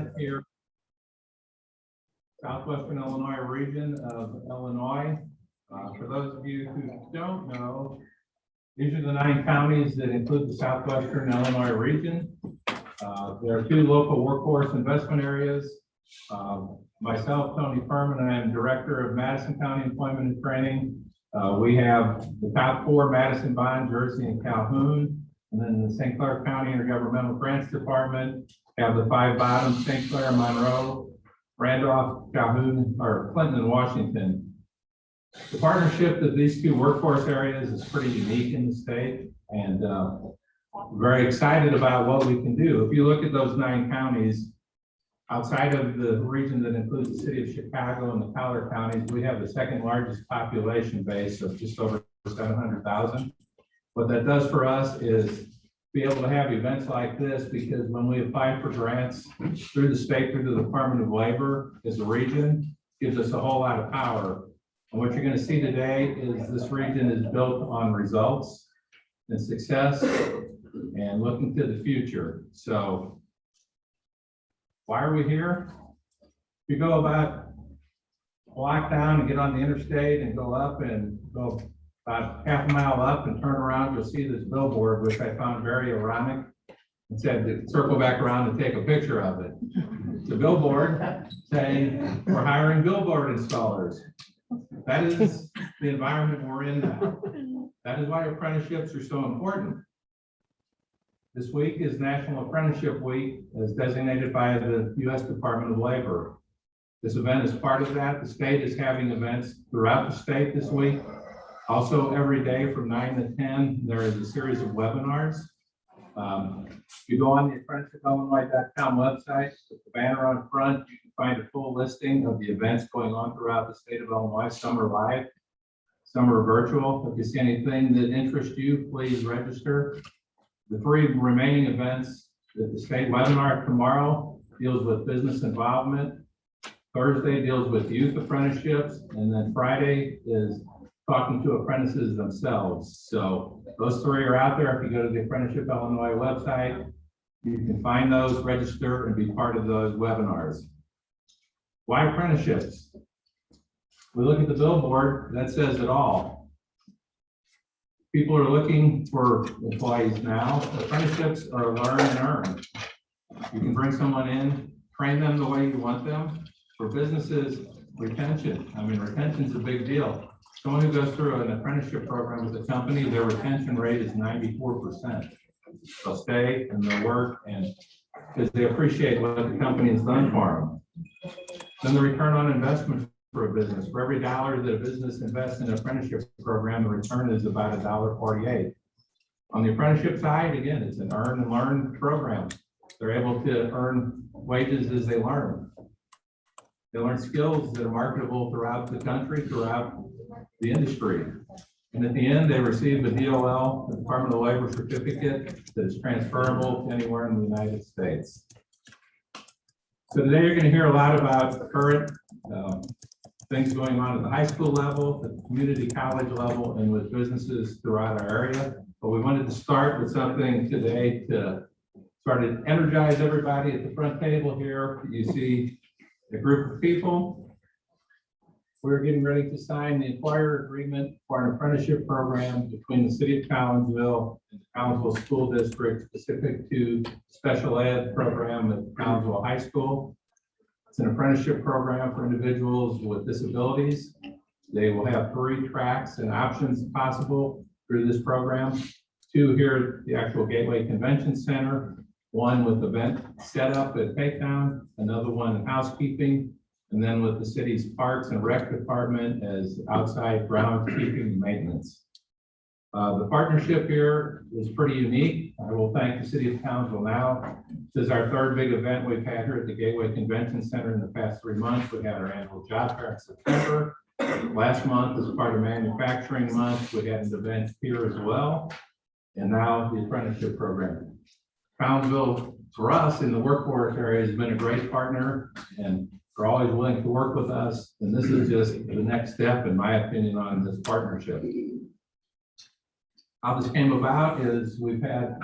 event here. Southwestern Illinois region of Illinois. For those of you who don't know, these are the 9 counties that include the Southwestern Illinois region. There are 2 local workforce investment areas. Myself, Tony Furman, I am Director of Madison County Employment and Training. We have the top 4, Madison, Bond, Jersey, and Calhoun. And then the St. Clair County Intergovernmental Grants Department have the 5 bottoms: St. Clair, Monroe, Randolph, Calhoun, or Clinton, and Washington. The partnership of these 2 workforce areas is pretty unique in the state, and very excited about what we can do. If you look at those 9 counties, outside of the region that includes the city of Chicago and the Collier counties, we have the 2nd largest population base of just over 700,000. What that does for us is be able to have events like this, because when we apply for grants through the state, through the Department of Labor as a region, gives us a whole lot of power. And what you're going to see today is this region is built on results and success and looking to the future. So why are we here? If you go about a block down and get on the interstate and go up and go about half a mile up and turn around, you'll see this billboard, which I found very ironic. It said to circle back around and take a picture of it. It's a billboard saying we're hiring billboard installers. That is the environment we're in now. That is why apprenticeships are so important. This week is National Apprenticeship Week, as designated by the U.S. Department of Labor. This event is part of that. The state is having events throughout the state this week. Also, every day from 9 to 10, there is a series of webinars. If you go on the ApprenticeshipIllinois.com website, with the banner on front, you can find a full listing of the events going on throughout the state of Illinois. Some are live, some are virtual. If you see anything that interests you, please register. The 3 remaining events at the state webinar tomorrow deals with business involvement. Thursday deals with youth apprenticeships, and then Friday is talking to apprentices themselves. So those 3 are out there. If you go to the Apprenticeship Illinois website, you can find those, register, and be part of those webinars. Why apprenticeships? We look at the billboard, that says it all. People are looking for employees now. Apprenticeships are learn and earn. You can bring someone in, train them the way you want them. For businesses, retention. I mean, retention is a big deal. Someone who goes through an apprenticeship program with a company, their retention rate is 94%. They'll stay and they'll work, and because they appreciate what the company has done for them. Then the return on investment for a business. For every $1 that a business invests in an apprenticeship program, the return is about $1.48. On the apprenticeship side, again, it's an earn and learn program. They're able to earn wages as they learn. They learn skills that are marketable throughout the country, throughout the industry. And at the end, they receive the DOL, the Department of Labor certificate that is transferable to anywhere in the United States. So today you're going to hear a lot about current things going on at the high school level, the community college level, and with businesses throughout our area. But we wanted to start with something today to sort of energize everybody at the front table here. You see a group of people. We're getting ready to sign the employer agreement for an apprenticeship program between the city of Collinsville and the Collinsville School District, specific to special ed program at Collinsville High School. It's an apprenticeship program for individuals with disabilities. They will have 3 tracks and options possible through this program. 2 here at the actual Gateway Convention Center, 1 with event setup at Paytown, another one in housekeeping, and then with the city's Parks and Rec Department as outside groundskeeping and maintenance. The partnership here is pretty unique. I will thank the city of Townsville now. This is our 3rd big event we've had here at the Gateway Convention Center in the past 3 months. We had our annual job fair in September. Last month, as part of manufacturing month, we had an event here as well. And now the apprenticeship program. Townsville, for us in the workforce area, has been a great partner, and are always willing to work with us. And this is just the next step, in my opinion, on this partnership. How this came about is we've had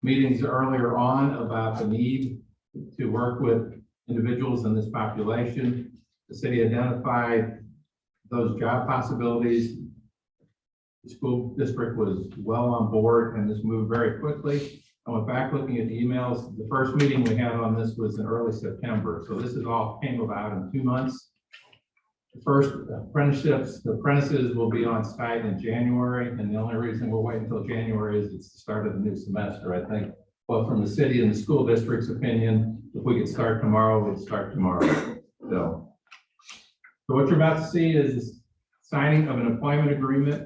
meetings earlier on about the need to work with individuals in this population. The city identified those job possibilities. The school district was well on board and this moved very quickly. I went back looking at the emails. The first meeting we had on this was in early September. So this is all came about in 2 months. The first apprenticeships, the apprentices will be on site in January. And the only reason we're waiting until January is it's the start of the new semester. I think, well, from the city and the school district's opinion, if we could start tomorrow, we'd start tomorrow. So what you're about to see is the signing of an employment agreement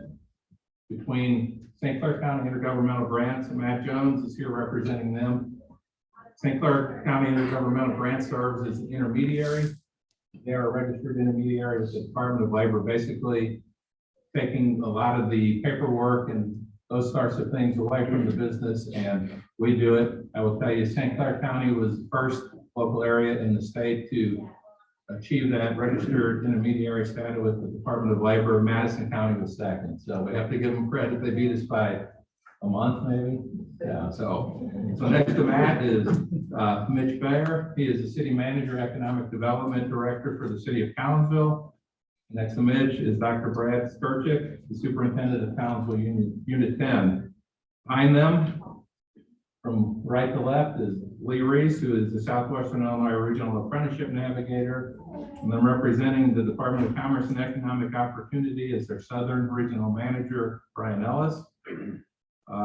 between St. Clair County Intergovernmental Grants, and Matt Jones is here representing them. St. Clair County Intergovernmental Grant serves as an intermediary. They are a registered intermediary with the Department of Labor, basically taking a lot of the paperwork and those sorts of things away from the business, and we do it. I will tell you, St. Clair County was the first local area in the state to achieve that registered intermediary status with the Department of Labor. Madison County was second, so we have to give them credit. They beat us by a month, maybe. Yeah. So next to Matt is Mitch Bayer. He is the city manager, economic development director for the city of Collinsville. Next to Mitch is Dr. Brad Skirchick, the superintendent of Collinsville Unit 10. Behind them, from right to left, is Lee Reese, who is the Southwestern Illinois Regional Apprenticeship Navigator. And then representing the Department of Commerce and Economic Opportunity is their Southern Regional Manager, Brian Ellis.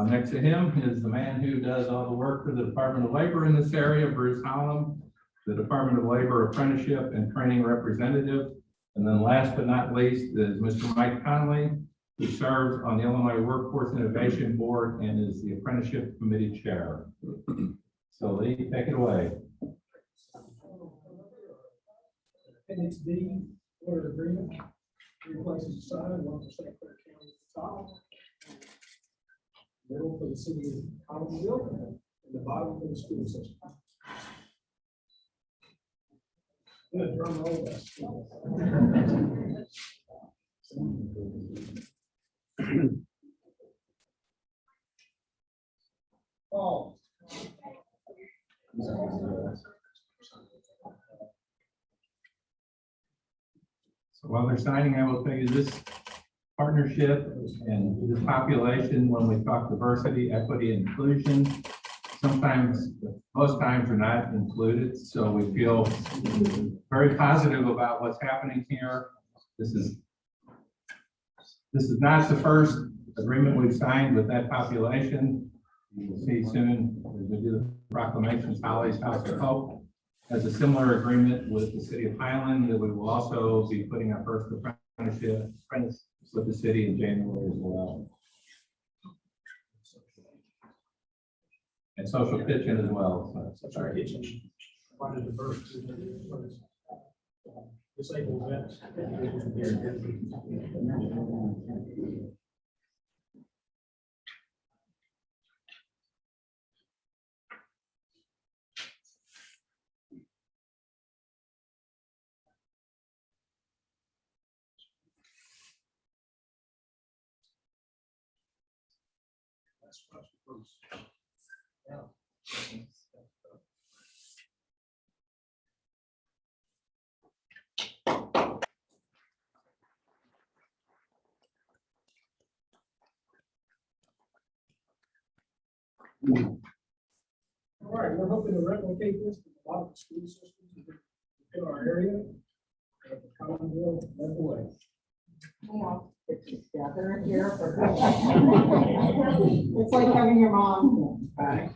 Next to him is the man who does all the work for the Department of Labor in this area, Bruce Holland, the Department of Labor Apprenticeship and Training Representative. And then last but not least is Mr. Mike Conley, who serves on the Illinois Workforce Innovation Board and is the Apprenticeship Committee Chair. So Lee, take it away. Appendix D, order agreement, 3 places to sign, one for St. Clair County at the top, middle for the city of Collinsville, and the bottom for the school system. Good drum roll, that's Paul. So while they're signing, I will tell you this partnership and this population, when we talk diversity, equity, and inclusion, sometimes, most times are not included. So we feel very positive about what's happening here. This is not the first agreement we've signed with that population. You will see soon as we do the proclamations, Holly's House of Hope has a similar agreement with the city of Highland that we will also be putting our first apprentice with the city in January as well. And social kitchen as well. So, Sorry, kitchen. Quite a diverse. Disabled vets. Yeah. All right, we're hoping to replicate this with a lot of school systems in our area. Collinsville led the way. We all get together here for it's like having your mom. Bye.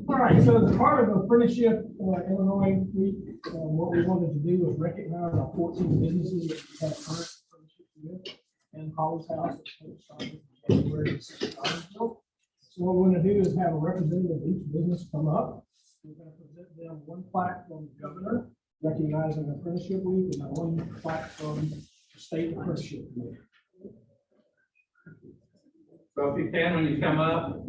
All right, so as part of Apprenticeship Illinois Week, what we wanted to do was recognize our 14 businesses that we have current apprenticeship with and College House. So what we're going to do is have a representative of each business come up. We're going to present them one plaque from the governor recognizing Apprenticeship Week and one plaque from the state apprenticeship week. So if you can, when you come up,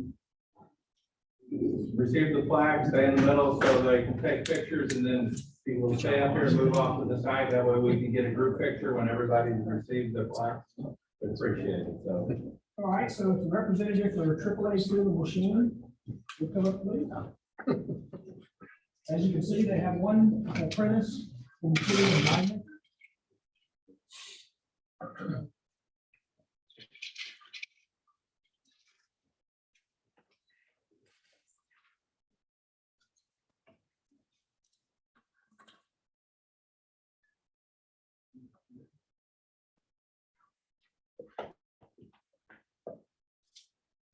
receive the flag, stay in the middle so they can take pictures, and then people will stay up here and move off to the side. That way we can get a group picture when everybody's received their flag. Appreciate it. So. All right, so if the representative for AAA Steel Machine will come up, please. As you can see, they have one apprentice from Tool and Diamond.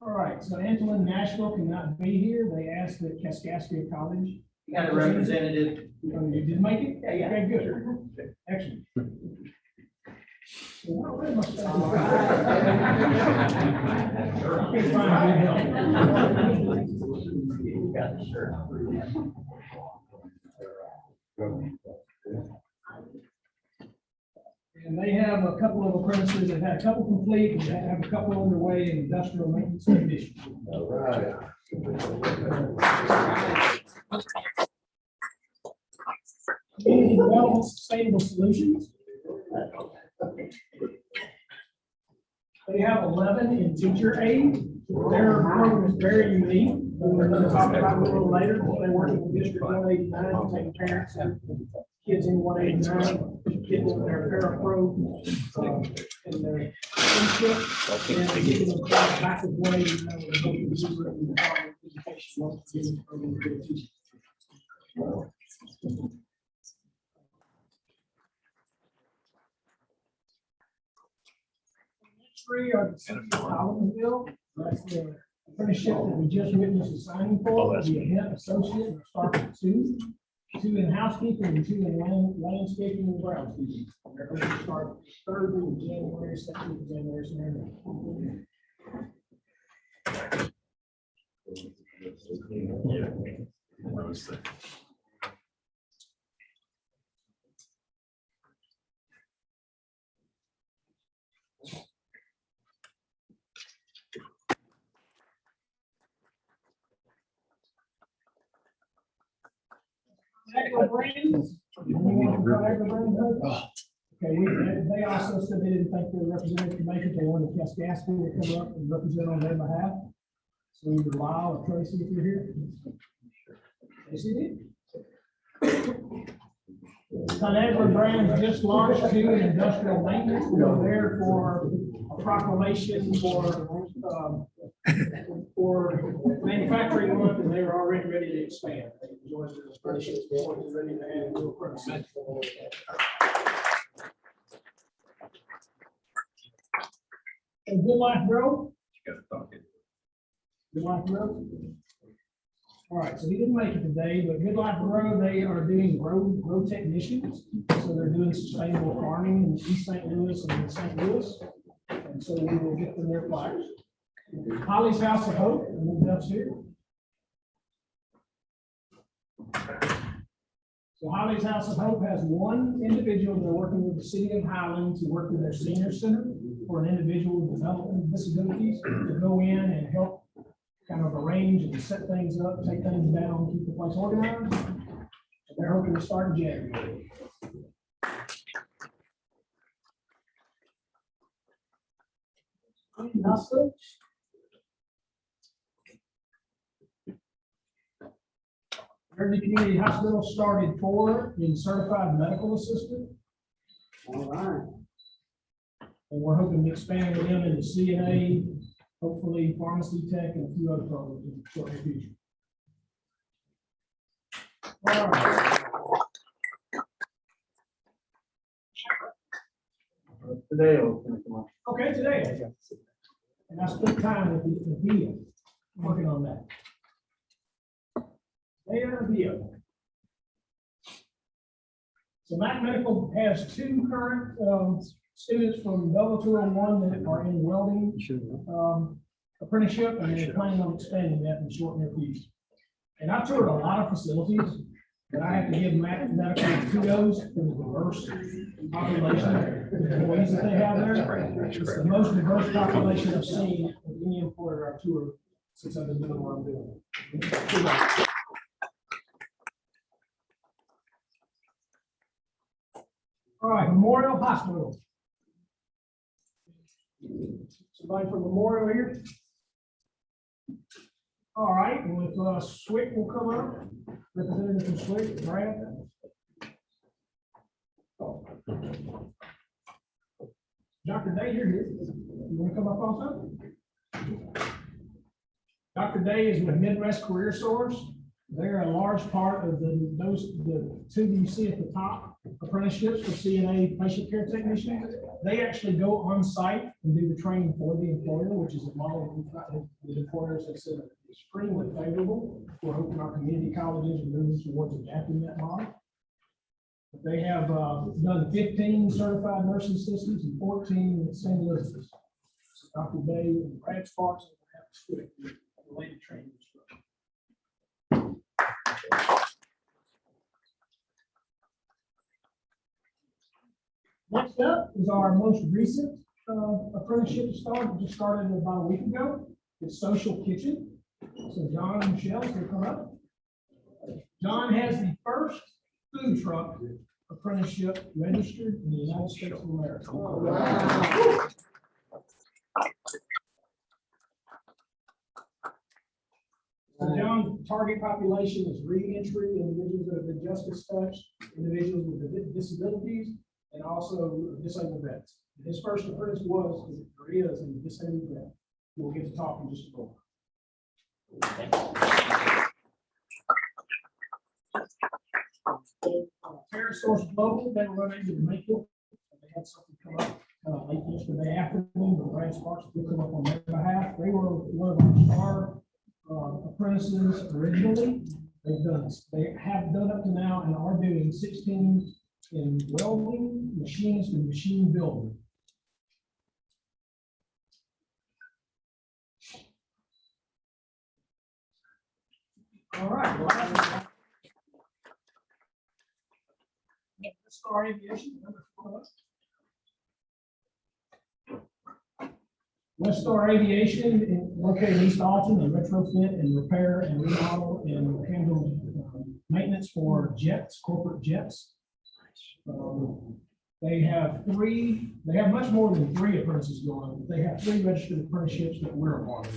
All right, so Angela in Nashville cannot be here. They asked that Kaskaskia College. You got a representative. You did make it? Yeah, yeah. Okay, good. Excellent. Well, where must I go? Can't find good You got the shirt. And they have a couple of apprentices. They've had a couple complete, and they have a couple underway in industrial maintenance technician. All right. Community Development Sustainable Solutions. They have 11 in teacher aid. Their program is very unique. We're going to talk about it a little later. They're working with District 189, taking parents and kids in 189, kids in their parapro, and their internship, and getting them back with 189 with a hope of super and education once again from the teachers. Three are the city of Collinsville. That's the apprenticeship that we just witnessed the signing for. The event associate will start with two in housekeeping and two in landscaping and groundskeeping. They're going to start third week of January, second week of January. Agro brands. Okay, they also said they didn't think their representative could make it. They wanted Kaskaskia to come up and represent on their behalf. So either Lyle or Tracy, if you're here. Tracy did. Agro brands just launched two in industrial maintenance. We were there for a proclamation for manufacturing month, and they were already ready to expand. They joined the apprenticeships, they were ready to add a little apprentice. And Good Life Grow. Good Life Grow. All right, so he didn't make it today, but Good Life Grow, they are doing grow technicians. So they're doing sustainable farming in East St. Louis and in St. Louis. And so we will get them their flyers. Holly's House of Hope, and we'll go here. So Holly's House of Hope has one individual. They're working with the city of Highland to work with their senior center for an individual with developmental disabilities to go in and help kind of arrange and set things up, take things down, keep the place organized. And they're hoping to start in January. Every community hospital started 4 in certified medical assistant. All right. And we're hoping to expand them into CNA, hopefully pharmacy tech, and a few other programs in the short future. All right. Today, I was gonna come on. Okay, today. And I spent time with the deal, working on that. They are a deal. So Mac Medical has 2 current students from Belleville 201 that are in welding apprenticeship, and they're planning on expanding that in the short near future. And I've toured a lot of facilities, but I have to give Mac Medical kudos for the diverse population of employees that they have there. It's the most diverse population I've seen with any employer up to or 600 minimum I'm doing. All right, Memorial Hospital. Somebody from Memorial here? All right, and if Swick will come up, Representative from Swick, Brad. Dr. Day, you're here. You want to come up also? Dr. Day is with Midwest Career Source. They're a large part of the two you see at the top, apprenticeships for CNA patient care technicians. They actually go on site and do the training for the employer, which is a model the employers have said extremely favorable. We're hoping our community colleges are moving towards adapting that model. They have done 15 certified nursing assistants and 14 at St. Elizabeth's. So Dr. Day and Brad Sparks will have to switch the related training. Next up is our most recent apprenticeship start. Just started about a week ago. It's Social Kitchen. So John and Michelle will come up. John has the first food truck apprenticeship registered in the United States of America. Wow. So John's target population is re-entry individuals that have been justice touched, individuals with disabilities, and also disabled vets. His first apprentice was, or is, a disabled vet. We'll get to talk in just a moment. Terra Source Global, they were unable to make it. They had something come up late yesterday afternoon, but Brad Sparks will come up on their behalf. They were one of our apprentices originally. They have done up to now and are doing 16 in welding, machinist, and machine building. All right. Star Aviation, number 4. West Star Aviation, located in East Alton, and retrofit and repair and remodel and handle maintenance for jets, corporate jets. They have much more than 3 apprentices going, but they have 3 registered apprenticeships that we're a part of.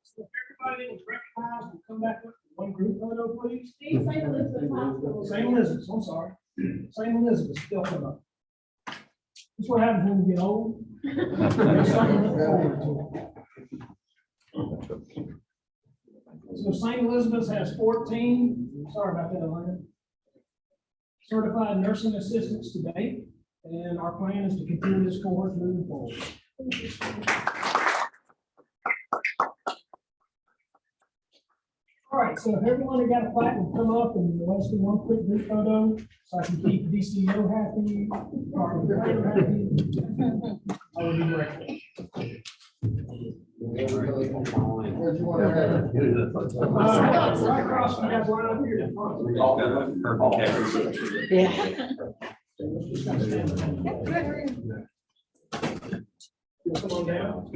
So if everybody is recognized, we'll come back up to one group photo, please. St. Elizabeth's Hospital. St. Elizabeth's, I'm sorry. St. Elizabeth's, still come up. That's what happens when you get old. There's something to look forward to. So St. Elizabeth's has 14, sorry about that, Elaine, certified nursing assistants today, and our plan is to continue this course moving forward. All right, so if everyone who got a plaque will come up and let's do one quick group photo, so I can keep DCO happy, Carter Graham happy. I would be grateful. Where'd you want to have it? Right across, you guys right up here. Yeah. Come on down.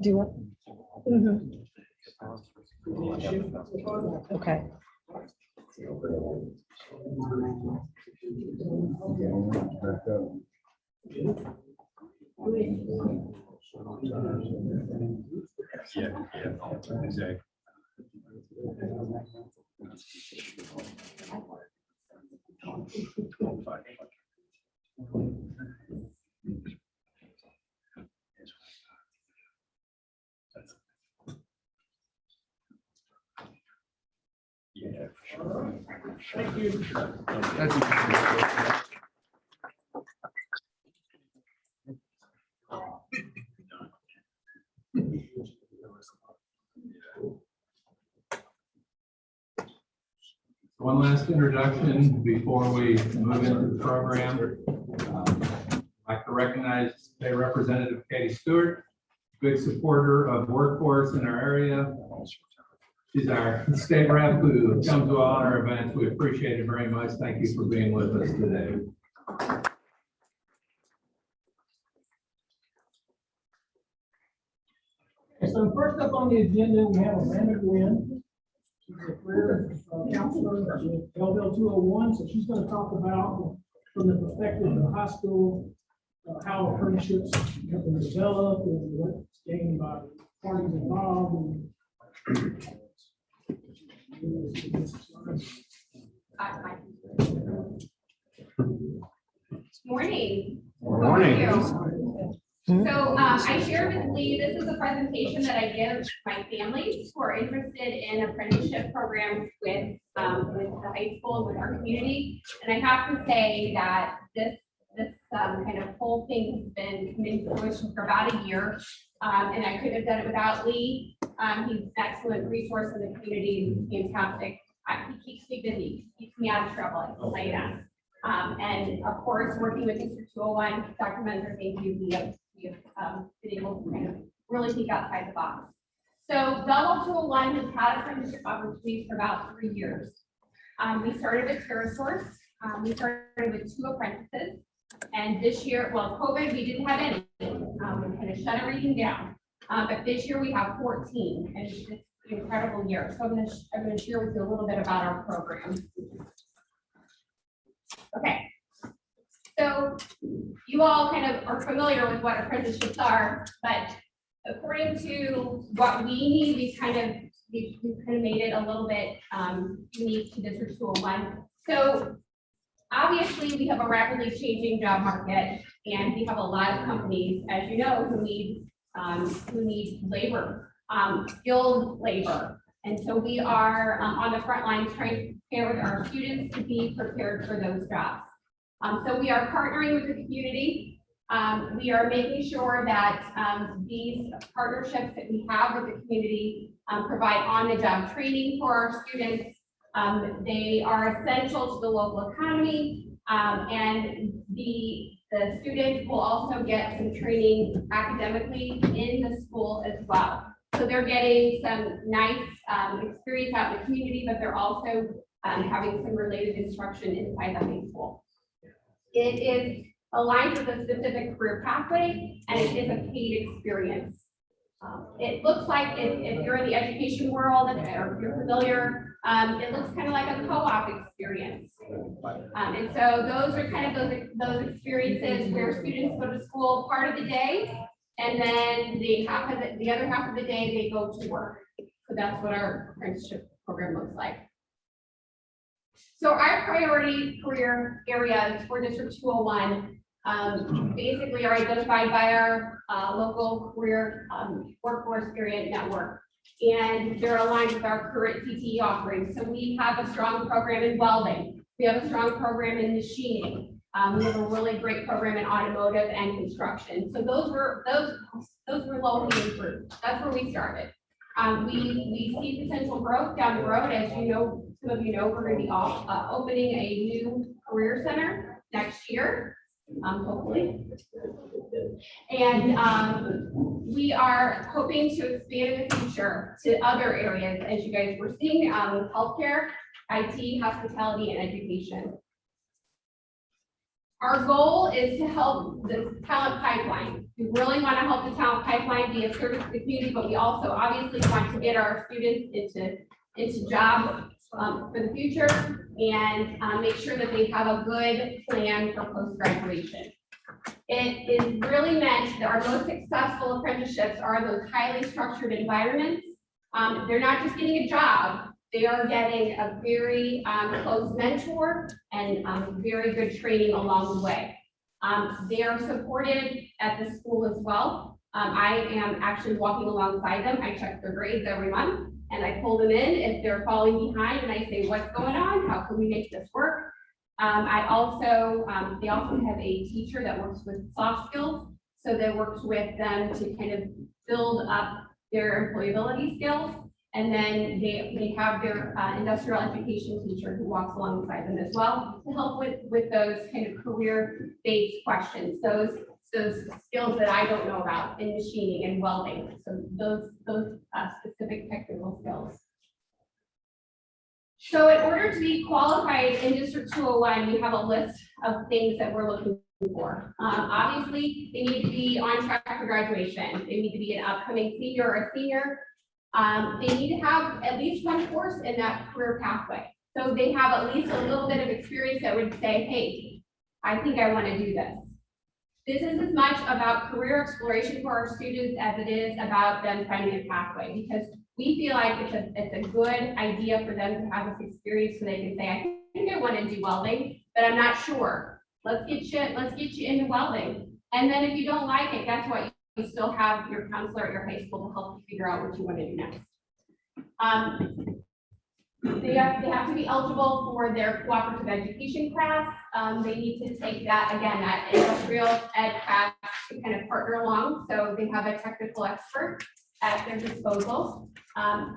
Do what? Okay. Exactly. Yeah. Thank you. One last introduction before we move into the program. I'd like to recognize State Representative Katie Stewart, big supporter of workforce in our area. She's our state rep who comes to all our events. We appreciate it very much. Thank you for being with us today. So first up on the agenda, we have Amanda Guinn. She's a career counselor with Belleville 201, so she's going to talk about, from the perspective of the high school, how apprenticeships have been developed and what's gained by parties involved. Morning. Morning. How are you? So I shared with Lee, this is a presentation that I give my families who are interested in apprenticeship programs with the high school and with our community. And I have to say that this kind of whole thing has been coming to fruition for about a year. And I couldn't have done it without Lee. He's an excellent resource in the community, he's fantastic. He keeps me busy, keeps me out of trouble, I can tell you that. And of course, working with District 201, Dr. Menzer, thank you. We have been able to kind of really think outside the box. So Belleville 201 has had apprenticeship opportunities for about 3 years. We started with pterosaurs. We started with 2 apprentices. And this year, well, COVID, we didn't have any. We kind of shut everything down. But this year we have 14, and it's an incredible year. So I'm going to share with you a little bit about our program. Okay. So you all kind of are familiar with what apprenticeships are, but according to what we need, we've kind of made it a little bit unique to District 201. So obviously we have a rapidly changing job market, and we have a lot of companies, as you know, who need labor, skilled labor. And so we are on the front lines trying to prepare our students to be prepared for those jobs. So we are partnering with the community. We are making sure that these partnerships that we have with the community provide on-the-job training for our students. They are essential to the local economy, and the students will also get some training academically in the school as well. So they're getting some nice experience out in the community, but they're also having some related instruction inside the high school. It is aligned with a specific career pathway, and it is a paid experience. It looks like if you're in the education world, or if you're familiar, it looks kind of like a co-op experience. And so those are kind of those experiences where students go to school part of the day, and then the other half of the day they go to work. So that's what our apprenticeship program looks like. So our priority career areas for District 201 basically are identified by our local career workforce area network, and they're aligned with our current CTE offerings. So we have a strong program in welding. We have a strong program in machining. We have a really great program in automotive and construction. So those were low-hanging fruit. That's where we started. We see potential growth down the road. As you know, some of you know, we're going to be opening a new career center next year, hopefully. And we are hoping to expand in the future to other areas, as you guys were seeing, healthcare, IT, hospitality, and education. Our goal is to help the talent pipeline. We really want to help the talent pipeline be a service to the community, but we also obviously want to get our students into jobs for the future, and make sure that they have a good plan for post-graduation. It is really meant that our most successful apprenticeships are those highly structured environments. They're not just getting a job, they are getting a very close mentor and very good training along the way. They are supported at the school as well. I am actually walking alongside them. I check their grades every month, and I pull them in if they're falling behind, and I say, what's going on? How can we make this work? They also have a teacher that works with soft skills. So that works with them to kind of build up their employability skills. And then they have their industrial education teacher who walks alongside them as well to help with those kind of career-based questions. Those those skills that I don't know about in machining and welding. So those specific technical skills. So in order to be qualified in District 201, we have a list of things that we're looking for. Obviously, they need to be on track for graduation. They need to be an upcoming senior or a senior. They need to have at least one course in that career pathway. So they have at least a little bit of experience that would say, hey, I think I want to do this. This is as much about career exploration for our students as it is about them finding a pathway, because we feel like it's a good idea for them to have this experience so they can say, I think I want to do welding, but I'm not sure. Let's get you into welding. And then if you don't like it, guess what? You still have your counselor at your high school to help you figure out what you want to do next. They have to be eligible for their cooperative education class. They need to take that, again, that industrial ed class to kind of partner along. So they have a technical expert at their disposal.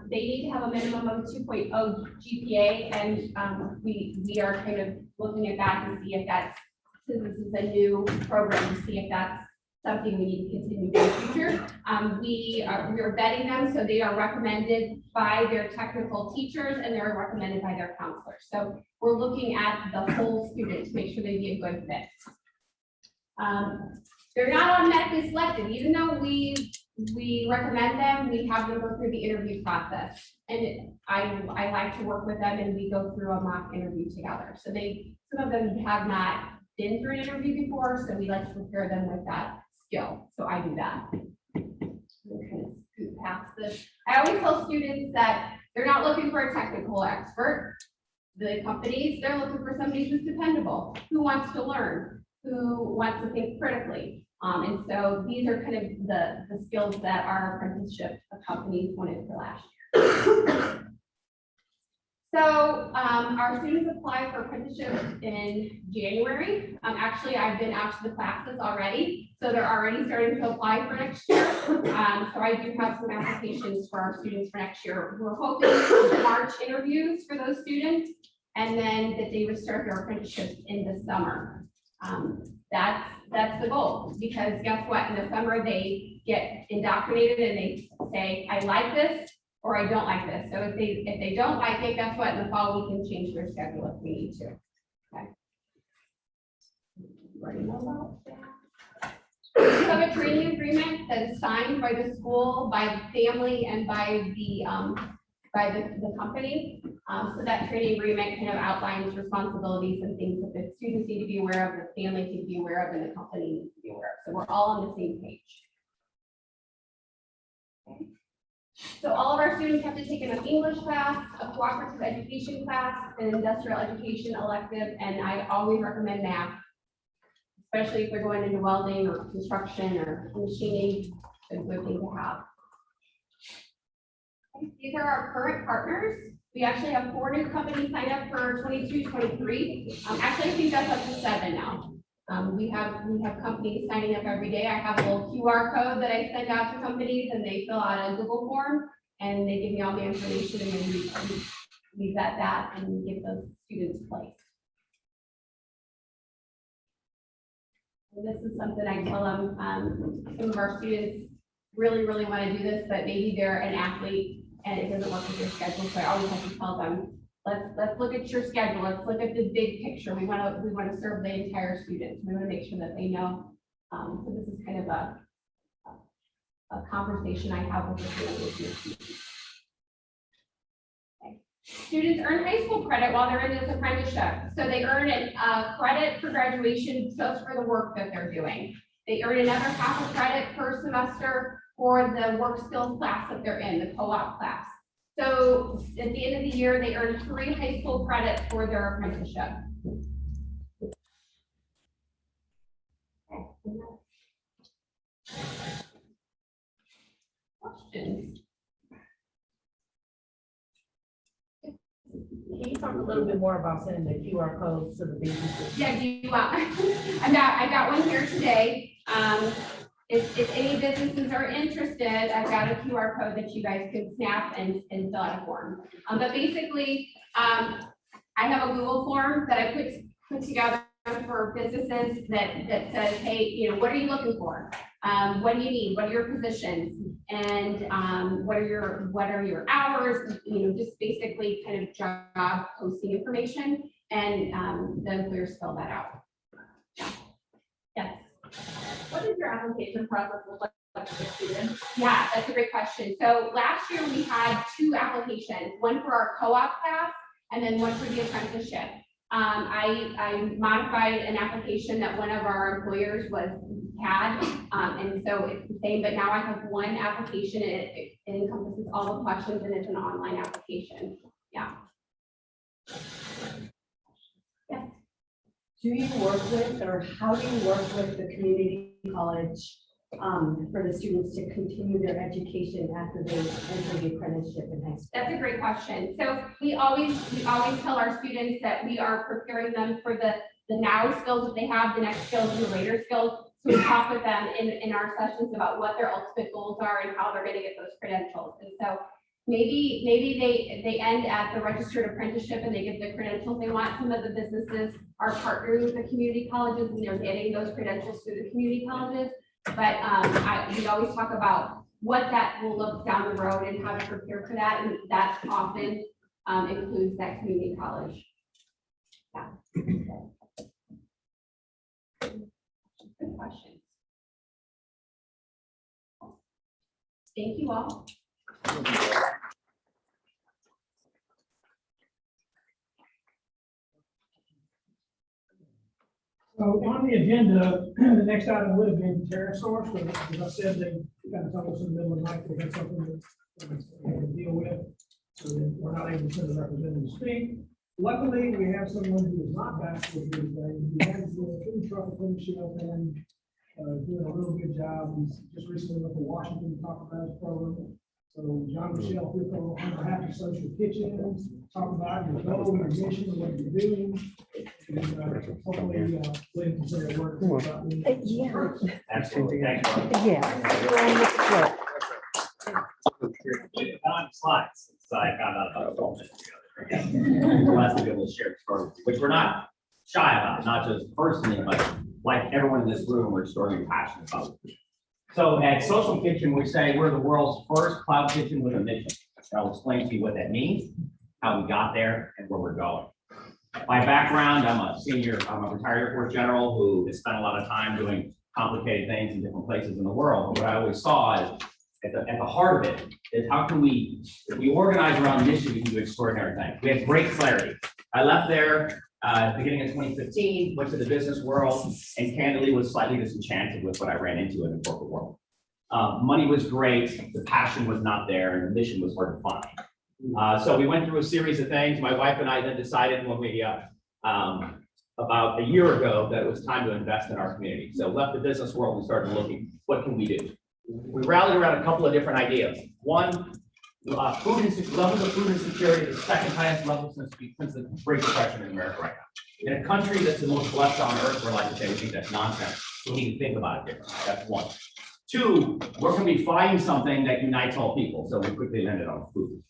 They need to have a minimum of 2.0 GPA, and we are kind of looking at that to see if that's, since this is a new program, to see if that's something we need to continue in the future. We are vetting them, so they are recommended by their technical teachers and they're recommended by their counselors. So we're looking at the whole student to make sure they be a good fit. They're not automatically selected, even though we recommend them, we have them go through the interview process. And I like to work with them and we go through a mock interview together. So some of them have not been through an interview before, so we like to prepare them with that skill. So I do that. Kind of scoot past this. I always tell students that they're not looking for a technical expert. The companies, they're looking for somebody who's dependable, who wants to learn, who wants to think critically. And so these are kind of the skills that our apprenticeship companies wanted for last year. So our students apply for apprenticeships in January. Actually, I've been out to the classes already, so they're already starting to apply for next year. So I do have some applications for our students for next year. We're hoping for March interviews for those students, and then that they would start their apprenticeships in the summer. That's the goal, because guess what? In the summer, they get indoctrinated and they say, I like this, or I don't like this. So if they don't like it, guess what? In the fall, we can change their schedule if we need to. Okay. We have a training agreement that is signed by the school, by the family, and by the company. So that training agreement kind of outlines responsibilities and things that the students need to be aware of, the family need to be aware of, and the company needs to be aware of. So we're all on the same page. Okay. So all of our students have to take an English class, a cooperative education class, an industrial education elective, and I always recommend math, especially if they're going into welding or construction or machining. It's a good thing to have. Okay. These are our current partners. We actually have 4 new companies signed up for 22-23. Actually, I think that's up to 7 now. We have companies signing up every day. I have a little QR code that I send out to companies, and they fill out a Google form, and they give me all the information, and then we vet that and give those students place. And this is something I tell them. Some of our students really want to do this, but maybe they're an athlete and it doesn't work with their schedule. So I always have to tell them, let's look at your schedule. Let's look at the big picture. We want to serve the entire student. We want to make sure that they know. So this is kind of a conversation I have with the students. Okay. Students earn high school credit while they're in this apprenticeship. So they earn a credit for graduation just for the work that they're doing. They earn another half a credit per semester for the work skills class that they're in, the co-op class. So at the end of the year, they earn 3 high school credits for their apprenticeship. Questions? Can you talk a little bit more about sending the QR codes to the businesses? Yeah, do you want? I got one here today. If any businesses are interested, I've got a QR code that you guys can snap and fill out a form. But basically, I have a Google form that I put together for businesses that says, hey, you know, what are you looking for? What do you need? What are your positions? And what are your hours? You know, just basically kind of job posting information, and the employers fill that out. Yes. What does your application process look like for students? Yeah, that's a great question. So last year we had 2 applications, one for our co-op class and then one for the apprenticeship. I modified an application that one of our employers had, and so it's the same, but now I have one application. It encompasses all the questions, and it's an online application. Yeah. Yes. Do you work with, or how do you work with the community college for the students to continue their education after they enter the apprenticeship in high school? That's a great question. So we always tell our students that we are preparing them for the now skills that they have, the next skills and the later skills. So we talk with them in our sessions about what their ultimate goals are and how they're going to get those credentials. And so maybe they end at the registered apprenticeship and they get the credentials they want. Some of the businesses are partnering with the community colleges and they're getting those credentials through the community colleges. But we always talk about what that will look down the road and how to prepare for that. And that often includes that community college. Yeah. Good questions. Thank you all. So on the agenda, the next item would have been pterosaurs, but as I said, they kind of told us in the middle of the night they had something that they had to deal with. So that we're not able to send a representative to speak. Luckily, we have someone who is not back with me today. He has the food truck apprenticeship and doing a real good job. He's just recently went to Washington to talk about his program. So John Michelle, feel on Happy Social Kitchens, talk about your goal, your mission, what you're doing. And hopefully, Glenn can say a word about me. Yeah. Absolutely. Thanks, Mark. Yeah. On slides, so I found out about 12 minutes ago. We're last to be able to share stories, which we're not shy about, not just personally, but like everyone in this room, we're extraordinarily passionate about. So at Social Kitchen, we say we're the world's first cloud kitchen with a mission. I'll explain to you what that means, how we got there, and where we're going. My background, I'm a retired Air Force general who has spent a lot of time doing complicated things in different places in the world. But what I always saw is at the heart of it is how can we, if we organize around mission, we can do extraordinary things. We have great clarity. I left there beginning of 2015, went to the business world, and candidly was slightly disenchanted with what I ran into in the corporate world. Money was great, the passion was not there, and the mission was hard to find. So we went through a series of things. My wife and I then decided when we, about a year ago, that it was time to invest in our community. So left the business world and started looking, what can we do? We rallied around a couple of different ideas. One, levels of food insecurity is the second highest level since the Great Depression in America right now. In a country that's the most blessed on earth, we're like to say we think that's nonsense. We need to think about it differently. That's one. Two, where can we find something that unites all people? So we quickly landed on food.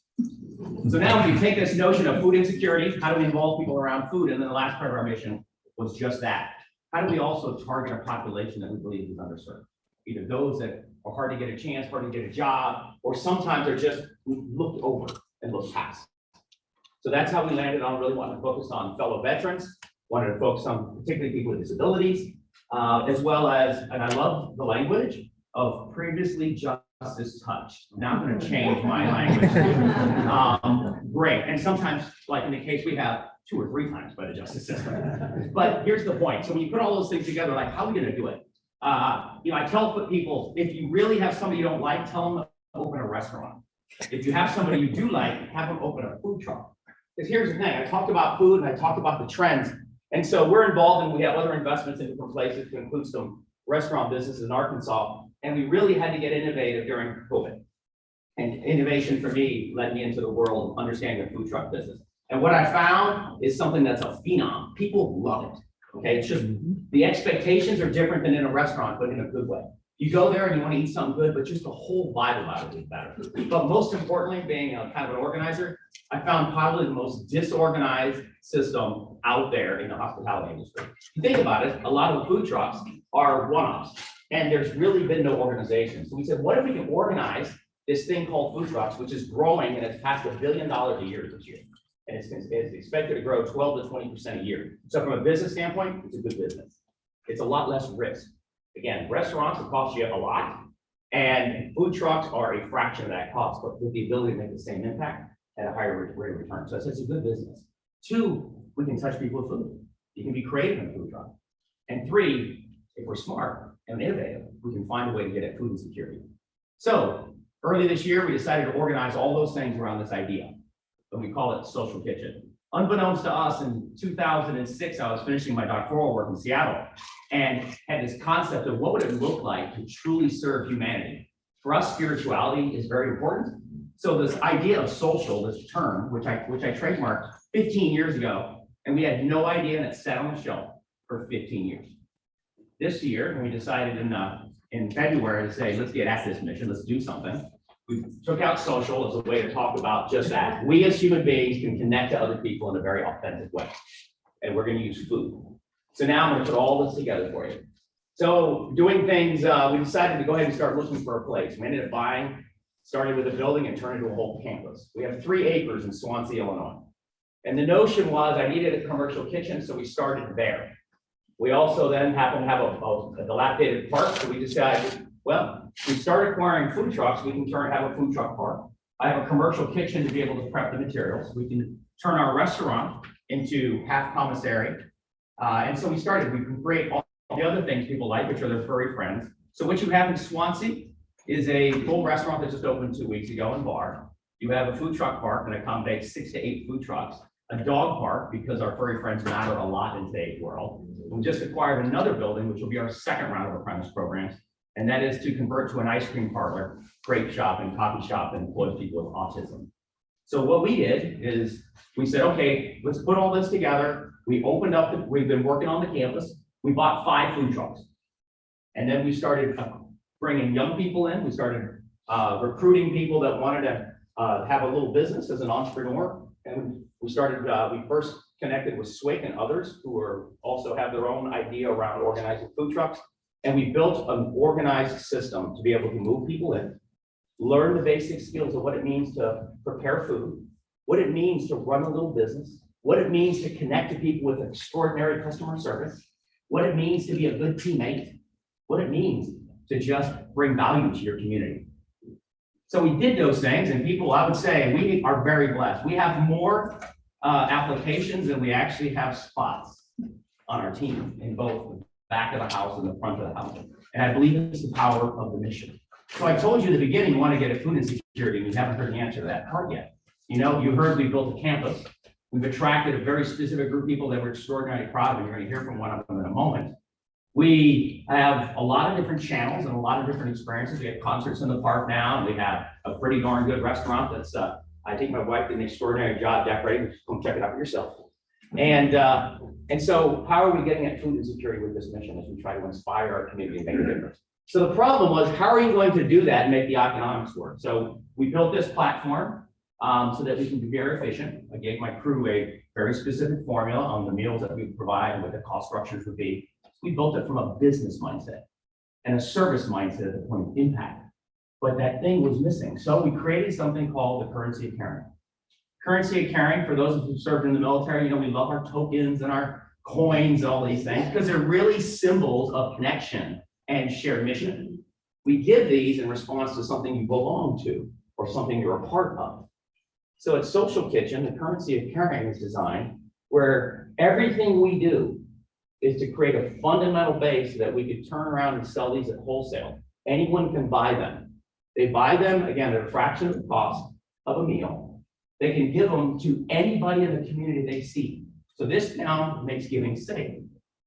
So now we take this notion of food insecurity, how do we involve people around food? And then the last part of our mission was just that. How do we also target a population that we believe is underserved? Either those that are hard to get a chance, hard to get a job, or sometimes they're just looked over and looked past. So that's how we landed on really wanting to focus on fellow veterans, wanted to focus on particularly people with disabilities, as well as, and I love the language of previously justice touched. Now I'm going to change my language. Great, and sometimes, like in the case we have 2 or 3 times by the justice system. But here's the point. So when you put all those things together, like how are we going to do it? I tell people, if you really have somebody you don't like, tell them to open a restaurant. If you have somebody you do like, have them open a food truck. Because here's the thing, I talked about food and I talked about the trends. And so we're involved and we have other investments in different places to include some restaurant businesses in Arkansas. And we really had to get innovative during COVID. And innovation for me led me into the world of understanding the food truck business. And what I found is something that's a phenom. People love it. Okay, it's just the expectations are different than in a restaurant, but in a good way. You go there and you want to eat something good, but just the whole vibe about it is better. But most importantly, being a kind of an organizer, I found probably the most disorganized system out there in the hospitality industry. If you think about it, a lot of the food trucks are one-offs, and there's really been no organization. So we said, what if we can organize this thing called food trucks, which is growing, and it's past $1 billion a year this year. And it's expected to grow 12 to 20% a year. So from a business standpoint, it's a good business. It's a lot less risk. Again, restaurants will cost you a lot, and food trucks are a fraction of that cost, but with the ability to make the same impact at a higher rate of return. So it's a good business. 2, we can touch people with food. You can be creative in a food truck. And 3, if we're smart and innovative, we can find a way to get at food insecurity. So early this year, we decided to organize all those things around this idea, and we call it Social Kitchen. Unbeknownst to us, in 2006, I was finishing my doctoral work in Seattle and had this concept of what would it look like to truly serve humanity. For us, spirituality is very important. So this idea of social, this term, which I trademarked 15 years ago, and we had no idea, and it sat on the shelf for 15 years. This year, we decided in February to say, let's get at this mission, let's do something. We took out social as a way to talk about just that. We as human beings can connect to other people in a very authentic way. And we're going to use food. So now I'm going to put all this together for you. So doing things, we decided to go ahead and start looking for a place. We ended up started with a building and turned into a whole campus. We have 3 acres in Swansea, Illinois. And the notion was I needed a commercial kitchen, so we started there. We also then happened to have a dilapidated park, so we decided, well, we started acquiring food trucks, we can have a food truck park. I have a commercial kitchen to be able to prep the materials. We can turn our restaurant into half commissary. And so we can create all the other things people like, which are their furry friends. So what you have in Swansea is a full restaurant that just opened 2 weeks ago and bar. You have a food truck park that accommodates 6 to 8 food trucks, a dog park, because our furry friends matter a lot in today's world. We just acquired another building, which will be our second round of apprentice programs. And that is to convert to an ice cream parlor, grape shop, and coffee shop that employs people with autism. So what we did is we said, okay, let's put all this together. We opened up, we've been working on the campus. We bought 5 food trucks. And then we started bringing young people in. We started recruiting people that wanted to have a little business as an entrepreneur. And we first connected with Swick and others who also have their own idea around organizing food trucks. And we built an organized system to be able to move people in, learn the basic skills of what it means to prepare food, what it means to run a little business, what it means to connect to people with extraordinary customer service, what it means to be a good teammate, what it means to just bring value to your community. So we did those things, and people, I would say, we are very blessed. We have more applications than we actually have spots on our team in both the back of the house and the front of the house. And I believe it's the power of the mission. So I told you at the beginning, you want to get at food insecurity. We haven't heard the answer to that part yet. You know, you heard we built a campus. We've attracted a very specific group of people that we're extraordinarily proud of, and you're going to hear from one of them in a moment. We have a lot of different channels and a lot of different experiences. We have concerts in the park now, and we have a pretty darn good restaurant that's, I think my wife did an extraordinary job decorating. Come check it out for yourself. And so how are we getting at food insecurity with this mission as we try to inspire our community and make a difference? So the problem was, how are you going to do that and make the economics work? So we built this platform so that we can be very efficient. I gave my crew a very specific formula on the meals that we provide and what the cost structures would be. We built it from a business mindset and a service mindset at the point of impact. But that thing was missing. So we created something called the currency of caring. Currency of caring, for those who served in the military, you know, we love our tokens and our coins, all these things, because they're really symbols of connection and shared mission. We give these in response to something you belong to or something you're a part of. So at Social Kitchen, the currency of caring is designed where everything we do is to create a fundamental base so that we could turn around and sell these at wholesale. Anyone can buy them. They buy them, again, at a fraction of the cost of a meal. They can give them to anybody in the community they see. So this now makes giving safe.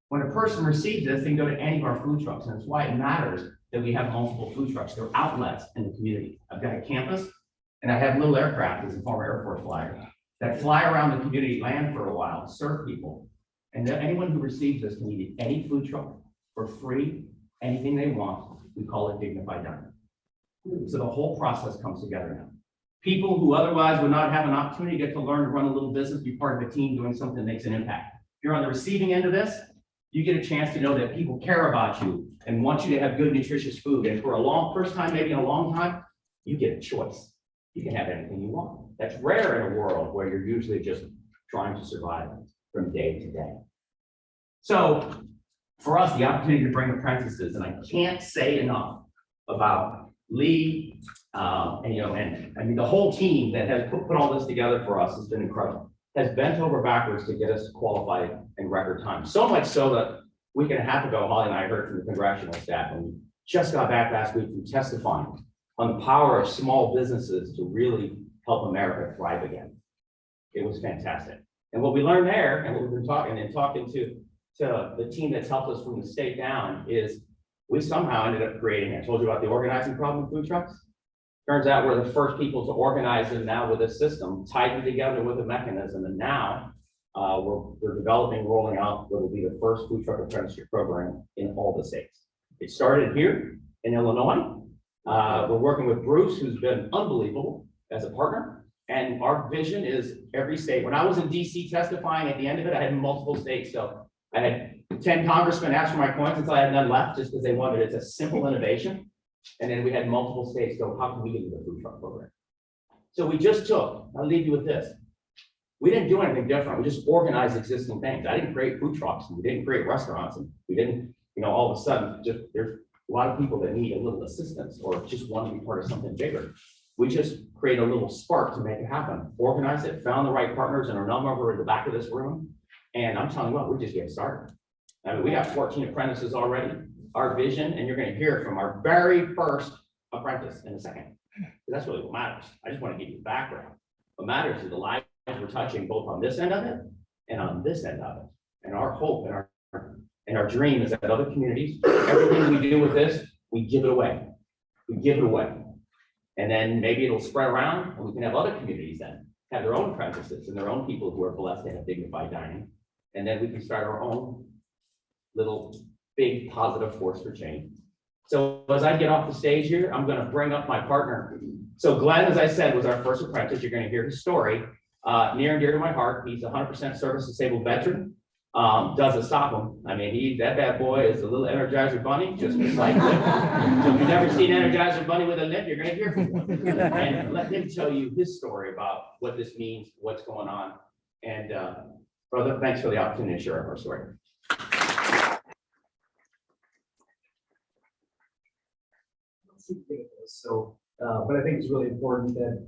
When a person receives this, they can go to any of our food trucks, and that's why it matters that we have multiple food trucks. They're outlets in the community. I've got a campus, and I have little aircraft as a former Air Force flyer that fly around the community land for a while, serve people. And then anyone who receives this can eat any food truck for free anything they want. We call it dignified dining. So the whole process comes together now. People who otherwise would not have an opportunity get to learn to run a little business, be part of a team doing something that makes an impact. If you're on the receiving end of this, you get a chance to know that people care about you and want you to have good, nutritious food. And for first time, maybe in a long time, you get a choice. You can have anything you want. That's rare in a world where you're usually just trying to survive from day to day. So for us, the opportunity to bring apprentices, and I can't say enough about Lee, and I mean, the whole team that has put all this together for us has been incredible. Has bent over backwards to get us qualified in record time. So much so that a week and a half ago, Holly and I heard from the congressional staff, and we just got back last week from testifying on the power of small businesses to really help America thrive again. It was fantastic. And what we learned there, and what we've been talking to the team that's helped us from the state down, is we somehow ended up creating, I told you about the organizing problem with food trucks. Turns out we're the first people to organize them now with a system, tied them together with a mechanism. And now we're developing, rolling out what will be the first food truck apprenticeship program in all the states. It started here in Illinois. We're working with Bruce, who's been unbelievable as a partner. And our vision is every state. When I was in DC testifying, at the end of it, I had multiple states. So I had 10 congressmen ask for my coins until I had none left, just because they wanted it. It's a simple innovation. And then we had multiple states go, how can we get into the food truck program? So we just took, I'll leave you with this. We didn't do anything different. We just organized existing things. I didn't create food trucks, and we didn't create restaurants, and we didn't, all of a sudden, just there's a lot of people that need a little assistance or just want to be part of something bigger. We just create a little spark to make it happen. Organize it, found the right partners, and our number in the back of this room. And I'm telling you what, we're just getting started. I mean, we have 14 apprentices already. Our vision, and you're going to hear from our very first apprentice in a second. That's really what matters. I just want to give you the background. What matters is the lives we're touching both on this end of it and on this end of it. And our hope and our dream is that other communities, everything we do with this, we give it away. We give it away. And then maybe it'll spread around, and we can have other communities then have their own apprentices and their own people who are blessed to have dignified dining. And then we can start our own little big positive force for change. So as I get off the stage here, I'm going to bring up my partner. So Glenn, as I said, was our first apprentice. You're going to hear his story. Near and dear to my heart. He's a 100% service disabled veteran. Doesn't stop him. I mean, that bad boy is a little Energizer bunny, just like so if you've never seen Energizer bunny with a lip, you're going to hear from him. And let him tell you his story about what this means, what's going on. And brother, thanks for the opportunity to share our story. So, but I think it's really important that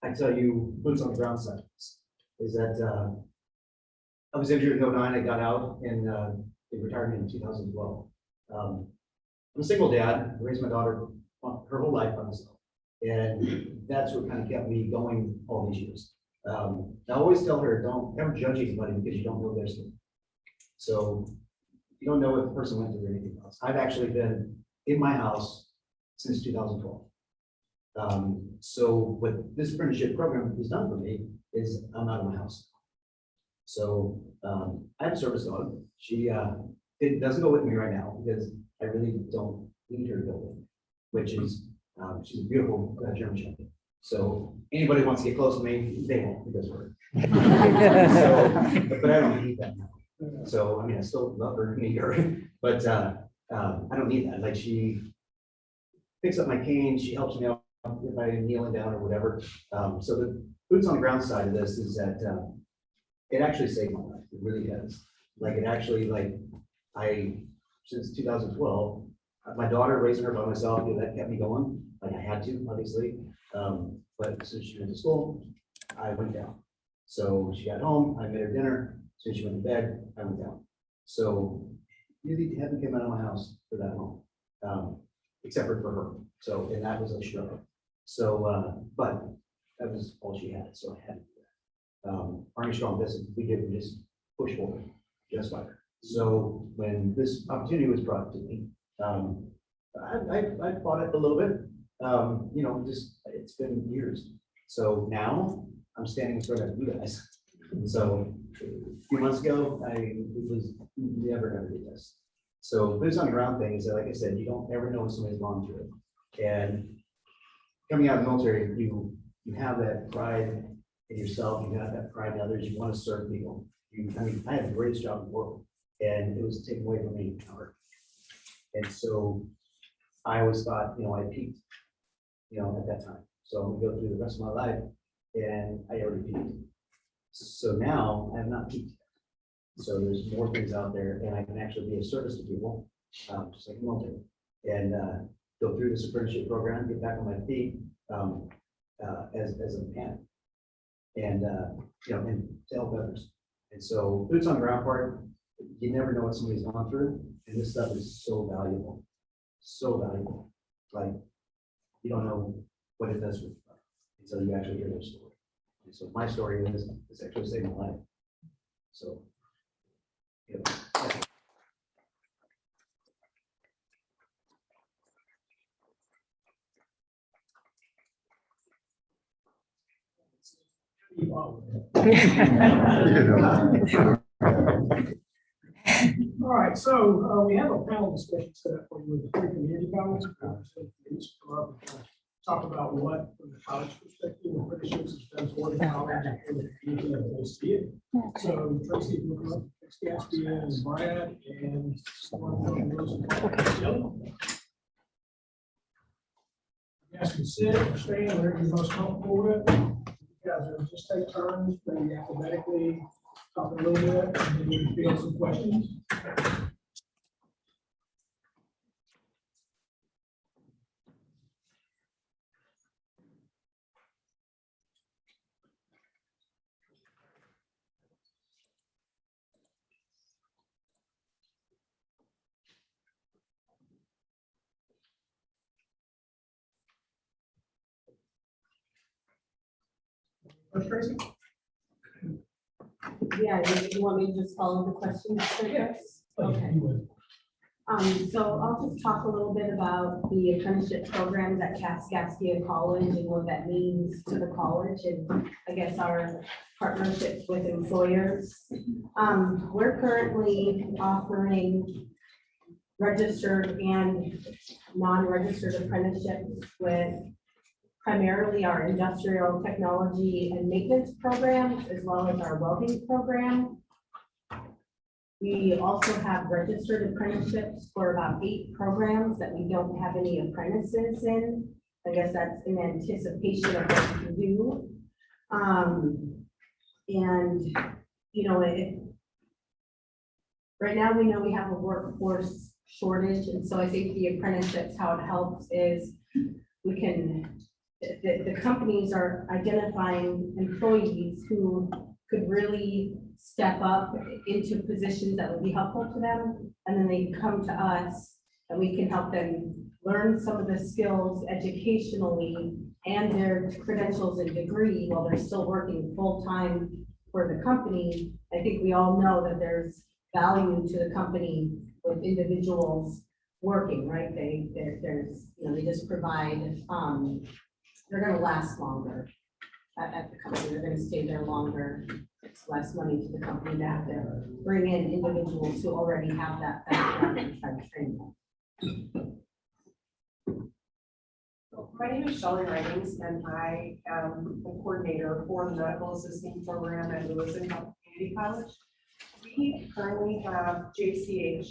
I tell you, boots on the ground side is that I was injured in 2009. I got out and retired in 2012. I'm a single dad, raised my daughter her whole life by myself, and that's what kind of kept me going all these years. I always tell her, don't ever judge anybody because you don't know their story. So you don't know what the person went through or anything else. I've actually been in my house since 2012. So what this apprenticeship program has done for me is I'm out of my house. So I have a service dog. She doesn't go with me right now because I really don't need her to go with me, which is she's a beautiful German Shepherd. So anybody wants to get close to me, they won't because of her. But I don't need that now. So I mean, I still love her and need her, but I don't need that. Like, she picks up my cane, she helps me out if I'm kneeling down or whatever. So the boots on the ground side of this is that it actually saved my life. It really has. Like, it actually, since 2012, my daughter raising her by myself, that kept me going. Like, I had to, obviously. But since she went to school, I went down. So she got home, I made her dinner. Since she went to bed, I went down. So really haven't come out of my house for that long, except for her. So, and that was a struggle. So, but that was all she had. So I had to do that. Army Strong Business, we just push forward, just like her. So when this opportunity was brought to me, I fought it a little bit. It's been years. So now I'm standing in front of you guys. So a few months ago, it was never going to be this. So boots on the ground thing is that, like I said, you don't ever know what somebody's gone through. And coming out of the military, you have that pride in yourself, you have that pride in others, you want to serve people. I mean, I have the greatest job in the world, and it was taken away from me. And so I always thought, I peaked, at that time. So I'm gonna go through the rest of my life, and I already peaked. So now I have not peaked. So there's more things out there, and I can actually be of service to people, just like a military, and go through this apprenticeship program, get back on my feet as a mechanic, and and to help others. And so boots on the ground part, you never know what somebody's gone through, and this stuff is so valuable, so valuable. Like you don't know what it does with you until you actually hear their story. And so my story is it's actually saved my life. So. All right, so we have a panel discussion set up for you with the three community colleges. So please come up and talk about what, from the college perspective, apprenticeships is done for the college and the community as they see it. So Tracy, if you come up, Kaskaskia and Brad and someone from Wilson. Okay. You guys can sit or stand, whatever you're most comfortable with. You guys are just take turns, maybe alphabetically, talk a little bit, and then you can field some questions. First, Tracy? Yeah, you want me to just follow the questions? Yes. Okay. So I'll just talk a little bit about the apprenticeship programs at Kaskaskia College and what that means to the college and I guess our partnerships with employers. We're currently offering registered and non-registered apprenticeships with primarily our industrial technology and maintenance programs, as well as our welding program. We also have registered apprenticeships for about 8 programs that we don't have any apprentices in. I guess that's in anticipation of what we do. Right now we know we have a workforce shortage, and so I think the apprenticeships, how it helps is we can, the companies are identifying employees who could really step up into positions that would be helpful to them. And then they come to us and we can help them learn some of the skills educationally and their credentials and degree while they're still working full-time for the company. I think we all know that there's value to the company with individuals working, right? They just provide, they're gonna last longer at the company. They're gonna stay there longer. It's less money to the company to have to bring in individuals who already have that background and try to train them. My name is Shelley Writings, and I am the coordinator for the medical assisting program at Lewis and Clark Community College. We currently have JCH.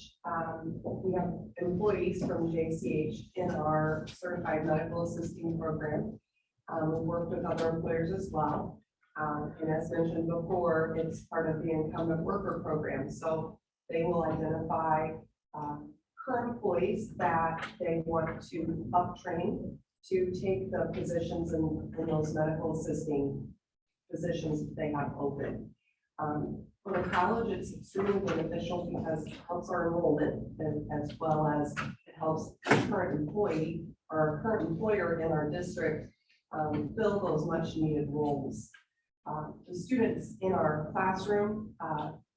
We have employees from JCH in our certified medical assisting program. We work with other employers as well. And as mentioned before, it's part of the incumbent worker program. So they will identify current employees that they want to up-train to take the positions in those medical assisting positions that they have open. For the college, it's extremely beneficial because it helps our enrollment as well as it helps the current employee or our current employer in our district fill those much needed roles. The students in our classroom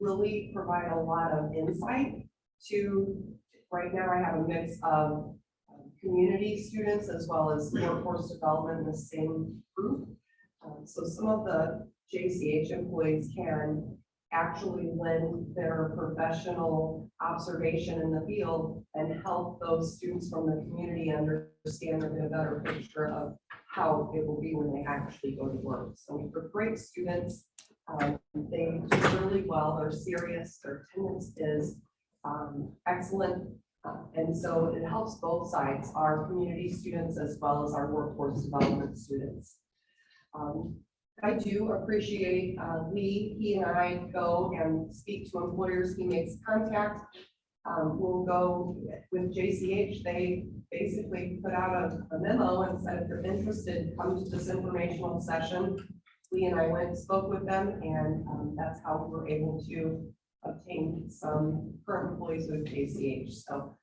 really provide a lot of insight to, right now I have a mix of community students as well as workforce development in the same group. So some of the JCH employees can actually lend their professional observation in the field and help those students from the community understand and get a better picture of how it will be when they actually go to work. So for great students, they do really well, they're serious, their attendance is excellent. And so it helps both sides, our community students as well as our workforce development students. I do appreciate Lee, he and I go and speak to employers, he makes contact. We'll go with JCH, they basically put out a memo and said if you're interested, come to this informational session. Lee and I went and spoke with them, and that's how we were able to obtain some current employees with JCH. So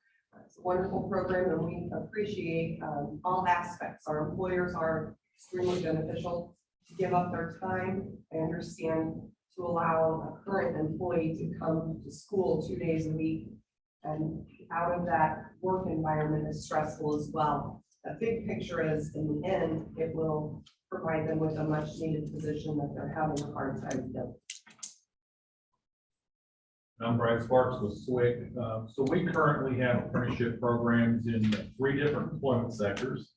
it's a wonderful program, and we appreciate all aspects. Our employers are extremely beneficial to give up their time. I understand to allow a current employee to come to school 2 days a week, and out of that work environment is stressful as well. The big picture is, in the end, it will provide them with a much needed position that they're having a hard time filling. I'm Brad Sparks with SWIC. So we currently have apprenticeship programs in 3 different employment sectors,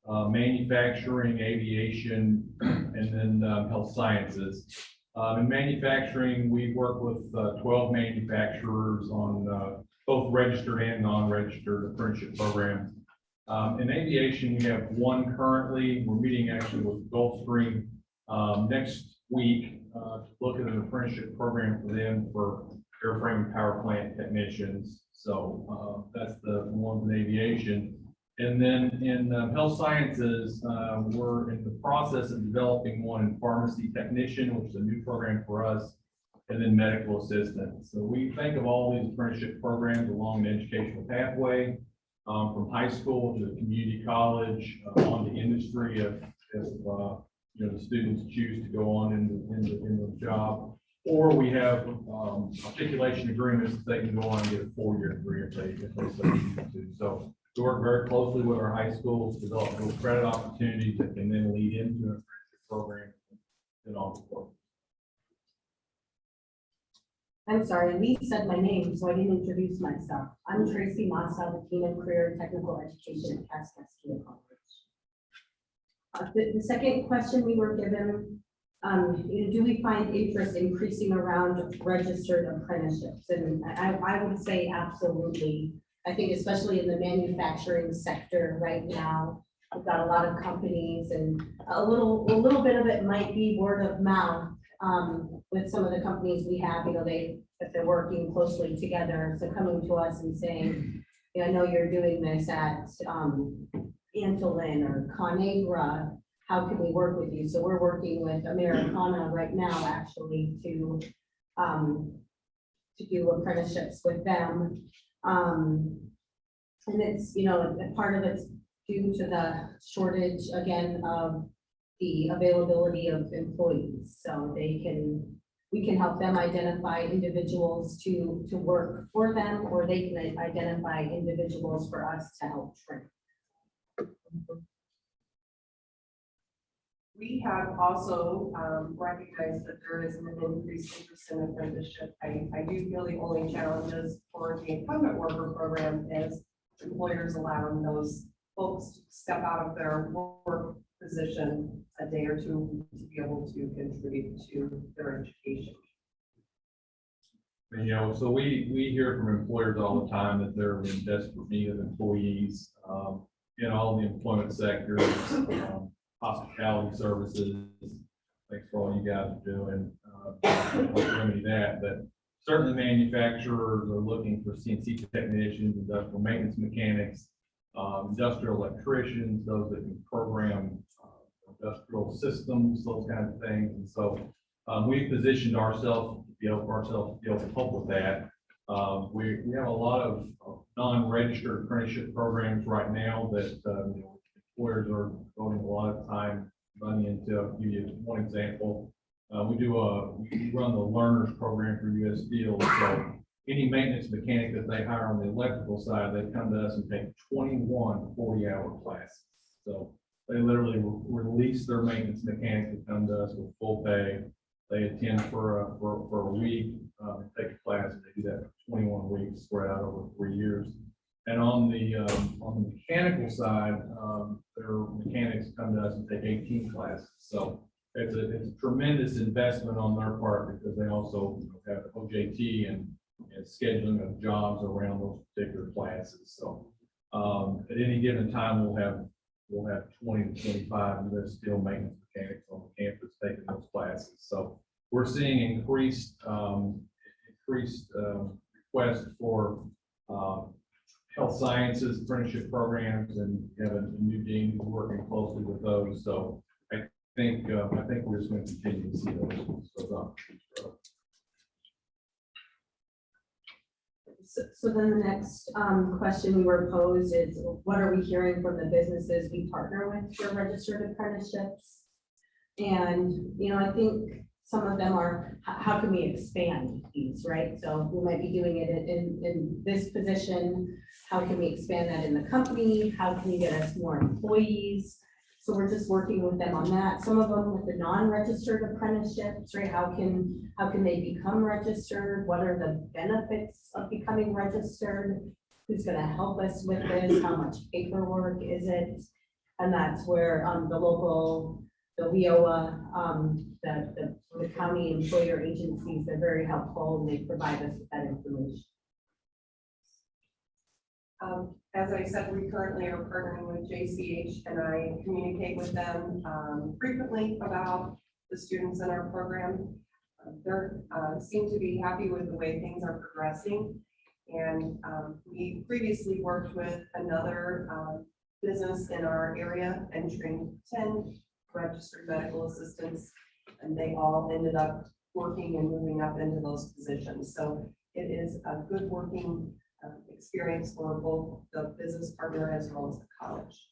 manufacturing, aviation, and then health sciences. In manufacturing, we work with 12 manufacturers on both registered and non-registered apprenticeship programs. In aviation, we have 1 currently. We're meeting actually with Gulfstream next week to look at an apprenticeship program for them for airframe and power plant technicians. So that's the one in aviation. And then in health sciences, we're in the process of developing one in pharmacy technician, which is a new program for us, and then medical assistant. So we think of all these apprenticeship programs along an educational pathway, from high school to community college, on to industry if you know, the students choose to go on in the job. Or we have articulation agreements that they can go on and get a 4-year degree if they so choose to. So we work very closely with our high schools to develop those credit opportunities that can then lead into an apprenticeship program and on the floor. I'm sorry, Lee said my name, so I didn't introduce myself. I'm Tracy Massa, the Dean of Career and Technical Education at Kaskaskia College. The second question we were given, do we find interest increasing around registered apprenticeships? And I would say absolutely. I think especially in the manufacturing sector right now, we've got a lot of companies, and a little bit of it might be word of mouth. With some of the companies we have, you know, if they're working closely together, so coming to us and saying, you know, I know you're doing this at Antolin or Conagra, how can we work with you? So we're working with Americana right now, actually, to do apprenticeships with them. And it's, you know, part of it's due to the shortage, again, of the availability of employees. So we can help them identify individuals to work for them, or they can identify individuals for us to help train. We have also recognized that there is an increased interest in apprenticeship. I do feel the only challenges for the incumbent worker program is employers allowing those folks to step out of their work position a day or two to be able to contribute to their education. And, you know, so we hear from employers all the time that they're in desperate need of employees in all the employment sectors, hospitality services. Thanks for all you guys are doing. Remedy that, but certainly manufacturers are looking for CNC technicians, industrial maintenance mechanics, industrial electricians, those that can program industrial systems, those kinds of things. And so we positioned ourselves to be able to help with that. We have a lot of non-registered apprenticeship programs right now that you know, employers are devoting a lot of time money into. I'll give you one example. We run the learners program for U.S. Steel. So any maintenance mechanic that they hire on the electrical side, they come to us and take 21 40-hour classes. So they literally release their maintenance mechanic to come to us with full pay. They attend for a week, take a class, and they do that for 21 weeks spread out over 3 years. And on the mechanical side, their mechanics come to us and take 18 classes. So it's a tremendous investment on their part because they also have OJT and scheduling of jobs around those particular classes. So at any given time, we'll have 20 to 25 U.S. steel maintenance mechanics on the campus taking those classes. So we're seeing increased requests for health sciences apprenticeship programs, and we have a new dean who's working closely with those. So I think we're just going to continue to see those opportunities grow. So then the next question we were posed is, what are we hearing from the businesses we partner with for registered apprenticeships? And, I think some of them are, how can we expand these, right? So we might be doing it in this position. How can we expand that in the company? How can we get us more employees? So we're just working with them on that. Some of them with the non-registered apprenticeships, right? How can they become registered? What are the benefits of becoming registered? Who's going to help us with this? How much paperwork is it? And that's where the WIOA, the county employer agencies, they're very helpful, and they provide us with that information. As I said, we currently are partnering with JCH, and I communicate with them frequently about the students in our program. They seem to be happy with the way things are progressing. And we previously worked with another business in our area and trained 10 registered medical assistants, and they all ended up working and moving up into those positions. So it is a good working experience for both the business partner as well as the college.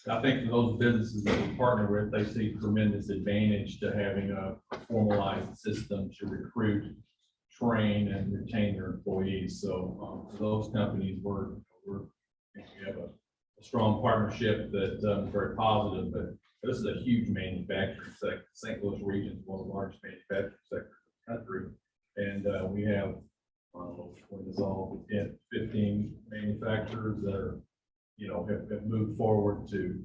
I think for those businesses that we partner with, they see tremendous advantage to having a formalized system to recruit, train, and retain their employees. So for those companies, we have a strong partnership that is very positive. But this is a huge manufacturing sector. St. Louis region is one of the largest manufacturing sectors in the country, and we have when it's all 15 manufacturers that are, have moved forward to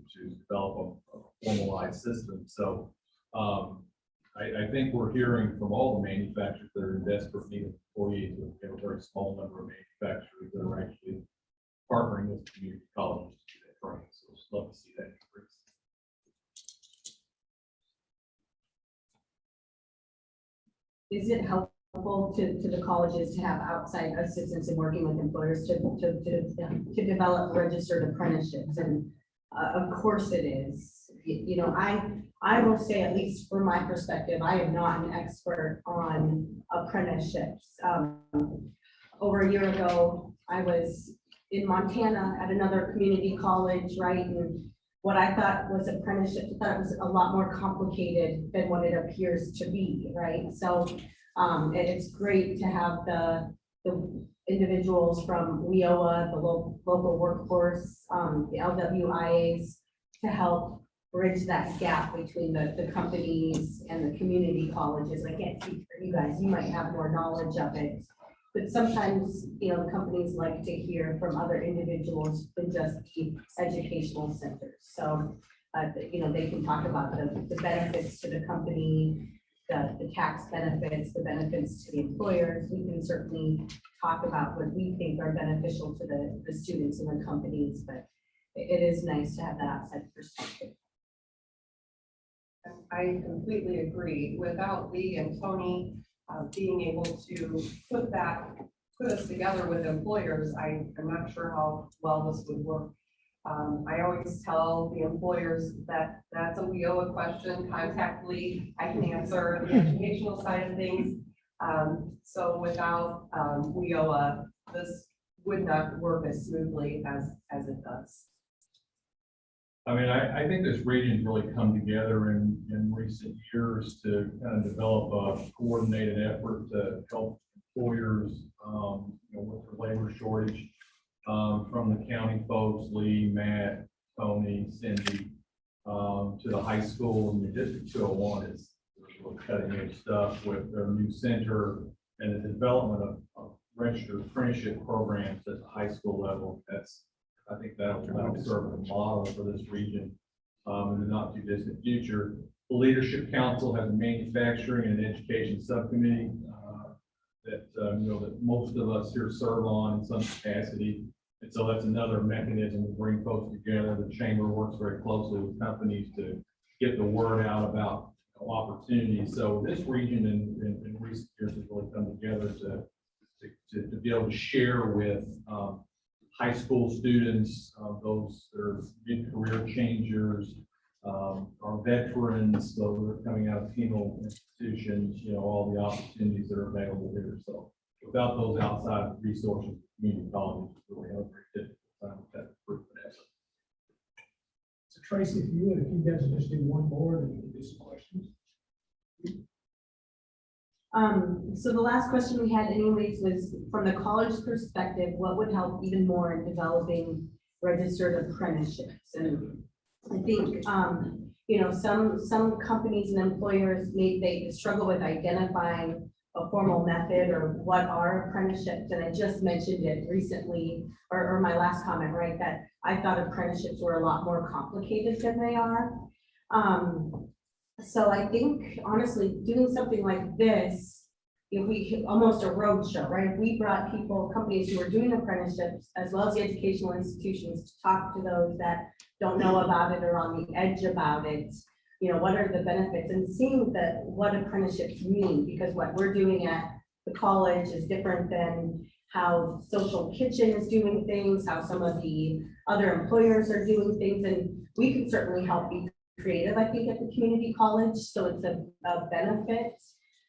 develop a formalized system. So I think we're hearing from all the manufacturers that are in desperate need of employees. We have a very small number of manufacturers that are actually partnering with community colleges to do that training. So just love to see that increase. Is it helpful to the colleges to have outside assistance in working with employers to develop registered apprenticeships? And of course it is. I will say, at least from my perspective, I am not an expert on apprenticeships. Over a year ago, I was in Montana at another community college, right? And what I thought was apprenticeship, I thought it was a lot more complicated than what it appears to be, right? So it's great to have the individuals from WIOA, the local workforce, the LWIAs, to help bridge that gap between the companies and the community colleges. I can't speak for you guys, you might have more knowledge of it, but sometimes, companies like to hear from other individuals than just the educational centers. So, they can talk about the benefits to the company, the tax benefits, the benefits to the employers. We can certainly talk about what we think are beneficial to the students and the companies, but it is nice to have that outside perspective. I completely agree. Without Lee and Tony being able to put us together with employers, I'm not sure how well this would work. I always tell the employers that that's a WIOA question. Contact Lee. I can answer the educational side of things. So without WIOA, this would not work as smoothly as it does. I mean, I think this region's really come together in recent years to kind of develop a coordinated effort to help employers, with their labor shortage. From the county folks, Lee, Matt, Tony, Cindy, to the high school, and the District 201 is cutting edge stuff with their new center and the development of registered apprenticeship programs at the high school level. I think that'll serve as a model for this region in the not too distant future. The Leadership Council has a manufacturing and education subcommittee that most of us here serve on in some capacity. And so that's another mechanism to bring folks together. The chamber works very closely with companies to get the word out about opportunities. So this region in recent years has really come together to be able to share with high school students, those that are mid-career changers, our veterans, those that are coming out of penal institutions, all the opportunities that are available here. So without those outside resources, community colleges really have a very difficult time with that recruitment effort. So Tracy, if you guys would just do one board and we can do some questions. So the last question we had anyways was from the college perspective, what would help even more in developing registered apprenticeships? And I think, some companies and employers they struggle with identifying a formal method or what are apprenticeships. And I just mentioned it recently, or my last comment, right, that I thought apprenticeships were a lot more complicated than they are. So I think honestly, doing something like this, if we almost a road show, right? If we brought companies who are doing apprenticeships, as well as the educational institutions, to talk to those that don't know about it or on the edge about it, what are the benefits, and seeing what apprenticeships mean, because what we're doing at the college is different than how Social Kitchen is doing things, how some of the other employers are doing things, and we can certainly help be creative, I think, at the community college, so it's a benefit.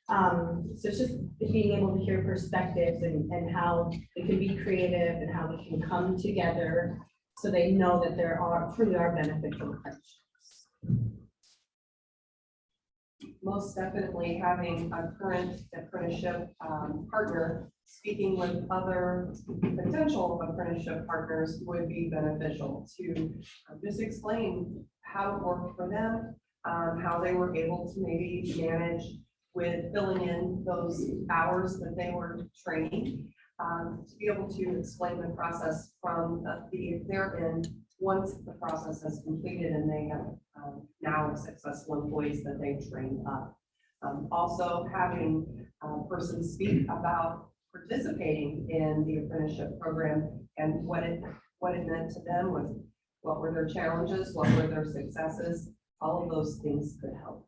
So it's just being able to hear perspectives and how it can be creative and how we can come together so they know that there truly are benefits from apprenticeships. Most definitely having a current apprenticeship partner speaking with other potential apprenticeship partners would be beneficial to just explain how it worked for them, how they were able to maybe manage with filling in those hours that they were training, to be able to explain the process from their end once the process is completed and they have now successful employees that they've trained up. Also having a person speak about participating in the apprenticeship program and what it meant to them, what were their challenges, what were their successes, all of those things could help.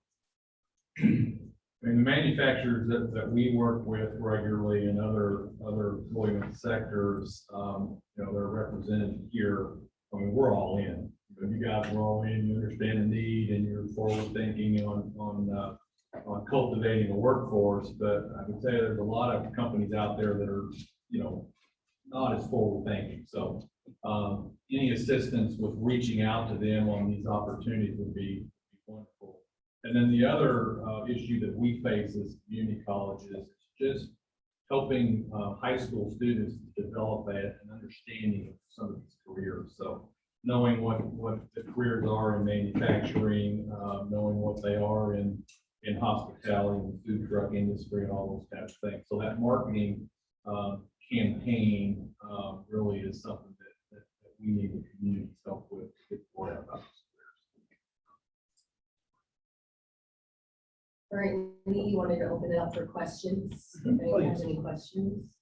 I mean, the manufacturers that we work with regularly and other employment sectors, they're represented here. I mean, we're all in. You guys are all in. You understand the need, and you're forward thinking on cultivating a workforce. But I would say there's a lot of companies out there that are, not as forward thinking. So any assistance with reaching out to them on these opportunities would be wonderful. And then the other issue that we face as community colleges is just helping high school students to develop an understanding of some of these careers. So knowing what the careers are in manufacturing, knowing what they are in hospitality and food truck industry and all those kinds of things. So that marketing campaign really is something that we need the community's help with to get the word out about. All right, Lee, you wanted to open it up for questions. If anyone has any questions.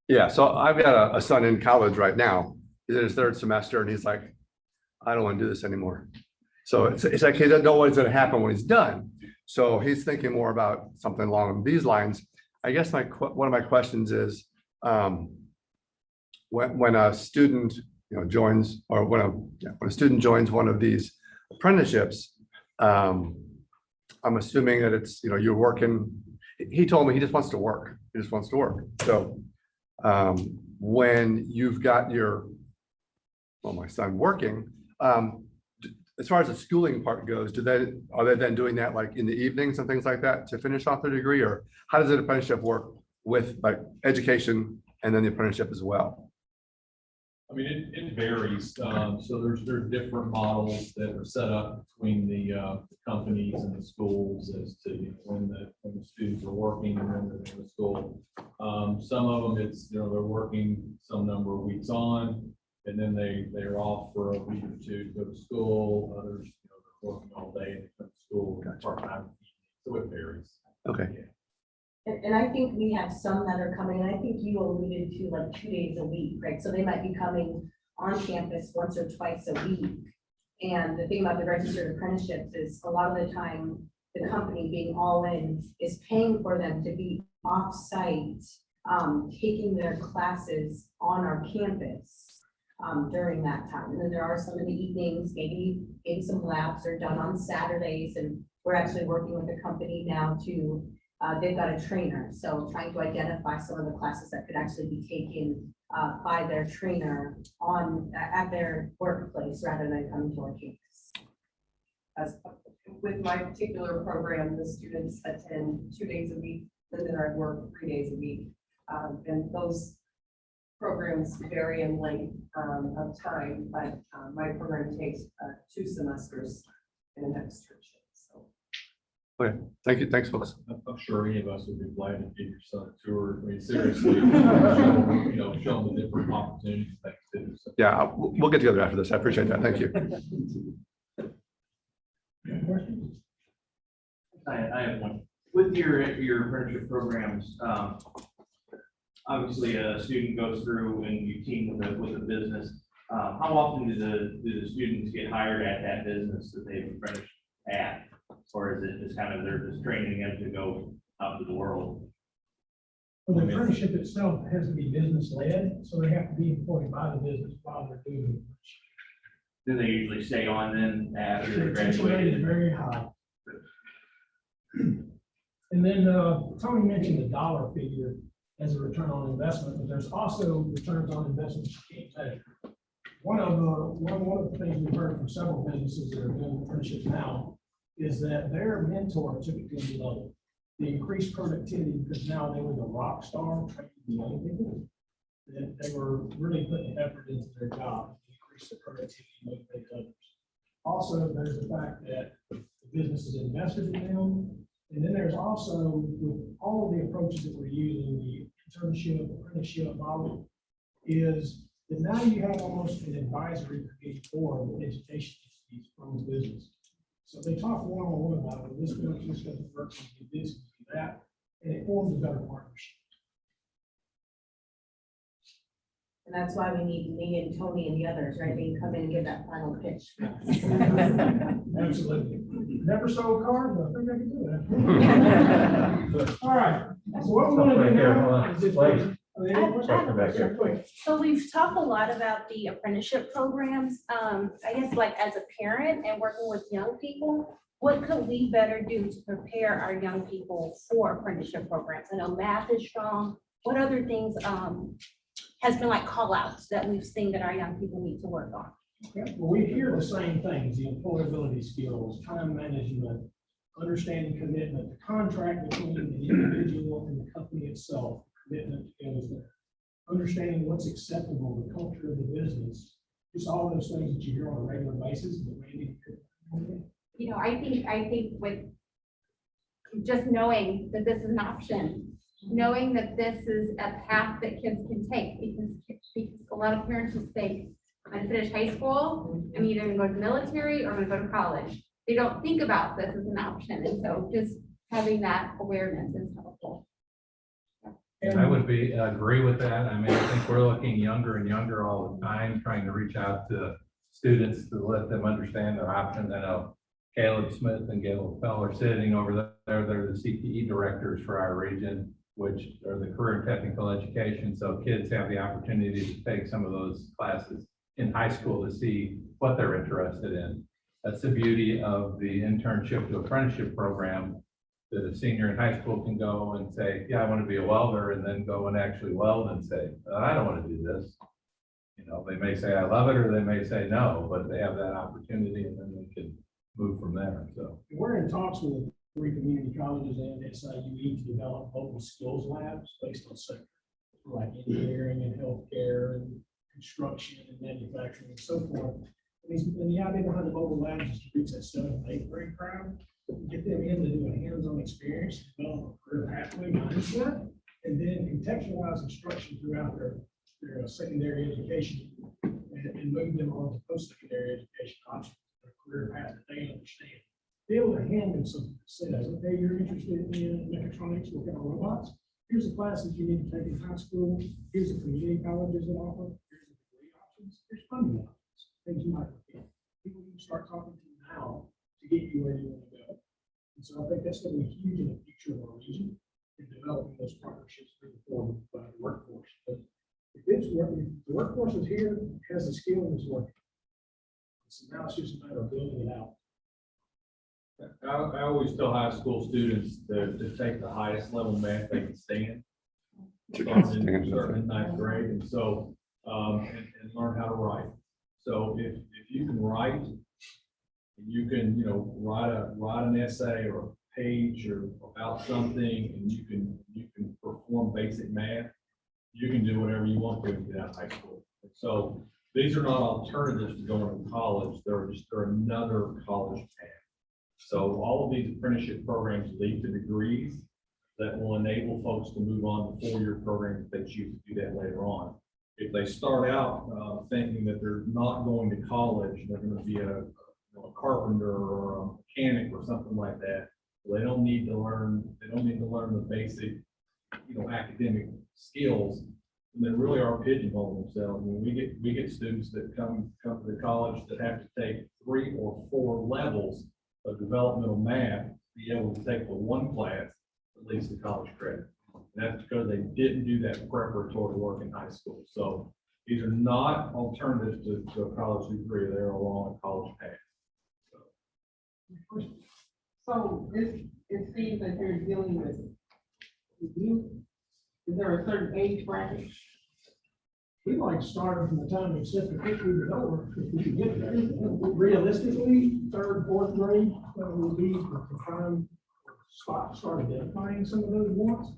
Yeah. So I've got a son in college right now. He's in his third semester and he's like, I don't want to do this anymore. So it's like he doesn't know what's going to happen when he's done. So he's thinking more about something along these lines. I guess one of my questions is, when a student joins, or when a student joins one of these apprenticeships, I'm assuming that it's you're working. He told me he just wants to work. He just wants to work. So when you've got my son working, as far as the schooling part goes, are they then doing that like in the evenings and things like that to finish off their degree, or how does an apprenticeship work with like education and then the apprenticeship as well? I mean, it varies. So there's different models that are set up between the companies and the schools as to when the students are working and when they're in the school. Some of them, it's, they're working some number of weeks on, and then they're off for a week or two to go to school. Others, they're working all day and come to school part-time. So it varies. Okay. And I think we have some that are coming, and I think you alluded to like 2 days a week, right? So they might be coming on campus once or twice a week. And the thing about the registered apprenticeships is a lot of the time, the company being all in is paying for them to be off-site, taking their classes on our campus during that time. And then there are some in the evenings, maybe some labs are done on Saturdays, and we're actually working with a company now to they've got a trainer, so trying to identify some of the classes that could actually be taken by their trainer at their workplace rather than coming to our campus. As with my particular program, the students attend 2 days a week, and then I work 3 days a week. And those programs vary in length of time, but my program takes 2 semesters in an externship. So. Okay, thank you. Thanks, folks. I'm sure any of us would be glad to give your son a tour. I mean, seriously, show them the different opportunities. So. Yeah, we'll get together after this. I appreciate that. Thank you. I have one. With your apprenticeship programs, obviously a student goes through and you team with a business. How often do the students get hired at that business that they've apprenticed at? Or is it just kind of, they're just training them to go out to the world? Well, the apprenticeship itself has to be business led, so they have to be employed by the business while they're doing it. Do they usually stay on then after they Retention rate is graduate? very high. And then Tony mentioned the dollar figure as a return on investment, but there's also returns on investment you can't measure. One of the things we've heard from several businesses that are doing apprenticeships now is that their mentor took it to a new level. The increased productivity, because now they were the rock star training the young people. That they were really putting effort into their job to increase the productivity and motivate others. Also, there's the fact that the business is invested in them. And then there's also, with all of the approaches that we're using, the internship, apprenticeship model, is that now you have almost an advisory committee for the education needs from the business. So they talk one-on-one about it, this works, this doesn't work, we do this, we do that, and it forms a better partnership. And that's why we need me and Tony and the others, right? They can come in and give that final pitch. Absolutely. Never sold cars, but I think I can do that. All right, so what we're gonna do now is if So we've talked a lot about the apprenticeship programs. I guess like as a parent and working with young people, what could we better do to prepare our young people for apprenticeship programs? I know math is strong. What other things has been like call outs that we've seen that our young people need to work on? Yeah, well, we hear the same things, the employability skills, time management, understanding commitment, the contract between the individual and the company itself, commitment goes there. Understanding what's acceptable, the culture of the business, just all those things that you hear on a regular basis. But Randy could. I think with just knowing that this is an option, knowing that this is a path that kids can take, because a lot of parents will say, I'm gonna finish high school, I'm either gonna go to the military or I'm gonna go to college. They don't think about this as an option, and so just having that awareness is helpful. And I would agree with that. I mean, I think we're looking younger and younger all the time, trying to reach out to students to let them understand their options. I know Caleb Smith and Gail Fell are sitting over there. They're the CTE directors for our region, which are the career and technical education. So kids have the opportunity to take some of those classes in high school to see what they're interested in. That's the beauty of the internship to apprenticeship program, that a senior in high school can go and say, yeah, I want to be a welder, and then go and actually weld and say, I don't want to do this. They may say, I love it, or they may say no, but they have that opportunity, and then they can move from there. So we're in talks with 3 community colleges and SIUE to develop local skills labs based on sector, like engineering and healthcare and construction and manufacturing and so forth. And the idea behind the mobile labs is to reach that 7th and 8th grade crowd, get them in to do a hands-on experience, develop a career pathway mindset, and then contextualize instruction throughout their secondary education and move them on to post-secondary education options, their career path that they understand. Be able to hand them something that says, okay, you're interested in mechatronics, working on robots. Here's the classes you need to take in high school. Here's the community colleges that offer. Here's the degree options. Here's funding options. Things you might look at. People you can start talking to now to get you where you want to go. And so I think that's going to be huge in the future of our region in developing those partnerships through the form of the workforce. But if it's working, the workforce is here, has the skill and is working. So now it's just a matter of building it out. I always tell high school students to take the highest level math they can stand. Starting in 9th grade, and so, and learn how to write. So if you can write, and you can, write an essay or a page or about something, and you can perform basic math, you can do whatever you want to get out of high school. And so these are not alternatives to going to college. They're another college path. So all of these apprenticeship programs lead to degrees that will enable folks to move on to 4-year programs if they choose to do that later on. If they start out thinking that they're not going to college, they're going to be a carpenter or a mechanic or something like that. They don't need to learn. They don't need to learn the basic, academic skills. And they really are pigeonholing themselves. I mean, we get students that come to the college that have to take 3 or 4 levels of developmental math to be able to take the one class that leads to college credit. And that's because they didn't do that preparatory work in high school. So these are not alternatives to a college degree. They're along a college path. So it seems that you're dealing with youth. Is there a certain age bracket? We like to start them from the time they accept the 50 over, if we can get there. Realistically, 3rd, 4th grade will be the time start identifying some of those wants.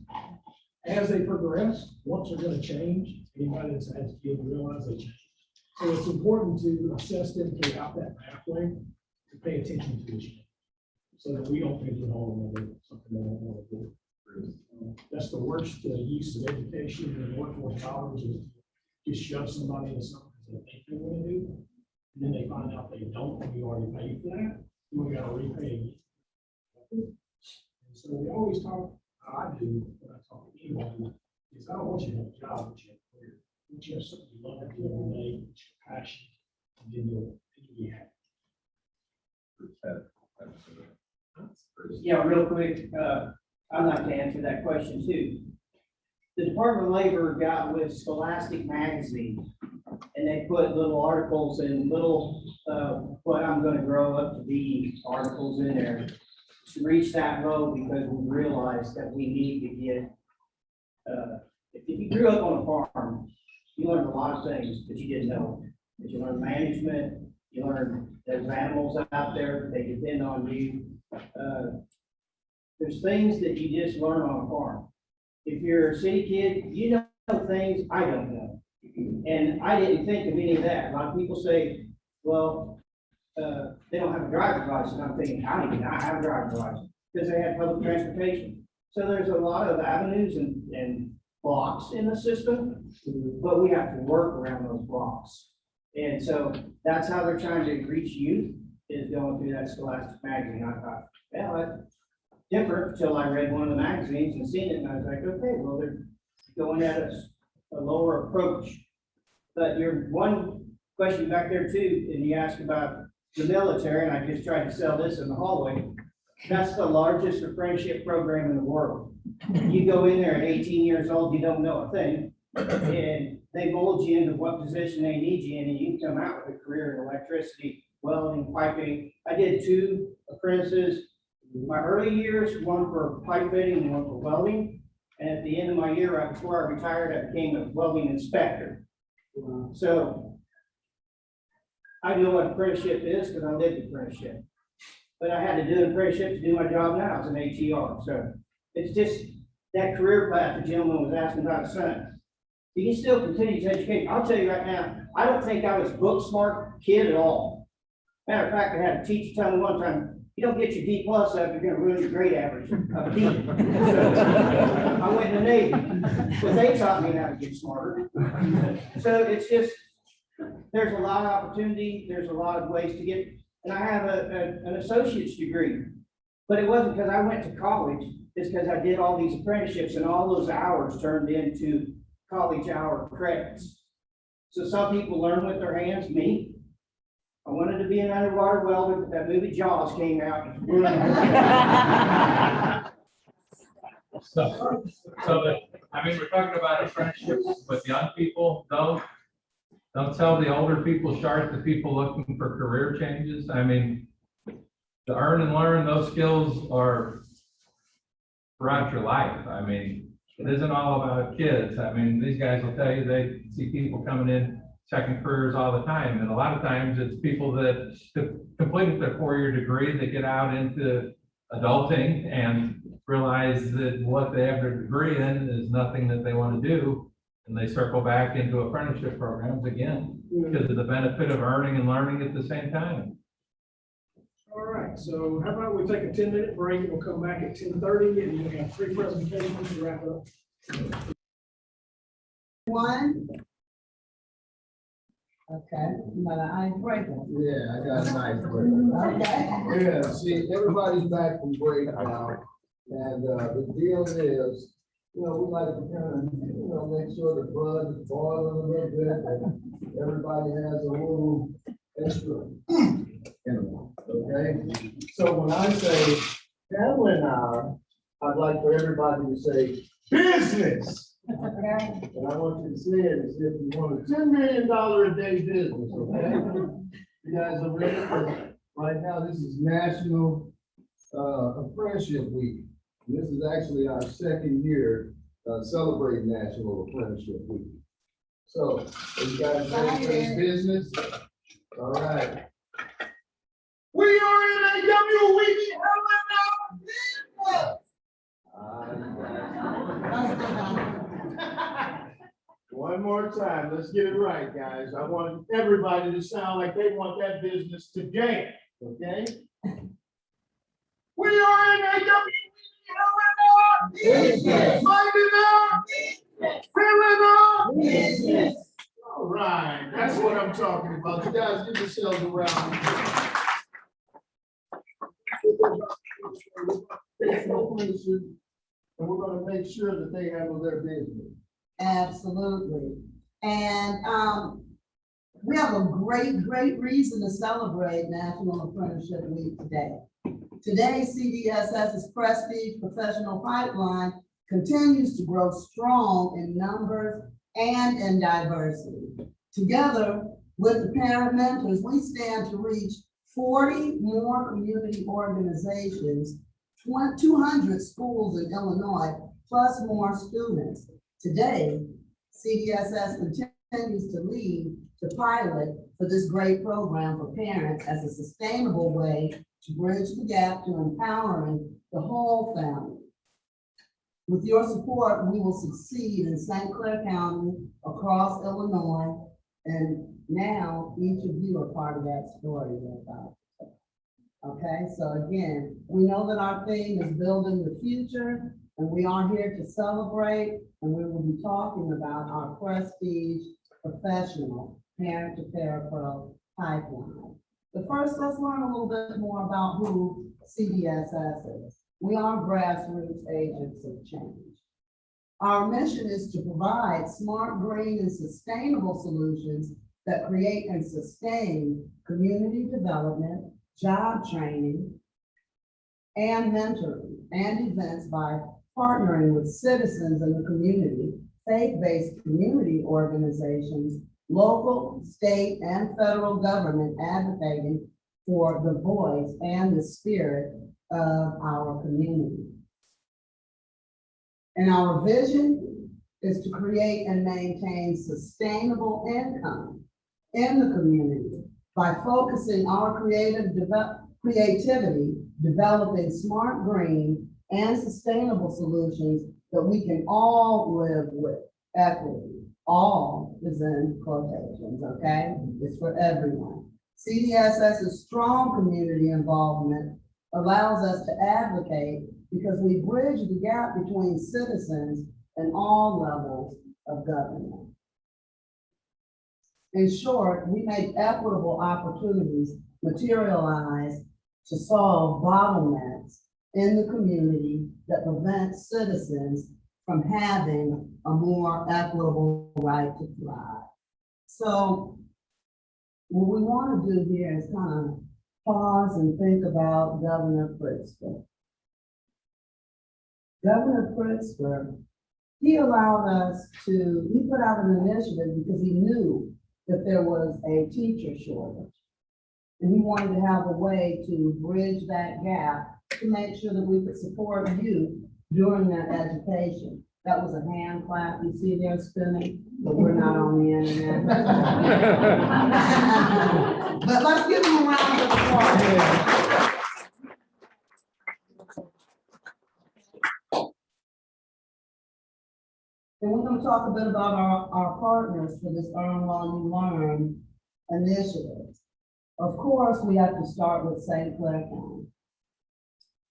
As they progress, wants are going to change. Anybody that's had kids realize they change. So it's important to assess them throughout that pathway to pay attention to issue, so that we don't pigeonhole them into something they don't want to do. That's the worst use of education and workforce dollars is just shove somebody into something that they think they want to do, and then they find out they don't, and you already paid for that, and we got to repay again. And so we always talk, I do, when I talk to anyone, is I don't want you to have a job, but you have a career. I want you to have something you love to do every day, it's your passion, and then you'll be happy. Yeah, real quick, I'd like to answer that question too. The Department of Labor got with Scholastic magazine, and they put little articles and little, what I'm gonna grow up to be articles in there to reach that low, because we realized that we need to get, if you grew up on a farm, you learn a lot of things that you didn't know. But you learn management, you learn there's animals out there, they depend on you. There's things that you just learn on a farm. If you're a city kid, you know things I don't know. And I didn't think of any of that. A lot of people say, well, they don't have a driver's license. I'm thinking, how do you not have a driver's license? Because they have public transportation. So there's a lot of avenues and blocks in the system, but we have to work around those blocks. And so that's how they're trying to reach youth, is going through that Scholastic magazine. I thought, well, that's different until I read one of the magazines and seen it, and I was like, okay, well, they're going at a lower approach. But your one question back there too, and you asked about the military, and I just tried to sell this in the hallway. That's the largest apprenticeship program in the world. You go in there at 18 years old, you don't know a thing, and they mold you into what position they need you in, and you come out with a career in electricity, welding, piping. I did 2 apprentices. My early years, one for pipe fitting and one for welding. And at the end of my year, right before I retired, I became a welding inspector. So I know what apprenticeship is because I lived apprenticeship. But I had to do an apprenticeship to do my job now as an ATR. So it's just that career path the gentleman was asking about his son. You can still continue to educate. I'll tell you right now, I don't think I was book smart kid at all. Matter of fact, I had a teacher tell me one time, you don't get your D plus up, you're gonna ruin your grade average of D. I went in the Navy, but they taught me how to get smarter. So it's just, there's a lot of opportunity, there's a lot of ways to get, and I have an associate's degree. But it wasn't because I went to college, it's because I did all these apprenticeships and all those hours turned into college hour credits. So some people learn with their hands, me. I wanted to be an underwater welder, but that movie Jaws came out. So that, I mean, we're talking about apprenticeships with young people, don't tell the older people, start the people looking for career changes. I mean, to earn and learn, those skills are throughout your life. I mean, it isn't all about kids. I mean, these guys will tell you they see people coming in second careers all the time. And a lot of times it's people that completed their four-year degree, that get out into adulting and realize that what they have their degree in is nothing that they want to do. And they circle back into apprenticeship programs again, because of the benefit of earning and learning at the same time. All right, so how about we take a 10-minute break and we'll come back at 10:30 and we'll have 3 presentations to wrap up. One. Okay, but I break it. Yeah, I got a nice break. Okay. Yeah, see, everybody's back from break now, and the deal is, we like to kind of, make sure the blood is boiling a little bit, and everybody has a little extra in them, okay? So when I say family hour, I'd like for everybody to say business. Okay. And I want you to say it as if you want a $10 million a day business, okay? You guys are ready? 'Cause right now, this is National Apprenticeship Week. And this is actually our second year celebrating National Apprenticeship Week. So, are you guys ready for this business? All right. We are in a WWED One more time, let's get it right, guys. I want everybody to sound like they want that business today, okay? We are in a business. All right, that's what I'm talking about. You guys give yourselves a round. And we're gonna make sure that they handle their business. Absolutely. And we have a great reason to celebrate National Apprenticeship Week today. Today, CDSS's Prestige Professional Pipeline continues to grow strong in numbers and in diversity. Together with the parent mentors, we stand to reach 40 more community organizations, 200 schools in Illinois, plus more students. Today, CDSS continues to lead the pilot for this great program for parents as a sustainable way to bridge the gap to empowering the whole family. With your support, we will succeed in St. Clair County, across Illinois, and now each of you are part of that story. Okay, so again, we know that our theme is building the future, and we are here to celebrate, and we will be talking about our Prestige Professional Parent to Parapro Pipeline. But first, let's learn a little bit more about who CDSS is. We are grassroots agents of change. Our mission is to provide smart, green, and sustainable solutions that create and sustain community development, job training, and mentoring, and events by partnering with citizens in the community, faith-based community organizations, local, state, and federal government advocating for the voice and the spirit of our community. And our vision is to create and maintain sustainable income in the community by focusing our creativity, developing smart, green, and sustainable solutions that we can all live with equity, All is in quotations, okay? It's for everyone. CDSS's strong community involvement allows us to advocate because we bridge the gap between citizens and all levels of government. In short, we make equitable opportunities materialize to solve bottlenecks in the community that prevent citizens from having a more equitable right to thrive. So what we want to do here is kind of pause and think about Governor Pritzker. Governor Pritzker, he allowed us to, he put out an initiative because he knew that there was a teacher shortage. And he wanted to have a way to bridge that gap to make sure that we could support youth during their education. That was a hand clap. You see they're spinning, but we're not on the internet. But let's give them a round of applause. And we're going to talk a bit about our partners for this Earn While You Learn initiative. Of course, we have to start with St. Clair County.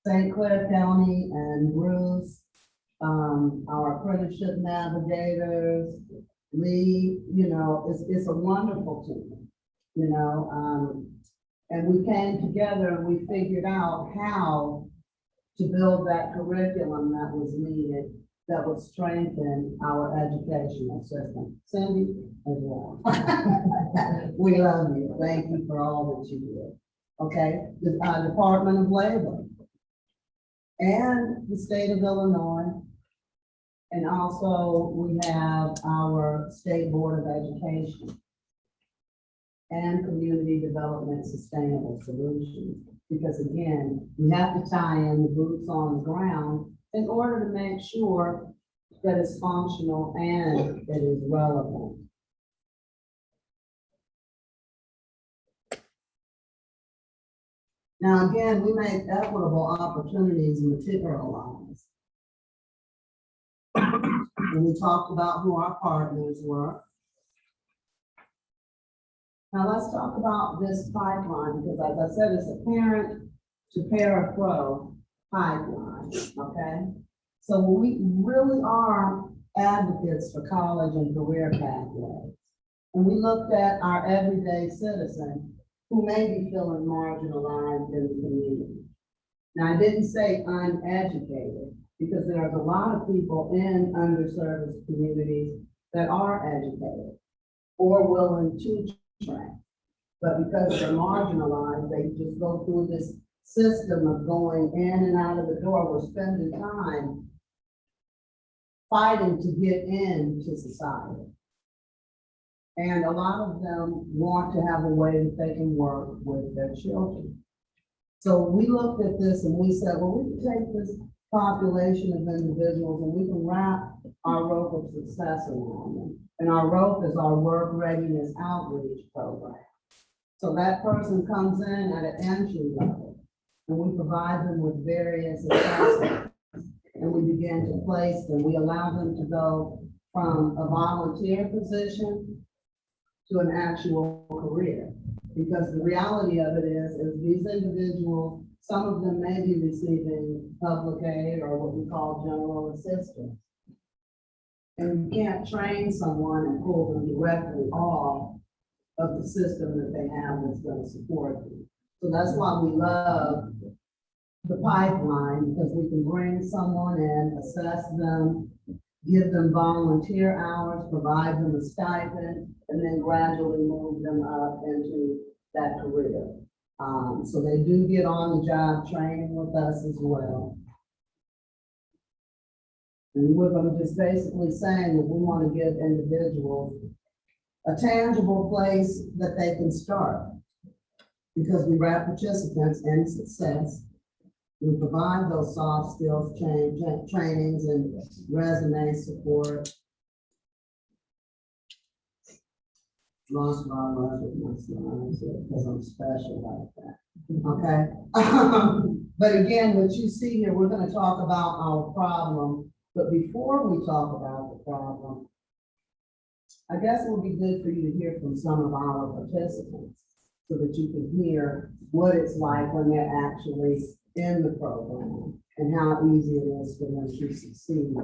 St. Clair County and Bruce, our apprenticeship navigators, Lee, you know, it's a wonderful team, you know, and we came together and we figured out how to build that curriculum that was needed that would strengthen our educational system. Cindy, as well. We love you. Thank you for all that you did. Okay, the Department of Labor and the state of Illinois. And also we have our State Board of Education and Community Development Sustainable Solutions. Because again, we have to tie in the boots on the ground in order to make sure that it's functional and it is relevant. Now, again, we make equitable opportunities materialize. And we talked about who our partners were. Now let's talk about this pipeline, because as I said, it's a parent to para pro pipeline, okay? So we really are advocates for college and career pathways. And we looked at our everyday citizen who may be feeling marginalized in the community. Now, I didn't say uneducated, because there's a lot of people in underserviced communities that are educated or willing to train. But because they're marginalized, they just go through this system of going in and out of the door. We're spending time fighting to get into society. And a lot of them want to have a way that they can work with their children. So we looked at this and we said, well, we can take this population of individuals and we can wrap our rope of success around them. And our rope is our work readiness outreach program. So that person comes in at an entry level and we provide them with various assessments and we begin to place them. We allow them to go from a volunteer position to an actual career. Because the reality of it is these individuals, some of them may be receiving public aid or what we call general assistance. And you can't train someone and pull them directly off of the system that they have that's going to support them. So that's why we love the pipeline, because we can bring someone in, assess them, give them volunteer hours, provide them a stipend, and then gradually move them up into that career. So they do get on the job training with us as well. And we're going to just basically saying that we want to give individuals a tangible place that they can start. Because we wrap participants in success. We provide those soft skills trainings and resume support. Lost my love with my slides because I'm special like that. Okay. But again, what you see here, we're going to talk about our problem. But before we talk about the problem, I guess it would be good for you to hear from some of our participants so that you can hear what it's like when they're actually in the program and how easy it is for them to succeed.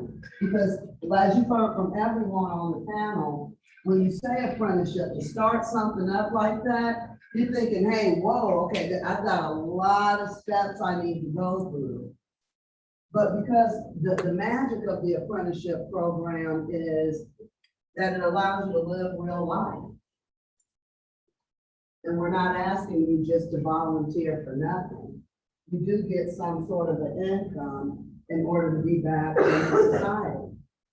Because as you've heard from everyone on the panel, when you say apprenticeship, to start something up like that, you're thinking, hey, whoa, okay, I've got a lot of steps I need to go through. But because the magic of the apprenticeship program is that it allows you to live real life. And we're not asking you just to volunteer for nothing. You do get some sort of an income in order to be back in society.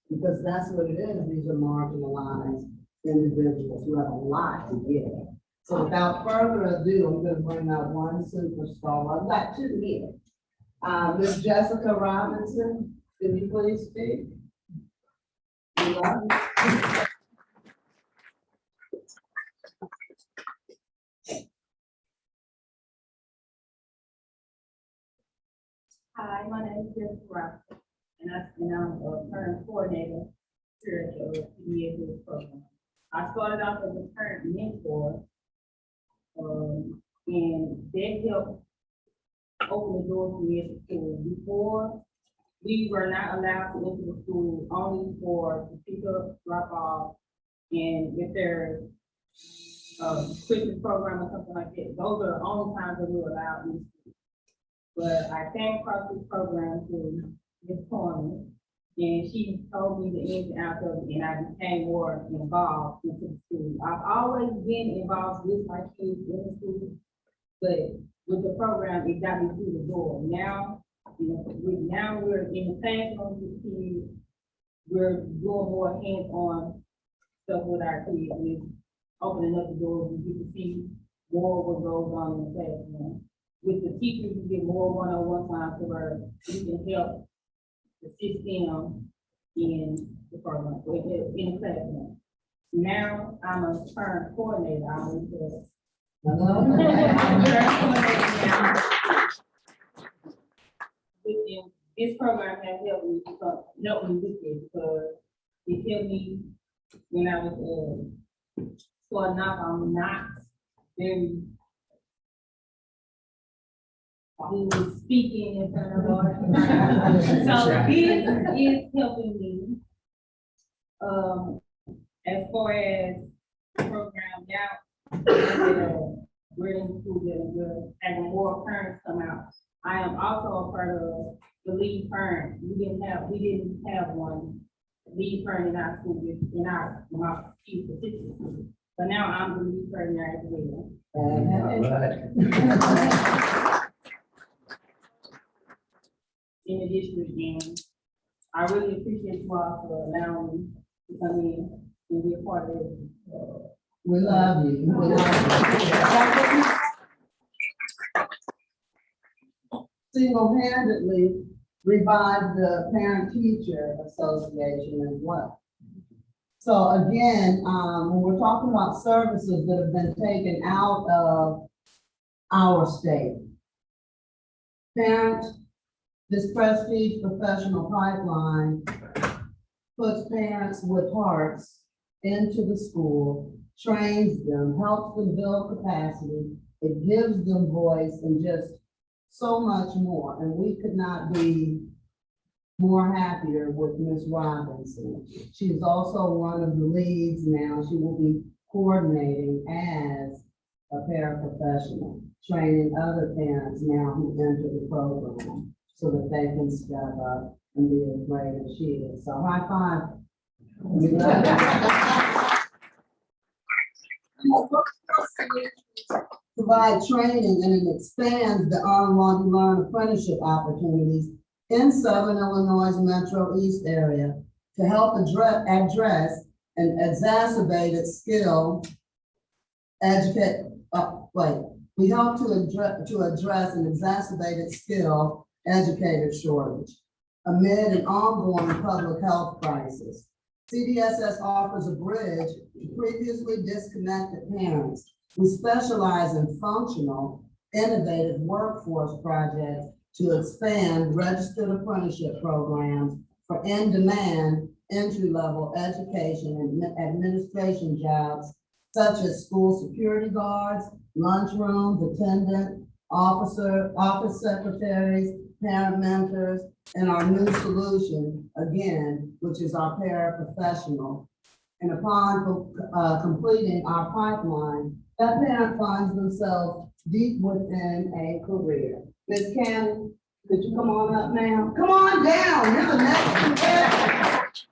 Because that's what it is, these are marginalized individuals who have a lot to give. So without further ado, I'm gonna bring out one superstar. I've got two here. Ms. Jessica Robinson, can you please speak? We love you. Hi, my name is Jessica Robinson, and I'm a parent coordinator here at the CDA program. I started off as a parent mentor, and that helped open the door for me at the school. Before, we were not allowed to enter the school only for the pick up, drop off, and if there's a Christmas program or something like that, those are the only times that we were allowed in the school. But I came across this program through Ms. Corner, and she told me the ins and outs of it, and I became more involved into the school. I've always been involved with my kids in the school, but with the program, it got me through the door. Now, now we're in the classroom with kids, we're doing more hands-on stuff with our kids, and it's opening up the doors, and you can see more what goes on in the classroom. With the teachers, you get more one-on-one time to where we can help assist them in the program, in the classroom. Now, I'm a parent coordinator. This program has helped me with it because it helped me when I was starting off. I'm not very good speaking in front of others. So this is helping me as far as the program now. We're in school and we're having more parents come out. I am also a part of the lead parent. We didn't have one lead parent in our school, in my kids' particular school. But now I'm the lead parent there as well. In the district, and I really appreciate you all for allowing me to come in and be a part of it. We love you. We love you. Single-handedly revived the Parent-Teacher Association as well. So again, when we're talking about services that have been taken out of our state, this prestige professional pipeline puts parents with hearts into the school, trains them, helps them build capacity, it gives them voice and just so much more. And we could not be more happier with Ms. Robinson. She's also one of the leads now. She will be coordinating as a paraprofessional, training other parents now who enter the program so that they can step up and be as great as she is. So high five. Provide training and it expands the Want to Learn apprenticeship opportunities in Southern Illinois' Metro East area to help address an exacerbated skill we help to address an exacerbated skill educator shortage amid an ongoing public health crisis. CDSS offers a bridge to previously disconnected parents. We specialize in functional, innovative workforce projects to expand registered apprenticeship programs for in-demand entry-level education and administration jobs such as school security guards, lunchrooms, attendant, office secretaries, parent mentors, and our new solution, again, which is our paraprofessional. And upon completing our pipeline, that parent finds themselves deep within a career. Ms. Cannon, could you come on up now? Come on down, you're the next.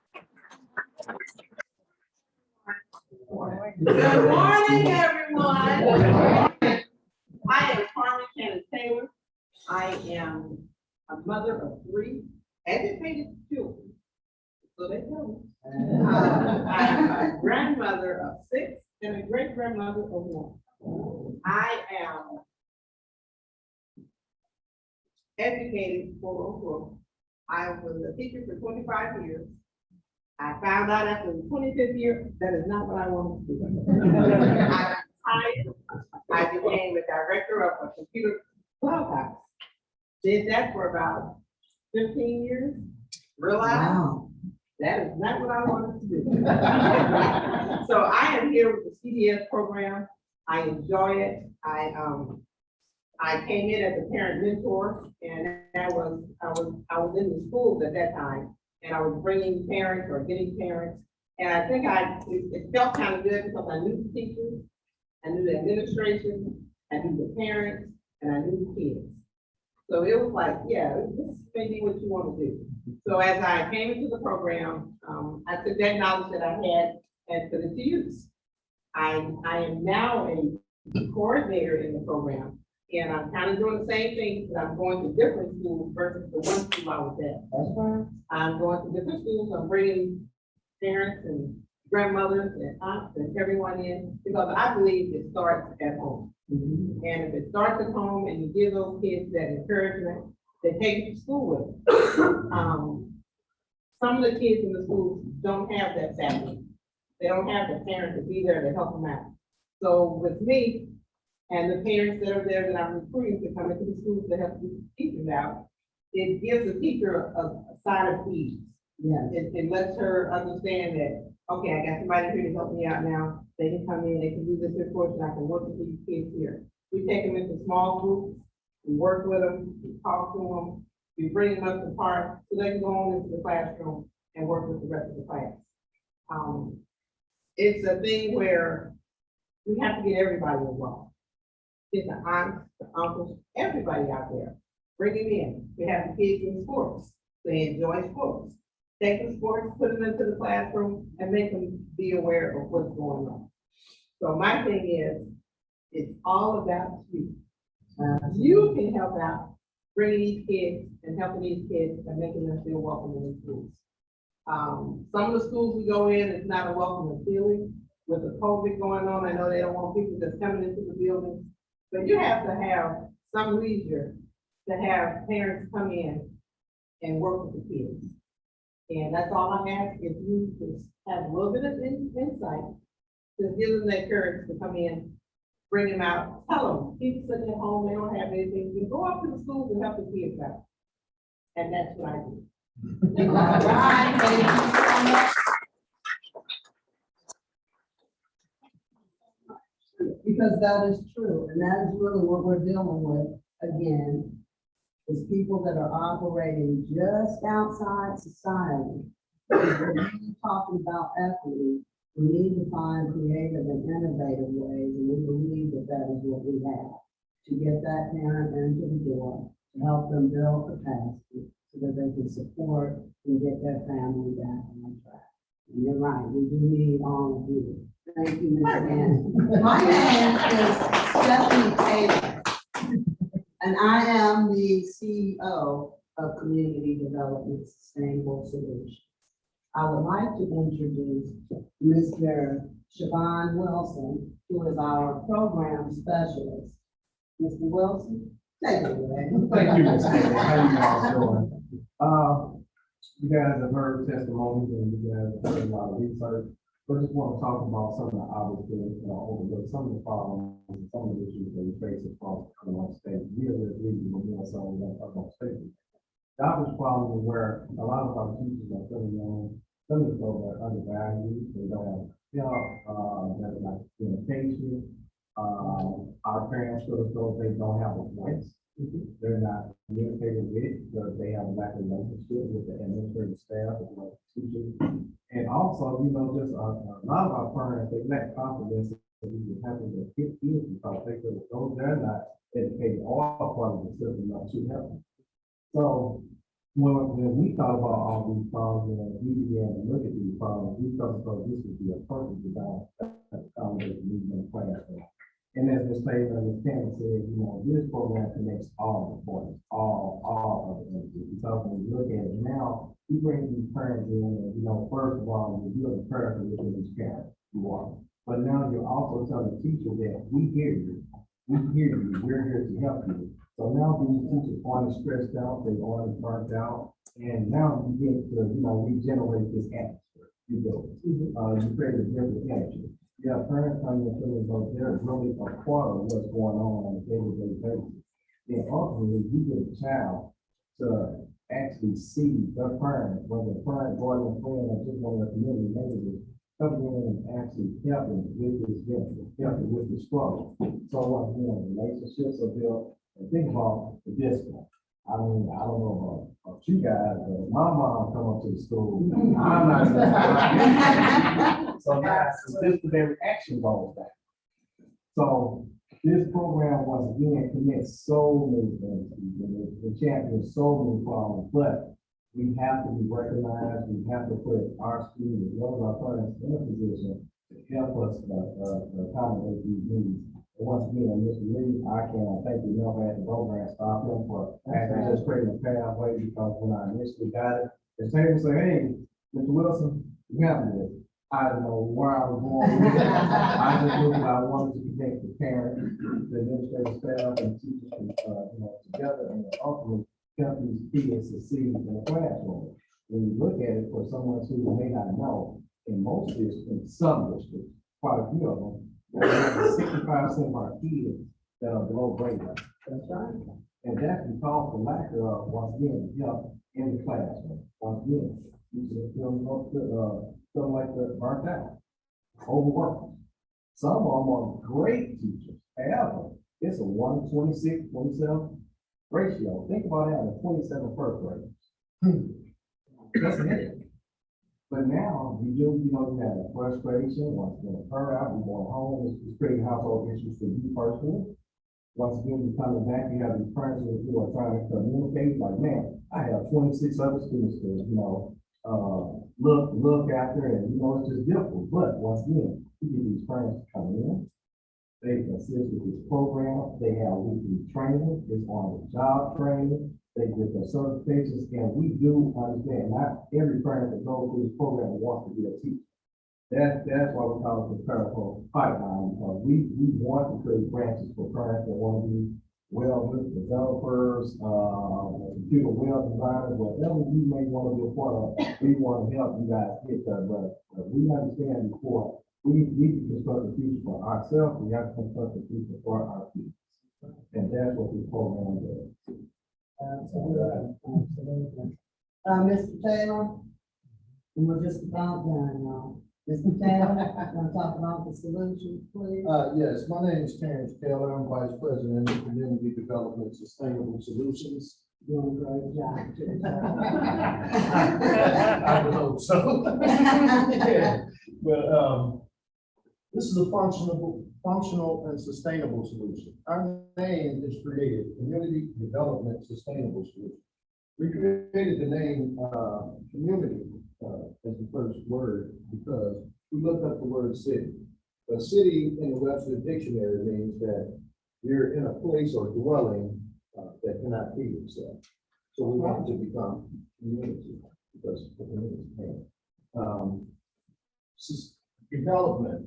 Good morning, everyone. I am Carmen Cannon Taylor. I am a mother of 3 educated children. So they know. I am a grandmother of 6 and a great grandmother of 1. I am educated for I was a teacher for 25 years. I found out after the 25th year, that is not what I wanted to do. I became the director of a computer clubhouse. Did that for about 15 years. Realized that is not what I wanted to do. So I am here with the CDS program. I enjoy it. I came in as a parent mentor, and I was in the schools at that time, and I was bringing parents or getting parents. And I think it felt kind of good because I knew the teachers, I knew the administration, I knew the parents, and I knew the kids. So it was like, yeah, this may be what you want to do. So as I came into the program, I took that knowledge that I had and put it to use. I am now a coordinator in the program, and I'm kind of doing the same thing, but I'm going to different schools versus the one school I was at. That's right. I'm going to different schools. I'm bringing parents and grandmothers and aunts and everyone in, because I believe it starts at home. And if it starts at home and you give those kids that encouragement, they take it to school with them. Some of the kids in the schools don't have that family. They don't have the parents to be there to help them out. So with me and the parents that are there that I'm recruiting to come into the schools to help the teachers out, it gives the teacher a side of ease. Yeah. It lets her understand that, okay, I got somebody here to help me out now. They can come in, they can do this report, and I can work with these kids here. We take them into small groups, we work with them, we talk to them, we bring them up to park so they can go on into the classroom and work with the rest of the class. It's a thing where we have to get everybody involved. Get the aunts, the uncles, everybody out there. Bring them in. We have the kids in sports. They enjoy sports. Take the sports, put them into the classroom, and make them be aware of what's going on. So my thing is, it's all about you. You can help out bringing these kids and helping these kids and making them feel welcome in the schools. Some of the schools we go in, it's not a welcoming feeling. With the COVID going on, I know they don't want people just coming into the building, but you have to have some leisure to have parents come in and work with the kids. And that's all I ask, if you just have a little bit of insight, just give them that courage to come in, bring them out, tell them, people sitting at home, they don't have anything, you go up to the schools and help the kids out. And that's what I do. All right, thank you so much. Because that is true, and that is really what we're dealing with, again, is people that are operating just outside society. If we're really talking about equity, we need to find creative and innovative ways, and we believe that that is what we have, to get that parent into the door, to help them build capacity, so that they can support and get their family back on track. And you're right, we do need all of you. Thank you, Ms. Ann. My name is Stephanie Taylor, and I am the CEO of Community Development Sustainable Solutions. I would like to introduce Mr. Siobhan Wilson, who is our program specialist. Mr. Wilson, take it away. Thank you, Ms. Taylor. How you guys doing? You guys have heard testimonies and you guys have heard a lot of research. But I just want to talk about some of the obvious things, overlook some of the problems and some of the issues that we face across the Commonwealth state. We are the region, but we also talk about state. The obvious problem is where a lot of our teachers are feeling some of the folks are undervalued, they don't have help, they're like communication. Our parents feel as though they don't have a voice. They're not communicating with, because they have a lack of relationship with the administrative staff, as well as teachers. And also, just a lot of our parents, they lack confidence in even having their kids because they feel as though they're not educated or part of the system enough to help them. So when we thought about all these problems and we began to look at these problems, we felt as though this would be a perfect design to accommodate the needs in the classroom. And as Ms. Taylor and Ms. Cannon said, this program connects all the points, all of the entities. Because when you look at it now, you bring these parents in, and, first of all, you're the person within these parents, you are. But now you're also telling the teacher that we hear you, we're here to help you. So now these teachers aren't stressed out, they aren't burnt out, and now you get to, regenerate this atmosphere. You create a different energy. Yeah, parents coming in feeling like they're really a part of what's going on a day-to-day basis. Then ultimately, you get a child to actually see their parent, whether the parent, guardian, friend, or just one of the community members, coming in and actually helping with this venture, helping with the struggle. So once again, relationships are built, and think about the discipline. I mean, I don't know about you guys, but my mom come up to the school, I'm not. So now, disciplinary action goes back. So this program, once again, connects so many things. The champions so many problems, but we have to be recognized. We have to put our students, as well as our parents, in a position to help us accommodate these needs. And once again, Mr. Lee, I can't thank you enough at the program, stop him for actually just creating a pathway, because when I initially got it, the table said, hey, Mr. Wilson, you have this. I don't know where I was going with it. I just knew that I wanted to connect the parents, the administrative staff, and teachers, together, and ultimately help these kids succeed in the classroom. When you look at it, for someone who may not know, in most districts, in some districts, quite a few of them, 65% of our kids that are below grade level. That's right. And that's because the lack of, once again, help in the classroom. Once again, teachers feel like they're burnt out, overworked. Some of them are great teachers. However, it's a 1:26, 27 ratio. Think about having 27 first graders. That's it. But now you have a frustration, once again, burn out, you're going home, it's creating household issues for you personally. Once again, you're coming back, you have these parents who are trying to communicate, like, man, I have 26 other students to, look after, and it's just difficult. But once again, you get these parents to come in, they assist with this program, they have weekly training, it's on the job training, they get their certifications, and we do understand, not every parent that goes through this program wants to be a teacher. That's why we call it the parent pipeline, because we want to create branches for parents that want to be developers, computer designers, whatever you may want to be a part of, we want to help you guys get there. But we understand before, we need to construct the future for ourselves, we have to construct the future for our kids. And that's what this program does. Absolutely. Mr. Taylor, we're just about done now. Mr. Taylor, want to talk about the solutions, please? Yes, my name is Terrence Taylor. I'm Vice President of Community Development Sustainable Solutions. Doing a great job. I would hope so. Yeah. But this is a functional and sustainable solution. Our name is created, Community Development Sustainable Solution. We created the name community as the first word because we looked up the word city. A city in the Webster Dictionary means that you're in a place or dwelling that cannot feed itself. So we wanted to become community because the community came. Development.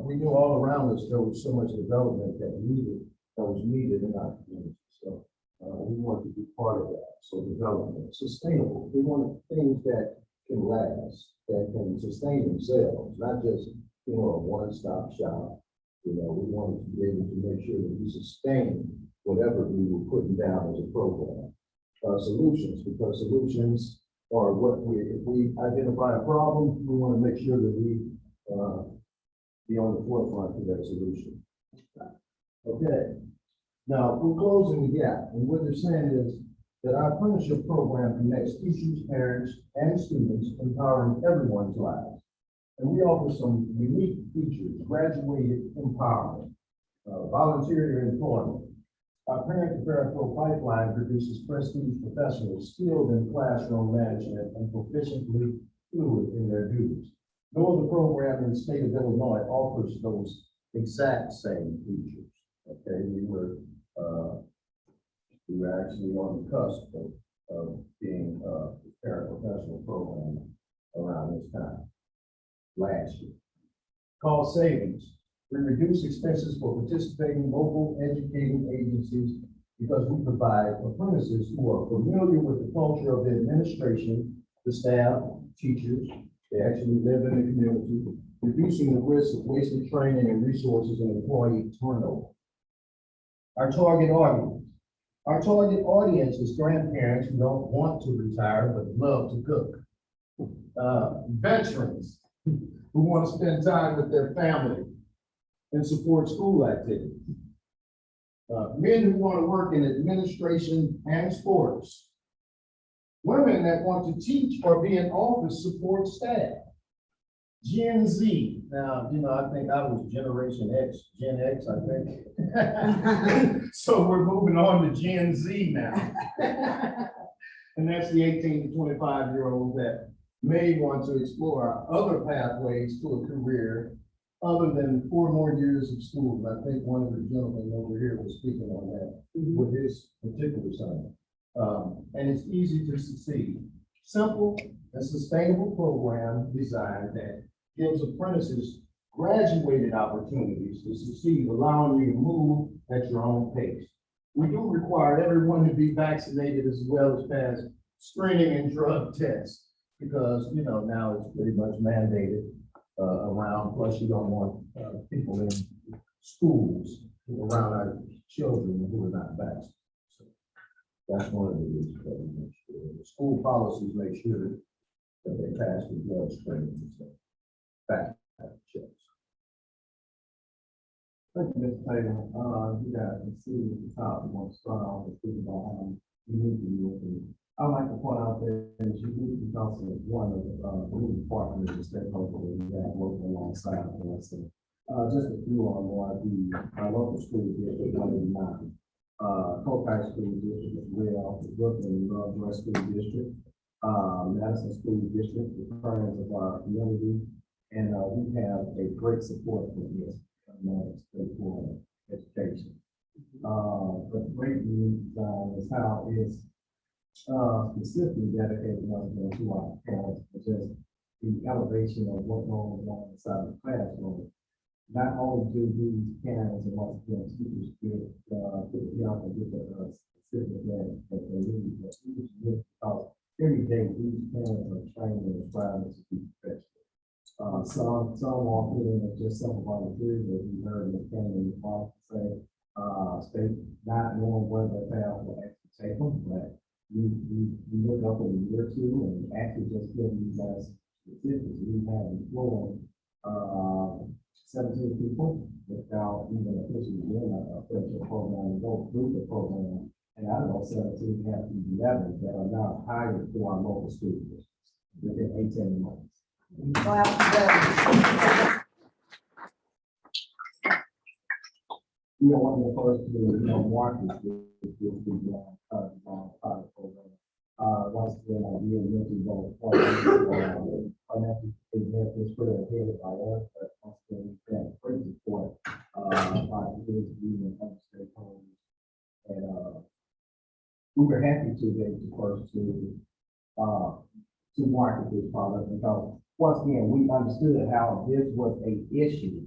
We knew all around us there was so much development that was needed in our community. So we wanted to be part of that. So development, sustainable. We wanted things that can last, that can sustain themselves, not just a one-stop shop. We wanted to be able to make sure that we sustain whatever we were putting down as a program. Solutions, because solutions or if we identify a problem, we want to make sure that we, be on the forefront of that solution. Okay, now we're closing the gap, and what they're saying is that our apprenticeship program connects teachers, parents, and students, empowering everyone's lives. And we offer some unique features: graduated empowerment, volunteer employment. Our parent to parent pro pipeline produces prestige professionals skilled in classroom management and proficiently fluid in their duties. No other program in the state of Illinois offers those exact same features. Okay, we were actually on the cusp of being a parent professional program around this time last year. Cost savings. We reduce expenses for participating local educating agencies because we provide apprentices who are familiar with the culture of the administration, the staff, teachers. They actually live in the community, reducing the risk of wasted training and resources and employee turnover. Our target audience. Our target audience is grandparents who don't want to retire but love to cook. Veterans who want to spend time with their family and support school activities. Men who want to work in administration and sports. Women that want to teach or be in office support staff. Gen Z. Now, I think I was Generation X, Gen X, I think. So we're moving on to Gen Z now. And that's the 18 to 25-year-olds that may want to explore other pathways to a career other than 4 more years of school. And I think one of the gentlemen over here was speaking on that with his particular son. And it's easy to succeed. Simple and sustainable program designed that gives apprentices graduated opportunities to succeed, allowing you to move at your own pace. We do require everyone to be vaccinated as well as pass screening and drug tests because, now it's pretty much mandated around, plus you don't want people in schools around our children who are not vaccinated. So that's one of the reasons that we make sure. The school policies make sure that they pass the drug screening and stuff. Back checks. Thank you, Mr. Taylor. You guys can see at the top, we want to start off with speaking about how unique you is. I'd like to point out that it's unique because of one of the leading partners of the stakeholder that we have working alongside of us. Just a few on what our local school district 189, High School District as well, the Brooklyn Northwest School District, Madison School District, the friends of our community. And we have a great support for this for education. But great news is how it's specifically dedicated to our parents, which is the elevation of what goes on inside the classroom. Not only do these parents and once again teachers get the help and get the specific that they need, but because every day these parents are trained and aspiring to be professionals. Some walk in and just simple volunteers, as you heard in the family say, state not knowing where their family will actually take them, but we look up in a year or two and actually just give you guys statistics. We have employed 17 people without even officially doing a apprenticeship program, and go through the program. And out of those 17, we have 11 that are now hired through our local school districts within 18 months. Wow. We are one of the first to market this program. Once again, we are mentioning both financial is put ahead by us, but once again, we can great support by today's union and stakeholders. And we were happy to be the first to market this product because once again, we understood how this was an issue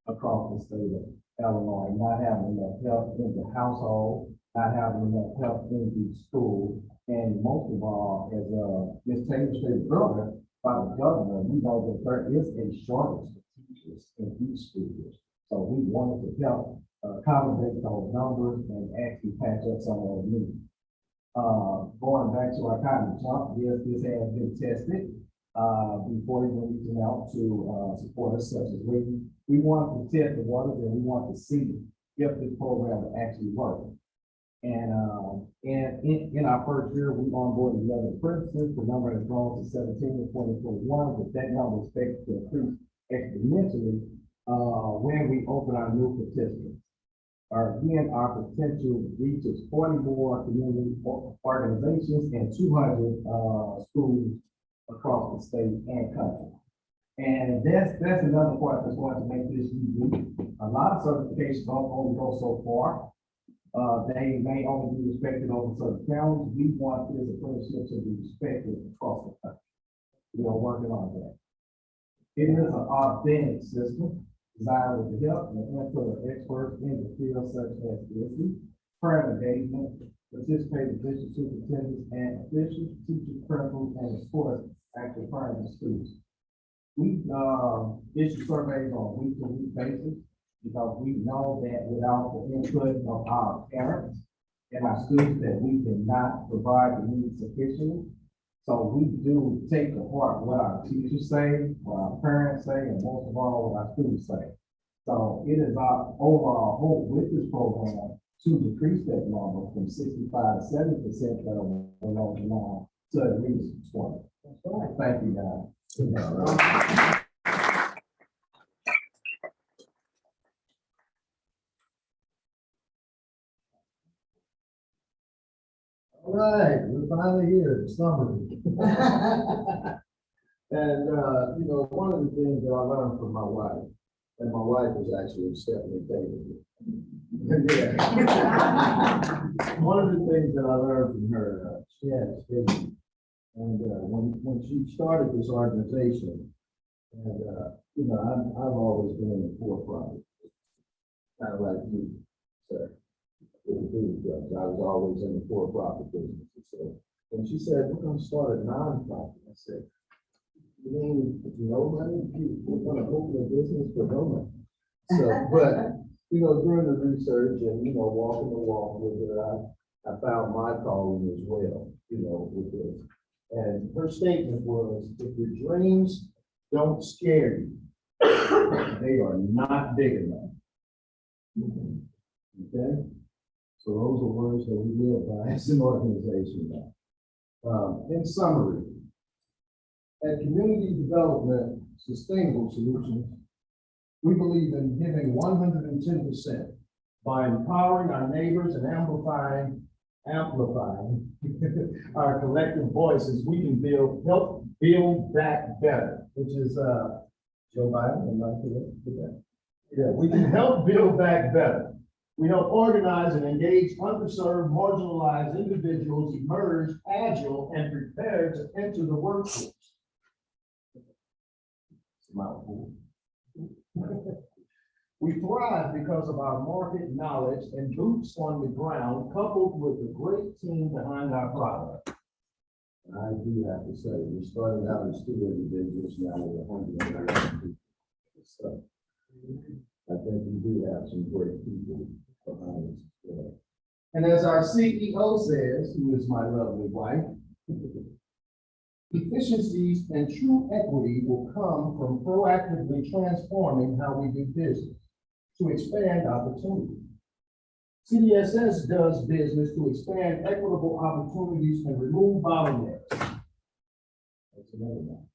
across the state of Illinois, not having enough help in the household, not having enough help in the school, and most of all, as Ms. Taylor said earlier, by the governor, we know that there is a shortage of teachers in each school district. So we wanted to help accommodate those numbers and actually patch up some of those needs. Going back to our cotton jump, yes, this has been tested, before even reaching out to, supporters such as we want to test the waters and we want to see if this program will actually work. And in our first year, we onboarded 11 apprentices. The number has grown to 17 in 2021, but that number is expected to increase exponentially when we open our new participants. Again, our potential reaches 40 more community organizations and 200 schools across the state and country. And that's another part that's going to make this unique. A lot of certifications don't only go so far. They may only be respected over certain counties. We want this apprenticeship to be respected across the country. We are working on that. It is an authentic system designed with the help and input of experts in the field such as literacy, prayer engagement, participating district superintendents and officials, teachers, principals, and of course, actual parents and students. We issue surveys on a week-to-week basis, because we know that without the input of our parents and our students that we cannot provide the needs sufficiently. So we do take to heart what our teachers say, what our parents say, and most of all, what our students say. So it is our overall hope with this program to decrease that number from 65 to 70% that are along the line to at least 20. Thank you, guys. All right, we're finally here, the summary. And, you know, one of the things that I learned from my wife, and my wife is actually Stephanie David. Yeah. One of the things that I learned from her, she had a statement. And when she started this organization, and, you know, I've always been in the forefront, kind of like you, sir. With the food trucks. I was always in the for-profit business. So, and she said, we're going to start a nonprofit. I said, you mean no money? We're going to open a business for no money. So, but, you know, during the research and, you know, walking the walk with her, I found my calling as well, you know, with this. And her statement was, if your dreams don't scare you, they are not big enough. Okay? So those are words that we live by as an organization now. In summary, at Community Development Sustainable Solutions, we believe in giving 110% by empowering our neighbors and amplifying our collective voices. We can help build back better, which is Joe Biden. Am I correct with that? Yeah, we can help build back better. We help organize and engage underserved, marginalized individuals emerge agile and prepared to enter the workforce. We thrive because of our market knowledge and boots on the ground, coupled with a great team behind our product. And I do have to say, we started out as 2 individuals, now we're 100 people. So I think we do have some great people behind us. And as our CEO says, who is my lovely wife, efficiencies and true equity will come from proactively transforming how we do business to expand opportunity. CDSS does business to expand equitable opportunities and remove bottlenecks. That's another one.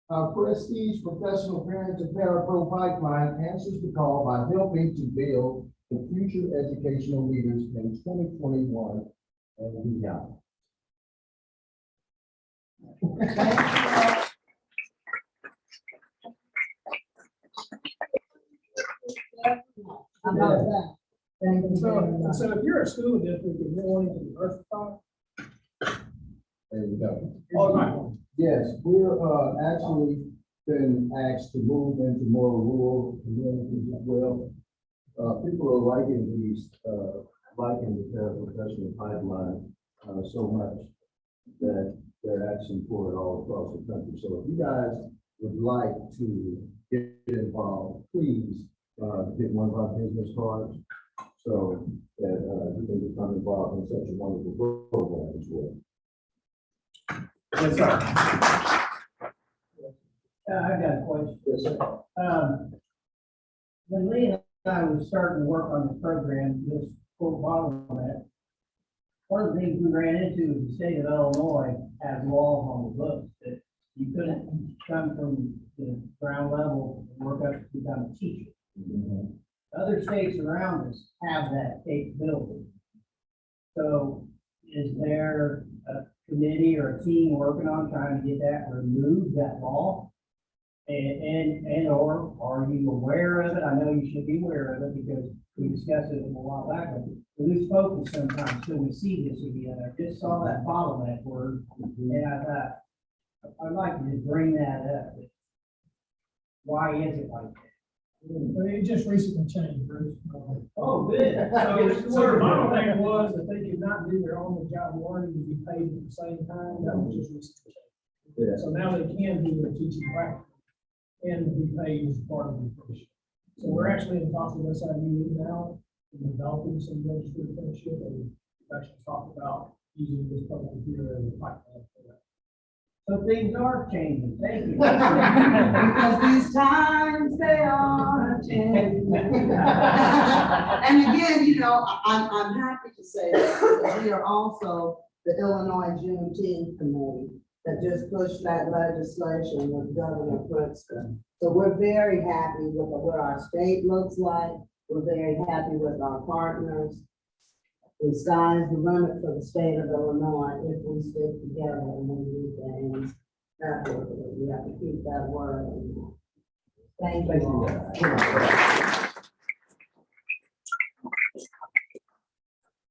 Our prestige professional parent to Terra Pro pipeline answers the call by helping to build the future educational leaders in 2021 and beyond. How about that? Thank you very So, much. so if you're a school district and you're wanting to diversify, There we go. all right. Yes, we're actually been asked to move into more rural communities as well. People are liking the professional pipeline so much that they're asking for it all across the country. So if you guys would like to get involved, please get one of our business cards so that you can become I'm involved in such a wonderful program as well. Yes, sir. I've got a question. Yes, sir. When Lee and I was starting to work on the program, this quote bottleneck, one of the things we ran into is the state of Illinois has laws on the books that you couldn't come from the ground level and work up to become a teacher. Other states around us have that capability. So is there a committee or a team working on trying to get that removed, that law? And or are you aware of it? I know you should be aware of it because we discussed it a while back. But we lose focus sometimes till we see this again. I just saw that bottleneck word, and I thought, I'd like to just bring that up. Why is it like that? It just recently changed, Bruce. Oh, good. So the bottleneck was that they could not do their on-the-job learning and be paid at the same time. That was just recently changed. So now they can do their teaching practice and be paid as part of the apprenticeship. So we're actually in talks with SIU now, in developing some registered apprenticeship, and we've actually talked about using this program here as a pipeline for that. So things are changing. Thank you. Because these times they are changing. And again, you know, I'm happy to say that we are also the Illinois Juneteenth Committee that just pushed that legislation with Governor Princeton. So we're very happy with what our state looks like. We're very happy with our partners. The sky's the limit for the state of Illinois if we stick together and we do things. We have to keep that word. Thank you all.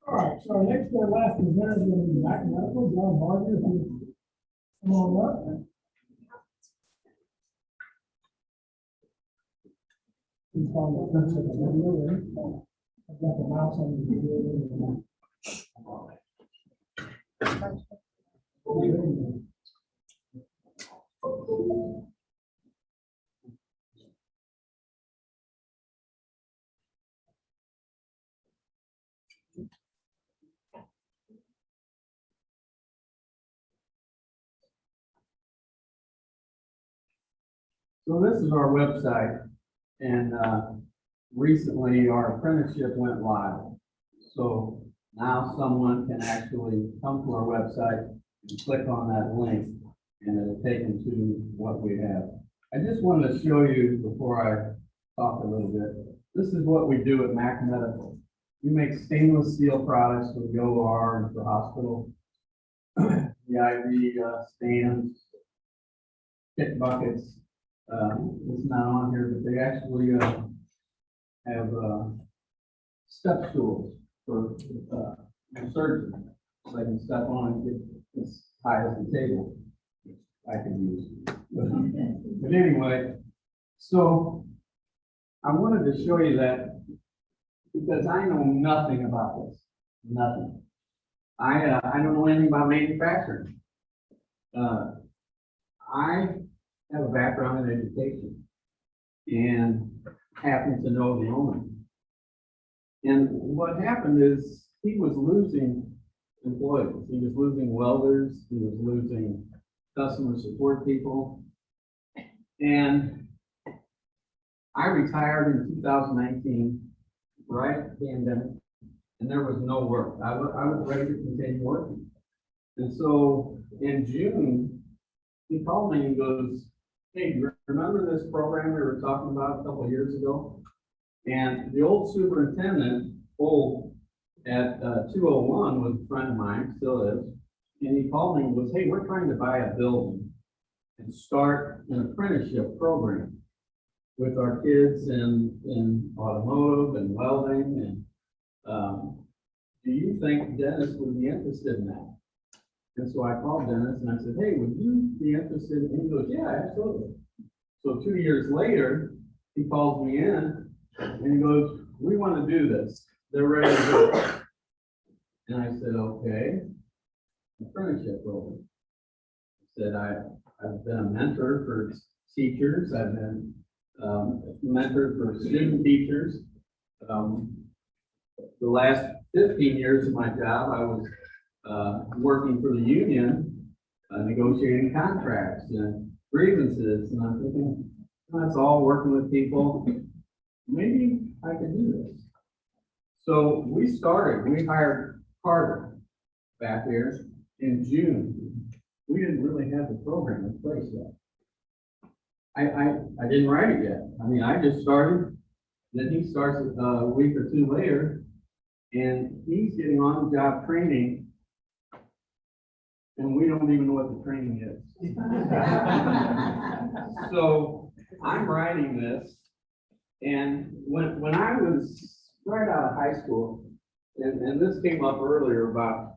All right, so our next or last presenter is going to be Mac Medical, John Barger, who, come on up. He's on the principal of the video. I've got the mouse on the video. So this is our website, and recently our apprenticeship went live. So now someone can actually come to our website and click on that link, and it'll take them to what we have. I just wanted to show you before I talk a little bit. This is what we do at Mac Medical. We make stainless steel products for the OR and for hospital. The IV stands, pit buckets. It's not on here, but they actually have step stools for surgeons. So they can step on and get as high as the table. I can use. But anyway, so I wanted to show you that because I know nothing about this, nothing. I don't know anything about manufacturing. I have a background in education and happen to know the owner. And what happened is he was losing employees. He was losing welders. He was losing customer support people. And I retired in 2019, right at the pandemic, and there was no work. I was ready to continue working. And so in June, he called me and goes, "Hey, do you remember this program we were talking about a couple of years ago?" And the old superintendent, at 201, was a friend of mine, still is. And he called me and goes, "Hey, we're trying to buy a building and start an apprenticeship program with our kids in automotive and welding. And do you think Dennis would be interested in that?" And so I called Dennis and I said, "Hey, would you be interested?" And he goes, "Yeah, absolutely." So 2 years later, he calls me in and he goes, "We want to do this. They're ready to go." And I said, "Okay, apprenticeship program." I said, I've been a mentor for teachers. I've been a mentor for student teachers. The last 15 years of my job, I was working for the union, negotiating contracts and grievances, and I'm thinking, that's all working with people. Maybe I could do this. So we hired Carter back here in June. We didn't really have the program in place yet. I didn't write it yet. I mean, I just started, then he starts a week or two later, and he's getting on the job training, and we don't even know what the training is. So I'm writing this, and when I was right out of high school, and this came up earlier about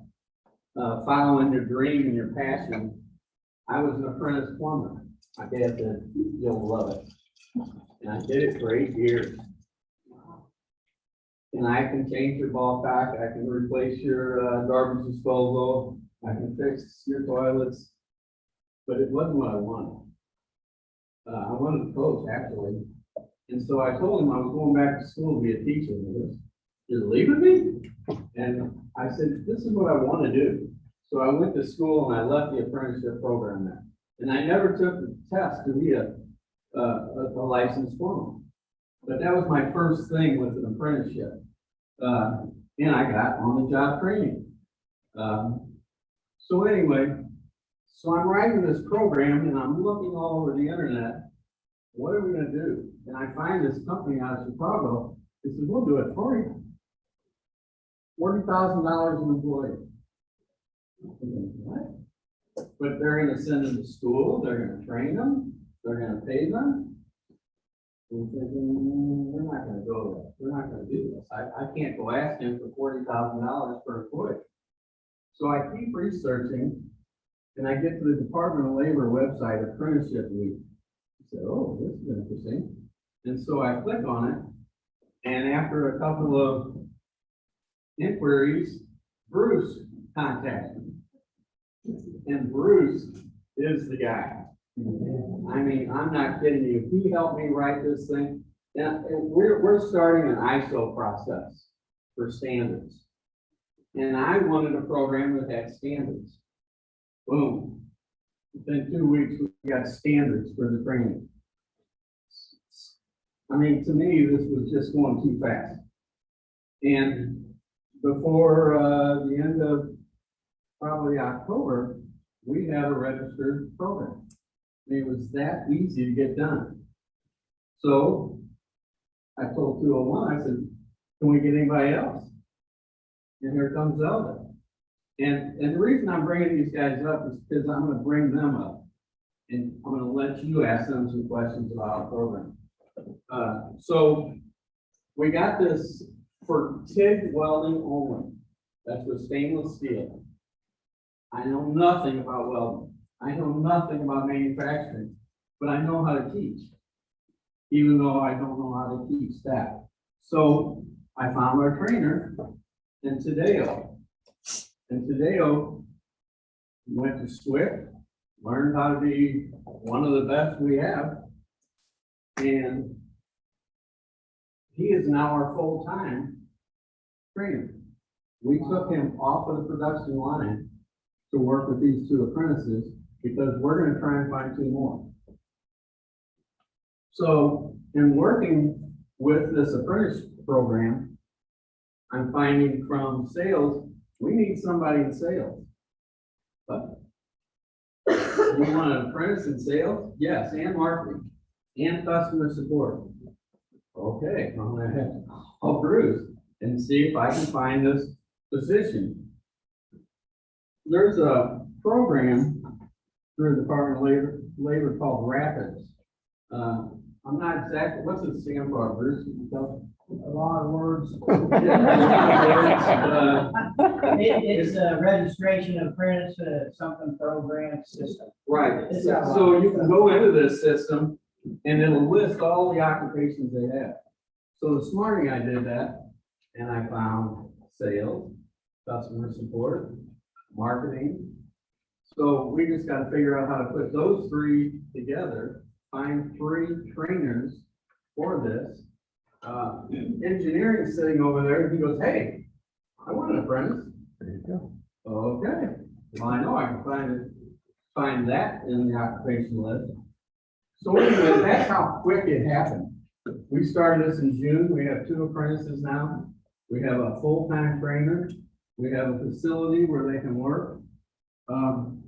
following your dream and your passion, I was an apprentice plumber. My dad said, you'll love it. And I did it for 8 years. And I can change your ball cock, I can replace your garbage disposal, I can fix your toilets, but it wasn't what I wanted. I wanted to coach, actually. And so I told him I was going back to school to be a teacher. He goes, you're leaving me? And I said, this is what I want to do. So I went to school and I left the apprenticeship program there. And I never took the test to be a licensed plumber. But that was my first thing with an apprenticeship. And I got on the job training. So anyway, so I'm writing this program and I'm looking all over the internet. What are we gonna do? And I find this company out of Chicago. They said, we'll do it for you. $40,000 an employee. What? But they're gonna send them to school, they're gonna train them, they're gonna pay them. We're thinking, we're not gonna go there. We're not gonna do this. I can't go ask him for $40,000 per employee. So I keep researching, and I get to the Department of Labor website, Apprenticeship Week. I said, oh, this is interesting. And so I click on it, and after a couple of inquiries, Bruce contacts me. And Bruce is the guy. I mean, I'm not kidding you. He helped me write this thing. And we're starting an ISO process for standards. And I wanted a program that had standards. Boom. Within 2 weeks, we got standards for the training. I mean, to me, this was just going too fast. And before the end of probably October, we have a registered program. It was that easy to get done. So I told 201, I said, can we get anybody else? And here comes Zelda. And the reason I'm bringing these guys up is because I'm going to bring them up. And I'm going to let you ask them some questions about our program. So we got this for TIG welding only. That's with stainless steel. I know nothing about welding. I know nothing about manufacturing, but I know how to teach, even though I don't know how to teach that. So I found our trainer in Tadeo. And Tadeo went to SWIC, learned how to be one of the best we have, and he is now our full-time trainer. We took him off of the production line to work with these 2 apprentices because we're going to try and find 2 more. So in working with this apprentice program, I'm finding from sales, we need somebody in sales. But you want an apprentice in sales? Yes, and marketing, and customer support. Okay, I'm gonna have to call Bruce and see if I can find this position. There's a program through the Department of Labor called Rapids. I'm not exactly, what's it stand for, Bruce? A lot of words. It's a registration apprentice, something program system. Right, so you can go into this system and it'll list all the occupations they have. So this morning I did that and I found sales, customer support, marketing. So we just got to figure out how to put those 3 together, find 3 trainers for this. Engineering is sitting over there. He goes, hey, I want an apprentice. There you go. Okay, well, I know I can find that in the occupation list. So anyway, that's how quick it happened. We started this in June. We have 2 apprentices now. We have a full-time trainer. We have a facility where they can work. And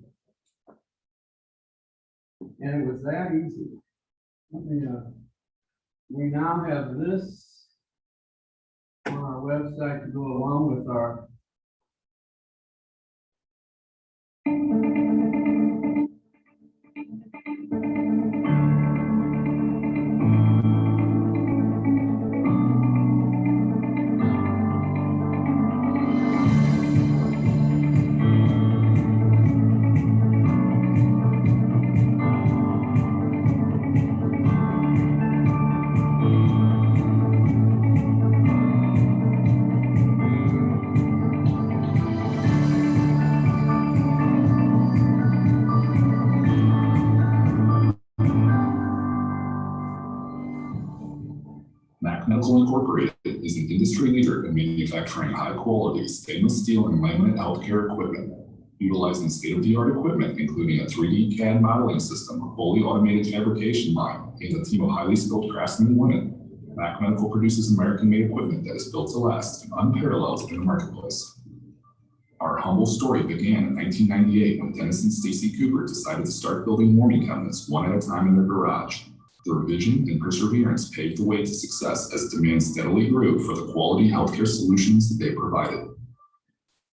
it was that easy. We now have this on our website to go along with our Medical Incorporated is an industry leader in manufacturing high-quality stainless steel and laminate healthcare equipment, utilizing state-of-the-art equipment, including a 3D CAD modeling system, a fully automated fabrication line, and a team of highly skilled craftsmen and women. Mac Medical produces American-made equipment that is built to last and unparalleled in the marketplace. Our humble story began in 1998 when Dennis and Stacy Cooper decided to start building warming cabinets one at a time in their garage. Their vision and perseverance paved the way to success as demand steadily grew for the quality healthcare solutions that they provided.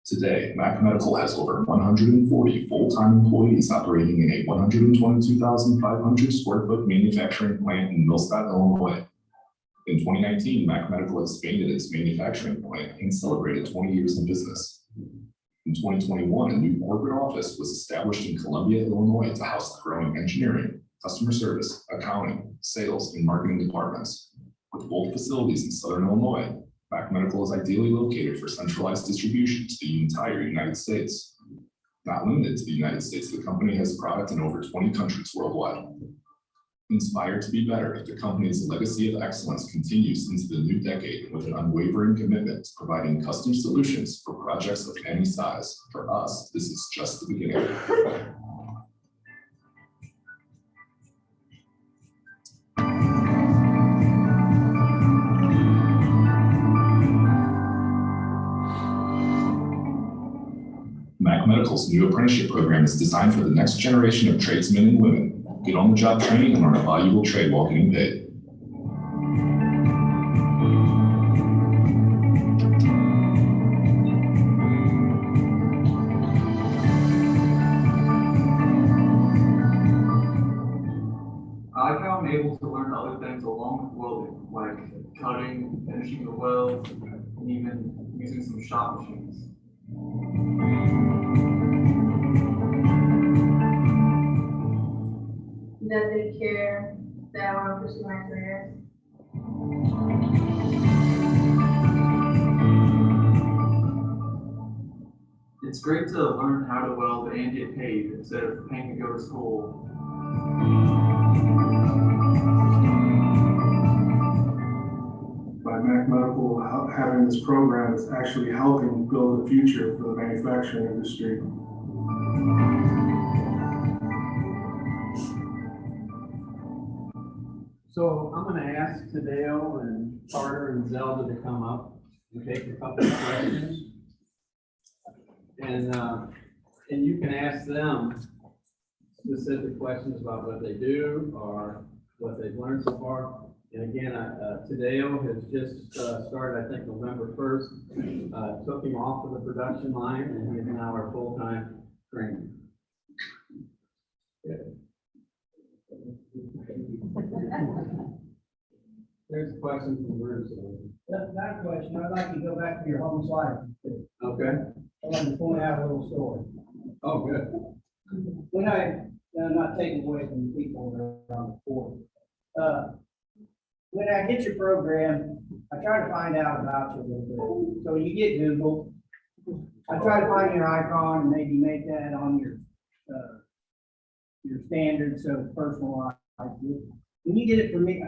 Today, Mac Medical has over 140 full-time employees operating in a 122,500 square foot manufacturing plant in Millstadt, Illinois. In 2019, Mac Medical expanded its manufacturing plant and celebrated 20 years in business. In 2021, a new corporate office was established in Columbia, Illinois to house the growing engineering, customer service, accounting, sales, and marketing departments. With both facilities in Southern Illinois, Mac Medical is ideally located for centralized distribution to the entire United States. Not limited to the United States, the company has product in over 20 countries worldwide. Inspired to be better, the company's legacy of excellence continues into the new decade with an unwavering commitment to providing custom solutions for projects of any size. For us, this is just the beginning. Mac Medical's new apprenticeship program is designed for the next generation of tradesmen and women. Get on-the-job training and learn a valuable trade while getting paid. I like how I'm able to learn other things along with welding, like cutting, finishing the welds, and even using some shop machines. Does it care that I want to pursue my career? It's great to learn how to weld and get paid instead of paying to go to school. By Mac Medical, having this program is actually helping build the future for the manufacturing industry. So I'm gonna ask Tadeo and Carter and Zelda to come up and take a couple of questions. And you can ask them specific questions about what they do or what they've learned so far. And again, Tadeo has just started, I think, November 1st, took him off of the production line, and he is now our full-time trainer. There's questions from Bruce. That question, I'd like to go back to your home slide. Okay. I want to point out a little story. Oh, good. When I'm not taking away from the people that are on the board. When I get your program, I try to find out about you a little bit. So you get Google. I try to find your icon and maybe make that on your standards, so it's personalized. When you get it from me,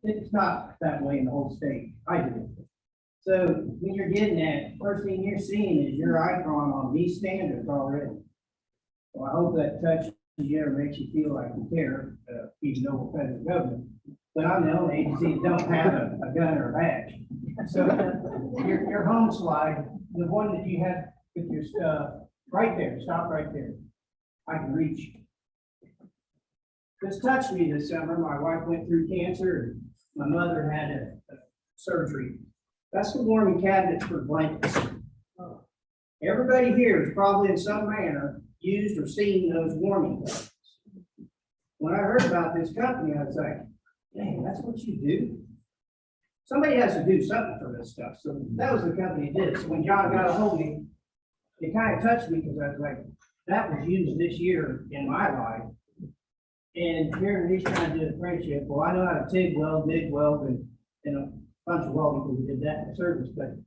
it's not that way in the whole state. I do it. So when you're getting that, first thing you're seeing is your icon on these standards already. So I hope that touches you or makes you feel like you care, even though we're federal government. But I'm the only agency that don't have a gun or a badge. So your home slide, the one that you had with your stuff, right there, stop right there. I can reach. This touched me this summer. My wife went through cancer and my mother had a surgery. That's the warming cabinets for blankets. Everybody here has probably in some manner used or seen those warming cabinets. When I heard about this company, I was like, dang, that's what you do? Somebody has to do something for this stuff. So that was the company that did it. So when John got a hold of me, it kind of touched me because I was like, that was used this year in my life. And here he's trying to do an apprenticeship. Well, I know how to TIG weld, MIG weld, and a bunch of welding people did that in the service, but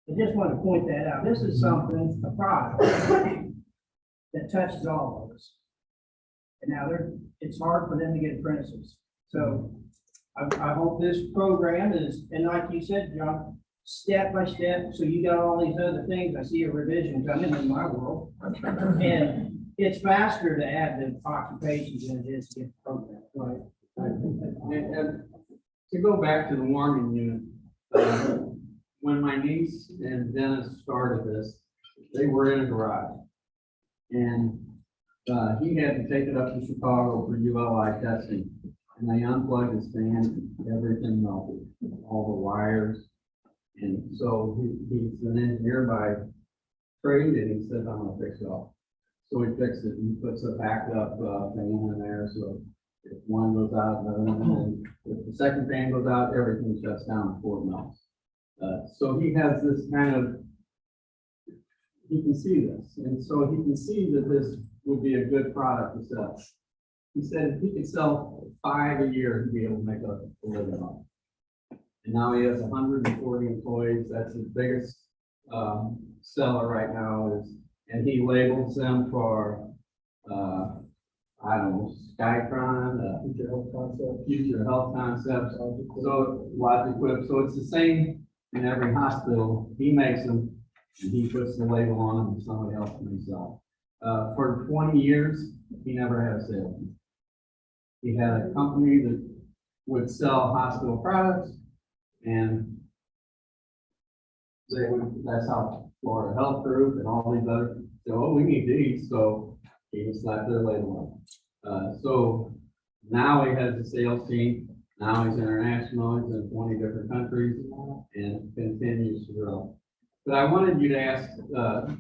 I just wanted to point that out. This is something, a product that touches all of us. And now it's hard for them to get apprentices. So I hope this program is, and like you said, John, step by step. So you got all these other things. I see a revision coming in my world. And it's faster to add the occupations than it is to get the program. Right. And to go back to the warming unit, when my niece and Dennis started this, they were in a garage. And he had to take it up to Chicago for ULI testing. And they unplugged his fan, everything melted, all the wires. And so he's an engineer by trade, and he said, I'm gonna fix it all. So he fixed it, and he puts a backup thing in there, so if one goes out, and if the second fan goes out, everything shuts down before it melts. So he has this kind of, he can see this, and so he can see that this would be a good product to sell. He said if he could sell 5 a year, he'd be able to make a living on it. And now he has 140 employees. That's his biggest seller right now is, and he labels them for, I don't know, Skytron, future health concepts, so Logic Whip. So it's the same in every hospital. He makes them and he puts the label on them and somebody else can sell. For 20 years, he never had a salesman. He had a company that would sell hospital products, and they would, that's how Florida Health Group and all these other, so, oh, we need these, so he would slap their label on. So now he has a sales team, now he's international, he's in 20 different countries, and continues to grow. But I wanted you to ask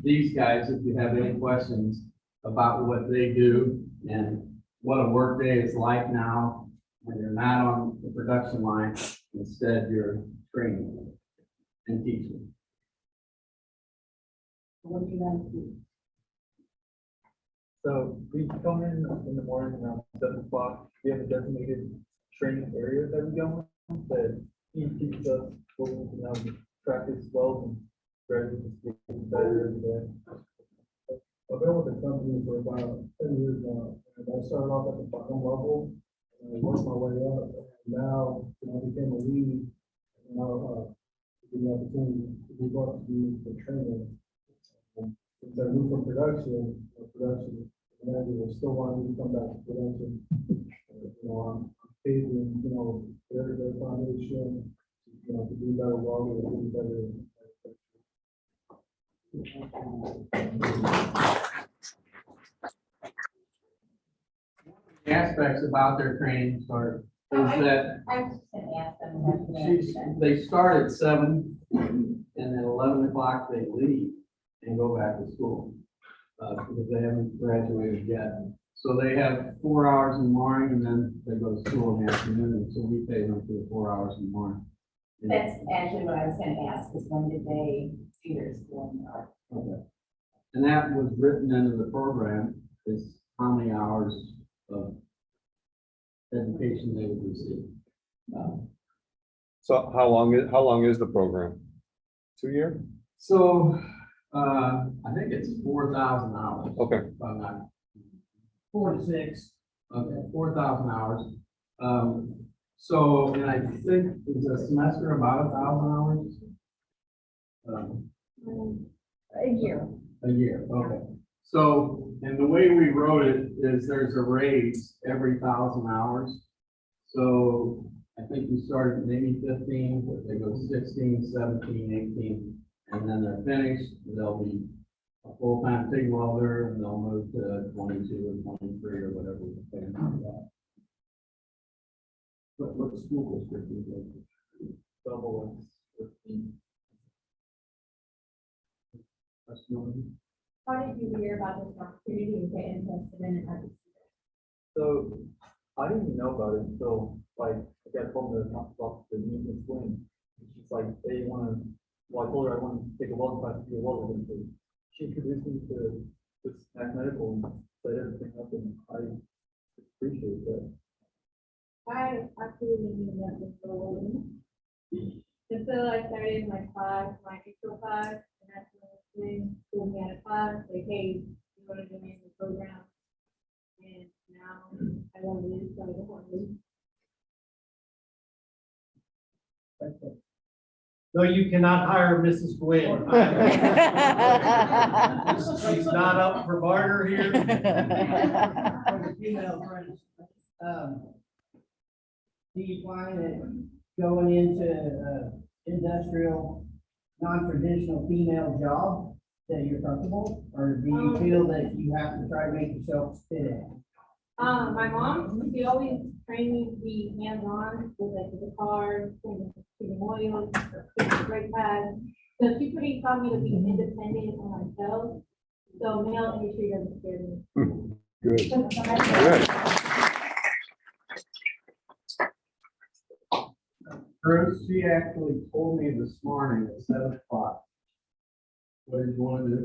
these guys if you have any questions about what they do and what a work day is like now when you're not on the production line. Instead, you're training and teaching. What do you guys do? So we come in the morning around 7 o'clock. We have a designated training area that we go in that he teaches us what we can now practice well and gradually get better every day. I've been with the company for about 10 years now, and I started off at the bottom level, and I worked my way up, and now I became a lead, and now the opportunity to be brought to be the trainer. Since I moved from production manager will still want me to come back to production. I'm paving, their foundation, to do better longer, to do better. The aspects about their training start is that I was just gonna ask them. they start at 7 and at 11 o'clock they leave and go back to school because they haven't graduated yet. So they have 4 hours in the morning and then they go to school in the afternoon, and so we pay them for the 4 hours in the morning. That's actually what I was gonna ask, is when did they do their schooling? Okay. And that was written into the program, is how many hours of education they would receive. So how long is the program? 2 years? So, I think it's 4,000 hours. Okay. If I'm not, 4 to 6. okay, 4,000 hours. So, and I think it's a semester about 1,000 hours. A year. A year, okay. So, and the way we wrote it is there's a raise every 1,000 hours. So I think we started maybe 15, but they go 16, 17, 18, and then they're finished, they'll be a full-time TIG welder, and they'll move to 22 or 23 or whatever. Depending on that. What school district is it? Double X 15. That's normal. How did you hear about this opportunity and get interested in it? So I didn't even know about it until like I got told to talk about the new Guinn. She's like, they want to, well, I told her I want to take a welding class to be a welder. And she introduced me to this medical and set everything up, and I appreciate that. I absolutely knew that was the one. Until I started my class, my intro class, and that's when I was doing, school me out of class, like, hey, you want to do the program? And now I love it, so I don't want to. No, you cannot hire Mrs. Guinn. She's not up for barter here. Female friends. Do you find that going into industrial, non-traditional female job that you're comfortable? Or do you feel that you have to try to make yourself fit in? My mom, she always trained me to be hands-on with like the cars, taking oil, taking brake pads. So she pretty taught me to be independent on myself. So male industry doesn't scare me. Good. Bruce, she actually told me this morning at 7 o'clock. What did you want to do?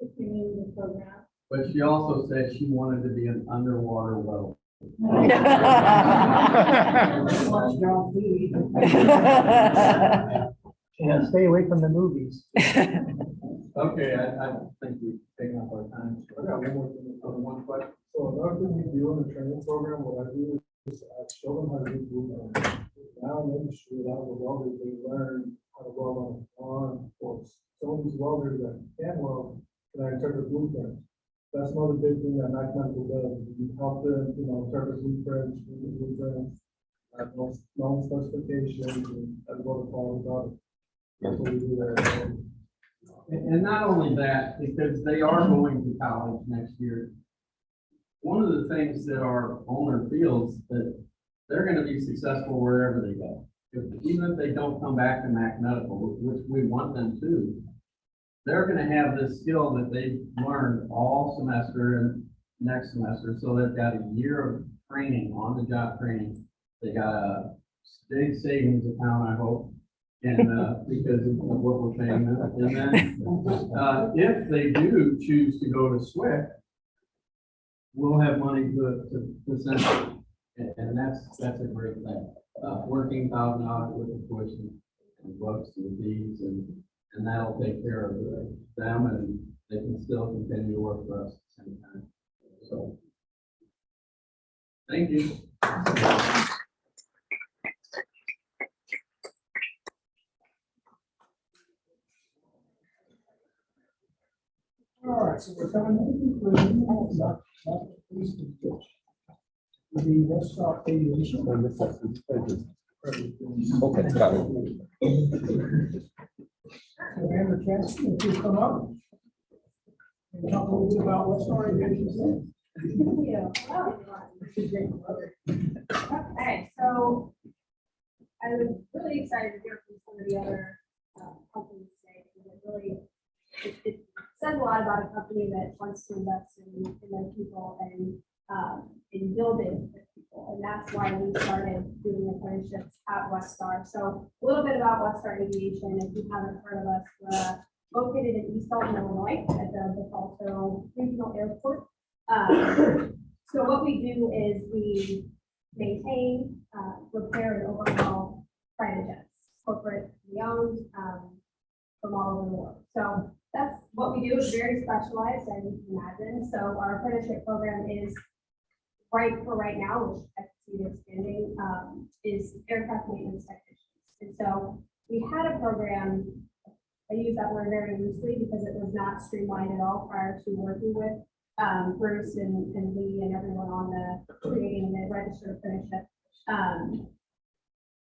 Continue the program. But she also said she wanted to be an underwater welder. Yeah, stay away from the movies. Okay, I think we've taken up our time. I got one more thing, one question. So another thing we do in the training program, what I do is I show them how to do blueprints. Now in the industry, a lot of the welders, they learn how to weld on a farm, or some of these welders that can weld, can interpret blueprints. That's another big thing that Medical does. You help them, interpret blueprints, read the blueprints, have known specifications, and as well as follow about it. That's what we do there. And not only that, because they are going to college next year. One of the things that our owner feels that they're going to be successful wherever they go. Even if they don't come back to Mac Medical, which we want them to, they're going to have this skill that they've learned all semester and next semester. So they've got a year of training, on the job training. They got a big savings account, I hope. And because of what we're paying them. And then if they do choose to go to SWIC, we'll have money to send them. And that's a great thing. Working $1,000 with the tuition and books and fees, and that'll take care of them, and they can still continue to work for us at the same time. So, thank you. All right, so we're coming to the conclusion. Let's start aviation. Okay, got it. So Amber Kaskaskia, please come up. And talk a little bit about what started aviation. Okay, so I was really excited to hear from some of the other companies today, because it really, it says a lot about a company that wants to invest in their people and building their people. And that's why we started doing apprenticeships at Westar. So a little bit about Westar Aviation, if you haven't heard of us, we're located in East Dalton, Illinois, at the DeFalto Regional Airport. So what we do is we maintain, repair, and overhaul private jets, corporate, owned, from all over the world. So that's what we do. Is very specialized, as you can imagine. So our apprenticeship program is right now, which I see it expanding, is aircraft maintenance technicians. And so we had a program use that word very loosely because it was not streamlined at all prior to working with Bruce and Lee and everyone on the creating the registered apprenticeship.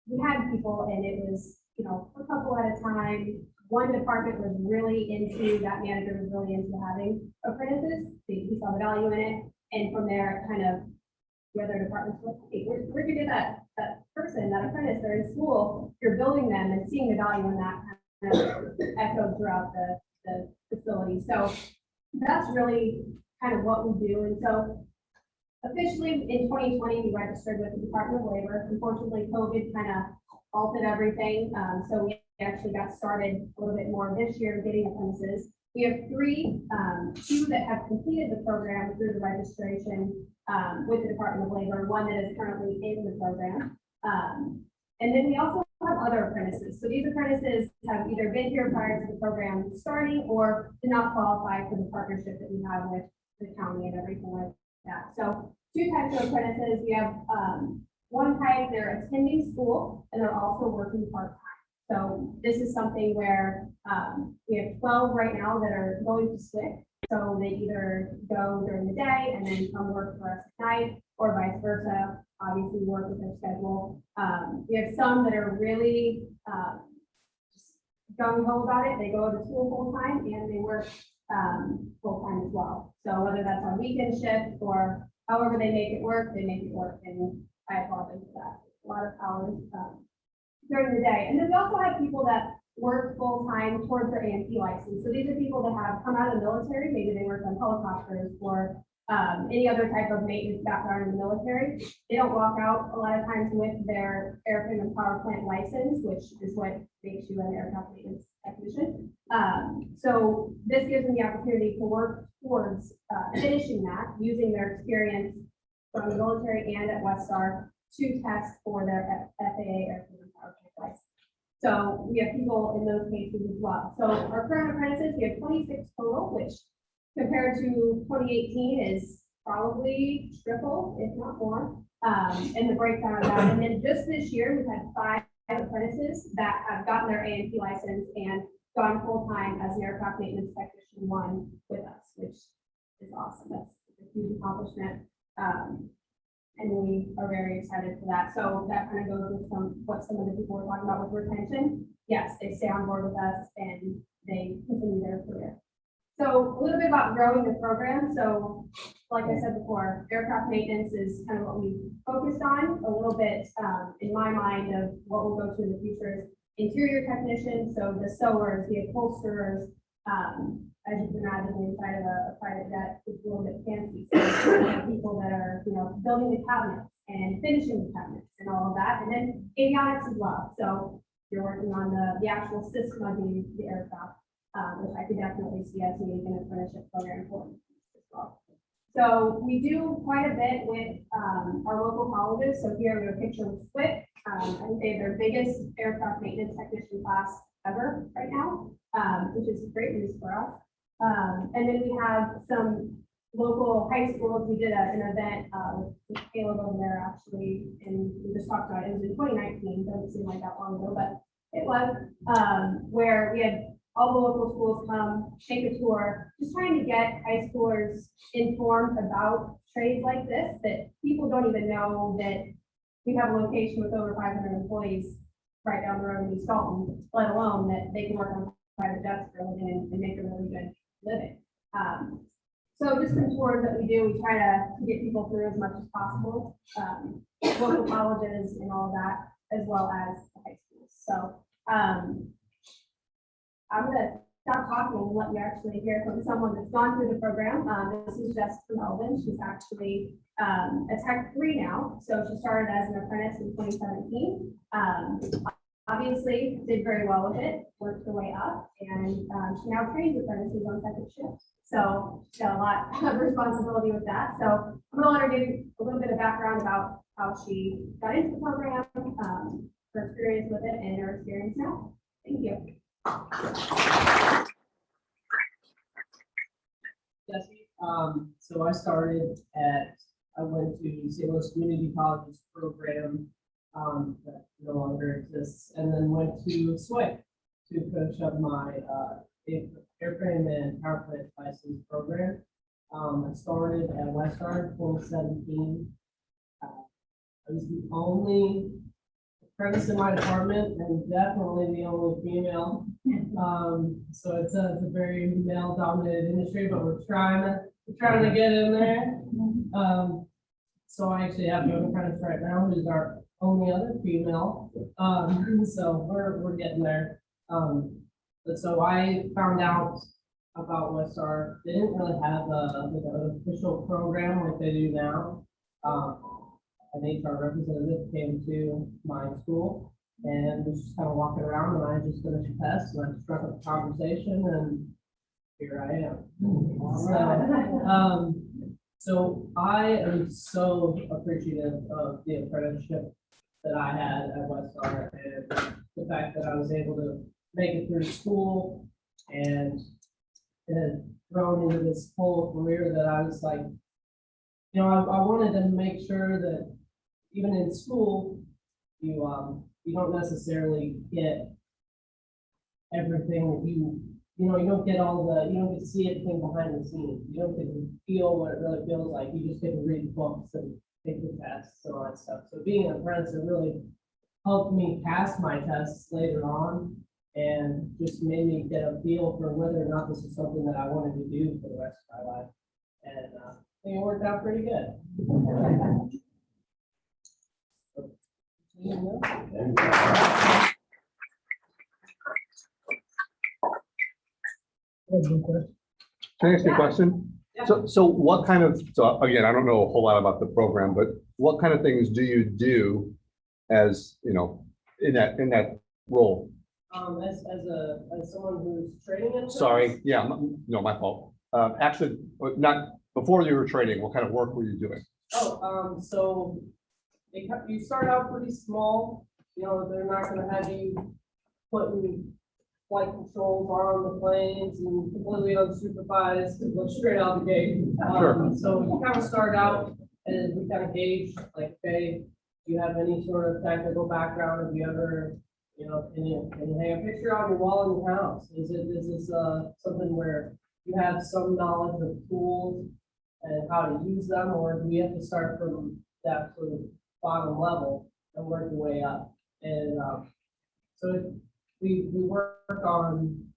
We had people and it was, you know, a couple at a time. One department was really into, that manager was really into having apprentices. He saw the value in it. And from there, kind of the other departments were like, hey, where'd you get that person, that apprentice, they're in school, you're building them and seeing the value in that kind of echoed throughout the facility. So that's really kind of what we do. And so officially in 2020, we registered with the Department of Labor. Unfortunately, COVID kind of halted everything. So we actually got started a little bit more this year getting apprentices. We have two that have completed the program through the registration with the Department of Labor, one that is currently in the program. And then we also have other apprentices. So these apprentices have either been here prior to the program starting or did not qualify for the partnership that we have with the county and everything like that. So two types of apprentices. We have one type, they're attending school and they're also working part-time. So this is something where we have 12 right now that are going to switch. So they either go during the day and then come work for us at night or vice versa, obviously work with their schedule. We have some that are really just gung-ho about it. They go to school full-time and they work full-time as well. So whether that's on weekend shifts or however they make it work, they make it work. And I apologize for that. A lot of hours during the day. And then we also have people that work full-time towards their A&P license. So these are people that have come out of the military, maybe they work on helicopters or any other type of maintenance background in the military. They don't walk out a lot of times with their airframe and power plant license, which is what makes you an aircraft maintenance technician. So this gives them the opportunity to work towards finishing that, using their experience from the military and at Westar to test for their FAA airframe and power plant license. So we have people in those cases as well. So our current apprentices, we have 26 total, which compared to 2018 is probably triple, if not more, and the breakdown of that. And then just this year, we've had 5 apprentices that have gotten their A&P license and gone full-time as an aircraft maintenance technician 1 with us, which is awesome. That's a huge accomplishment. And we are very excited for that. So that kind of goes with what some of the people were talking about with retention. Yes, they stay on board with us and they continue their career. So a little bit about growing the program. So like I said before, aircraft maintenance is kind of what we focused on. A little bit in my mind of what we'll go to in the future is interior technicians. So the sewers, the upholsterers, as you can imagine, inside of a private jet, it's a little bit fancy. So people that are, you know, building the cabinets and finishing the cabinets and all of that. And then avionics as well. So you're working on the actual system of the aircraft, which I could definitely see as needing an apprenticeship program for as well. So we do quite a bit with our local colleges. So here we have a picture with Split. I think they have their biggest aircraft maintenance technician class ever right now, which is great news for us. And then we have some local high schools. We did an event with Caleb over there actually, and we just talked about it. It was in 2019, doesn't seem like that long ago, but it was where we had all the local schools come, take a tour, just trying to get high schoolers informed about trades like this, that people don't even know that we have a location with over 500 employees right down the road in East Dalton, let alone that they can work on private jets for a living and make a really good living. So just some tours that we do, we try to get people through as much as possible, local colleges and all of that, as well as the high schools. So I'm gonna stop talking and let you actually hear from someone that's gone through the program. This is Jessica Melvin. She's actually a Tech 3 now. So she started as an apprentice in 2017. Obviously did very well with it, worked her way up, and she now trains apprentices on second shift. So she's got a lot of responsibility with that. So I'm gonna let her give a little bit of background about how she got into the program, her experience with it, and her experience now. Thank you. Jesse, so I went to St. Louis Community College's program that no longer exists, and then went to SWIC. to finish up my, airframe and power plant license program. I started at Westar in 2017. I was the only apprentice in my department and definitely the only female. So it's a very male dominated industry, but we're trying to get in there. So I actually have an apprentice right now who's our only other female. So we're getting there. But so I found out about Westar. They didn't really have an official program like they do now. An HR representative came to my school and was just kind of walking around, and I just finished a test and I struck up a conversation, and here I am. So I am so appreciative of the apprenticeship that I had at Westar, and the fact that I was able to make it through school and thrown into this whole career that I was like, I wanted to make sure that even in school, you don't necessarily get everything that you don't get you don't get to see everything behind the scenes. You don't get to feel what it really feels like. You just get to read books and take the tests and all that stuff. So being an apprentice, it really helped me pass my tests later on and just made me get a feel for whether or not this is something that I wanted to do for the rest of my life. And I think it worked out pretty good. Can I ask you a question? So what kind of, so again, I don't know a whole lot about the program, but what kind of things do you do as, in that role? As someone who's training in. Sorry, yeah, no, my fault. Actually, not, before you were trading, what kind of work were you doing? So you start out pretty small, they're not gonna have you putting flight controls on the planes and completely unsupervised and go straight out the gate. Sure. So you kind of start out and we kind of gauge, like, okay, do you have any sort of technical background? Have you ever, can you hang a picture on your wall in your house? Is this something where you have some knowledge of tools and how to use them, or do we have to start from that sort of bottom level and work your way up? And so we work on,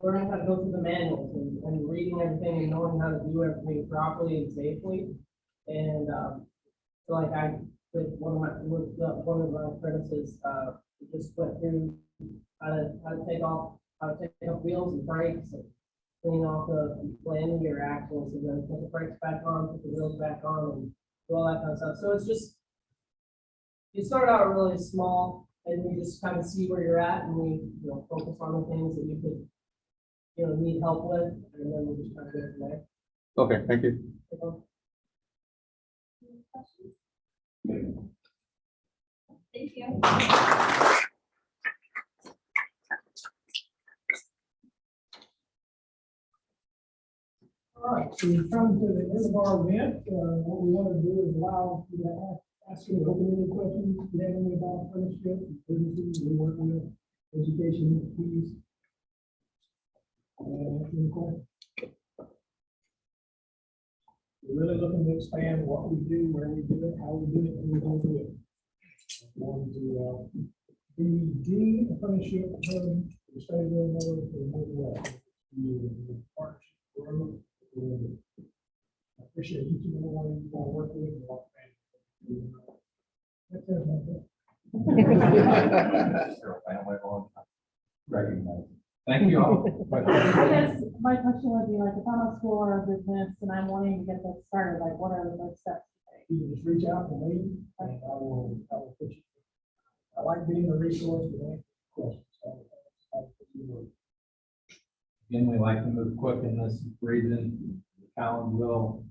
learning how to go through the manuals and reading everything and knowing how to do everything properly and safely. And so like with one of my apprentices, we just went through how to take off wheels and brakes and clean off the landing gear axles and then put the brakes back on, put the wheels back on, and do all that kind of stuff. So it's just, you start out really small and you just kind of see where you're at, and we focus on the things that you could need help with, and then we just kind of go from there. Okay, thank you. Thank you. All right, so we've come to the end of our event. What we want to do is allow you to ask any open-ended questions you have any about apprenticeship, businesses we work with, education, fees. Answer any questions. We're really looking to expand what we do, where we do it, how we do it, and we're going to do it. Want to be the apprenticeship program for the state of Illinois for the Midwest. Partnership growth. I appreciate each and every one of you all work with and all Recognize. Thank you all. I guess my question would be like, if I'm a school or a business and I'm wanting to get that started, like what are the next steps? You can just reach out to me and I will put you. I like being a resource to answer questions. Again, we like to move quick in this region. The Collinsville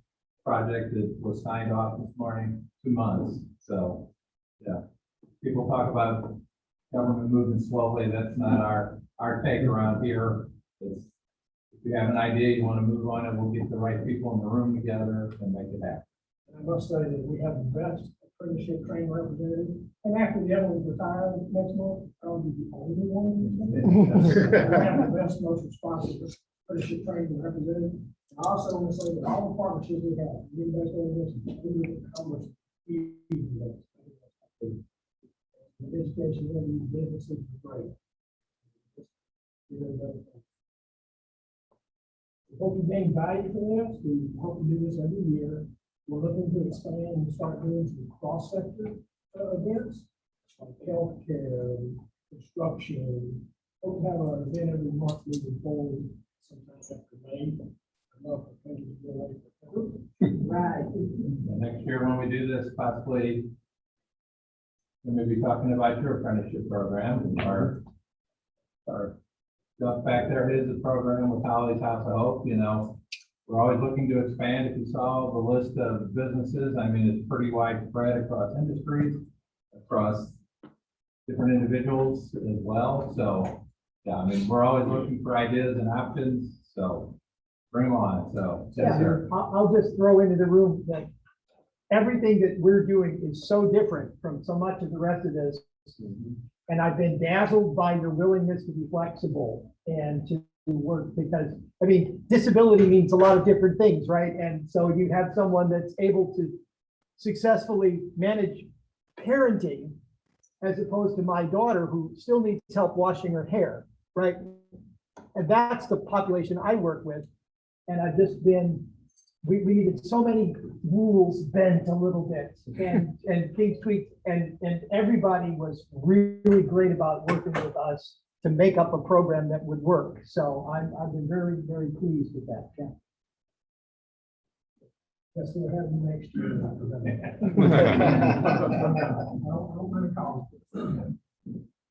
project that was signed off this morning, 2 months. So, yeah, people talk about government moving slowly. That's not our take around here. If you have an idea, you want to move on it, we'll get the right people in the room together and make it happen. And I must say that we have the best apprenticeship training representative. And after the other ones retire next month, I'll be the only one. We have the best, most responsive apprenticeship training representative. I also want to say that all the partnerships we have, we invest in this, we look at how much we invest. The education of these businesses is great. We hope you gain value from this. We hope to do this every year. We're looking to expand and start doing some cross-sector events, like healthcare, construction. Hope to have an event every month moving forward, sometimes after May. Right. And next year when we do this, possibly, we may be talking about your apprenticeship program, our stuff back there is a program with Holly's House of Hope, you know. We're always looking to expand. If you saw the list of businesses, I mean, it's pretty widespread across industries, across different individuals as well. So, yeah, I mean, we're always looking for ideas and options, so bring them on. So, yes, sir. I'll just throw into the room that everything that we're doing is so different from so much of the rest of this. And I've been dazzled by your willingness to be flexible and to work, because, I mean, disability means a lot of different things, right? And so you have someone that's able to successfully manage parenting, as opposed to my daughter who still needs help washing her hair, right? And that's the population I work with. And I've just been, we needed so many rules bent a little bit and things tweaked, and everybody was really great about working with us to make up a program that would work. So I've been very, very pleased with that. Yeah. Guess we'll have you next year. I'm gonna call.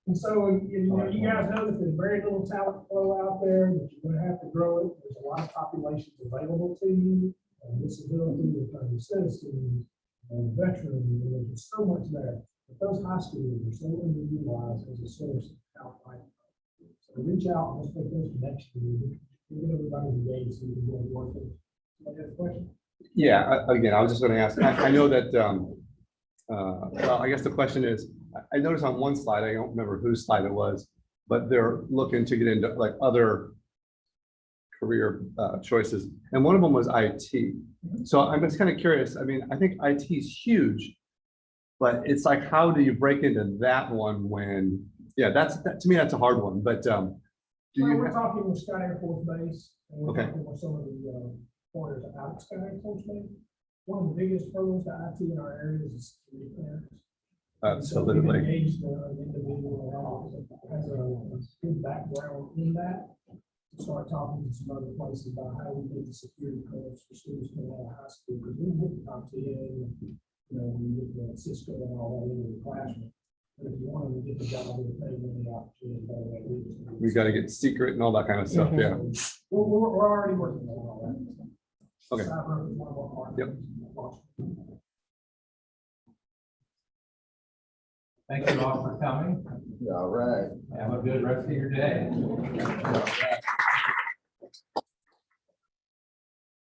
And so, you know, you guys know that there's very little talent flow out there, that you're gonna have to grow it. There's a lot of populations available to you, disability, returning citizens, veterans, there's just so much there. But those high schools are so underutilized as a source of talent. Right? So reach out and let's make those connections. Get everybody engaged so we can go and work it. Any other question? Yeah, again, I was just going to ask, I know that, well, I guess the question is, I noticed on one slide, I don't remember whose slide it was, but they're looking to get into like other career choices. And one of them was IT. So I'm just kind of curious. I mean, I think IT is huge, but it's like, how do you break into that one when, yeah, that to me, that's a hard one, but We're talking with Sky Air Force Base, and we're Okay. talking with some of the pointers out of Sky Air Force Base. One of the biggest hurdles to IT in our area is security clearance. Absolutely. So we've engaged an individual that has a good background in that, to start talking to some other places about how we get the security clearance for students coming out of high school. Because we get the top 10, you know, we get the Cisco and all that into the classroom. But if you want to get the job, we'll pay them the opportunity. we got to get secret and all that kind of stuff. Yeah. We're already working on all that. Okay. Cyber is one of our partners. Thank you all for coming. All right. Have a good rest of your day.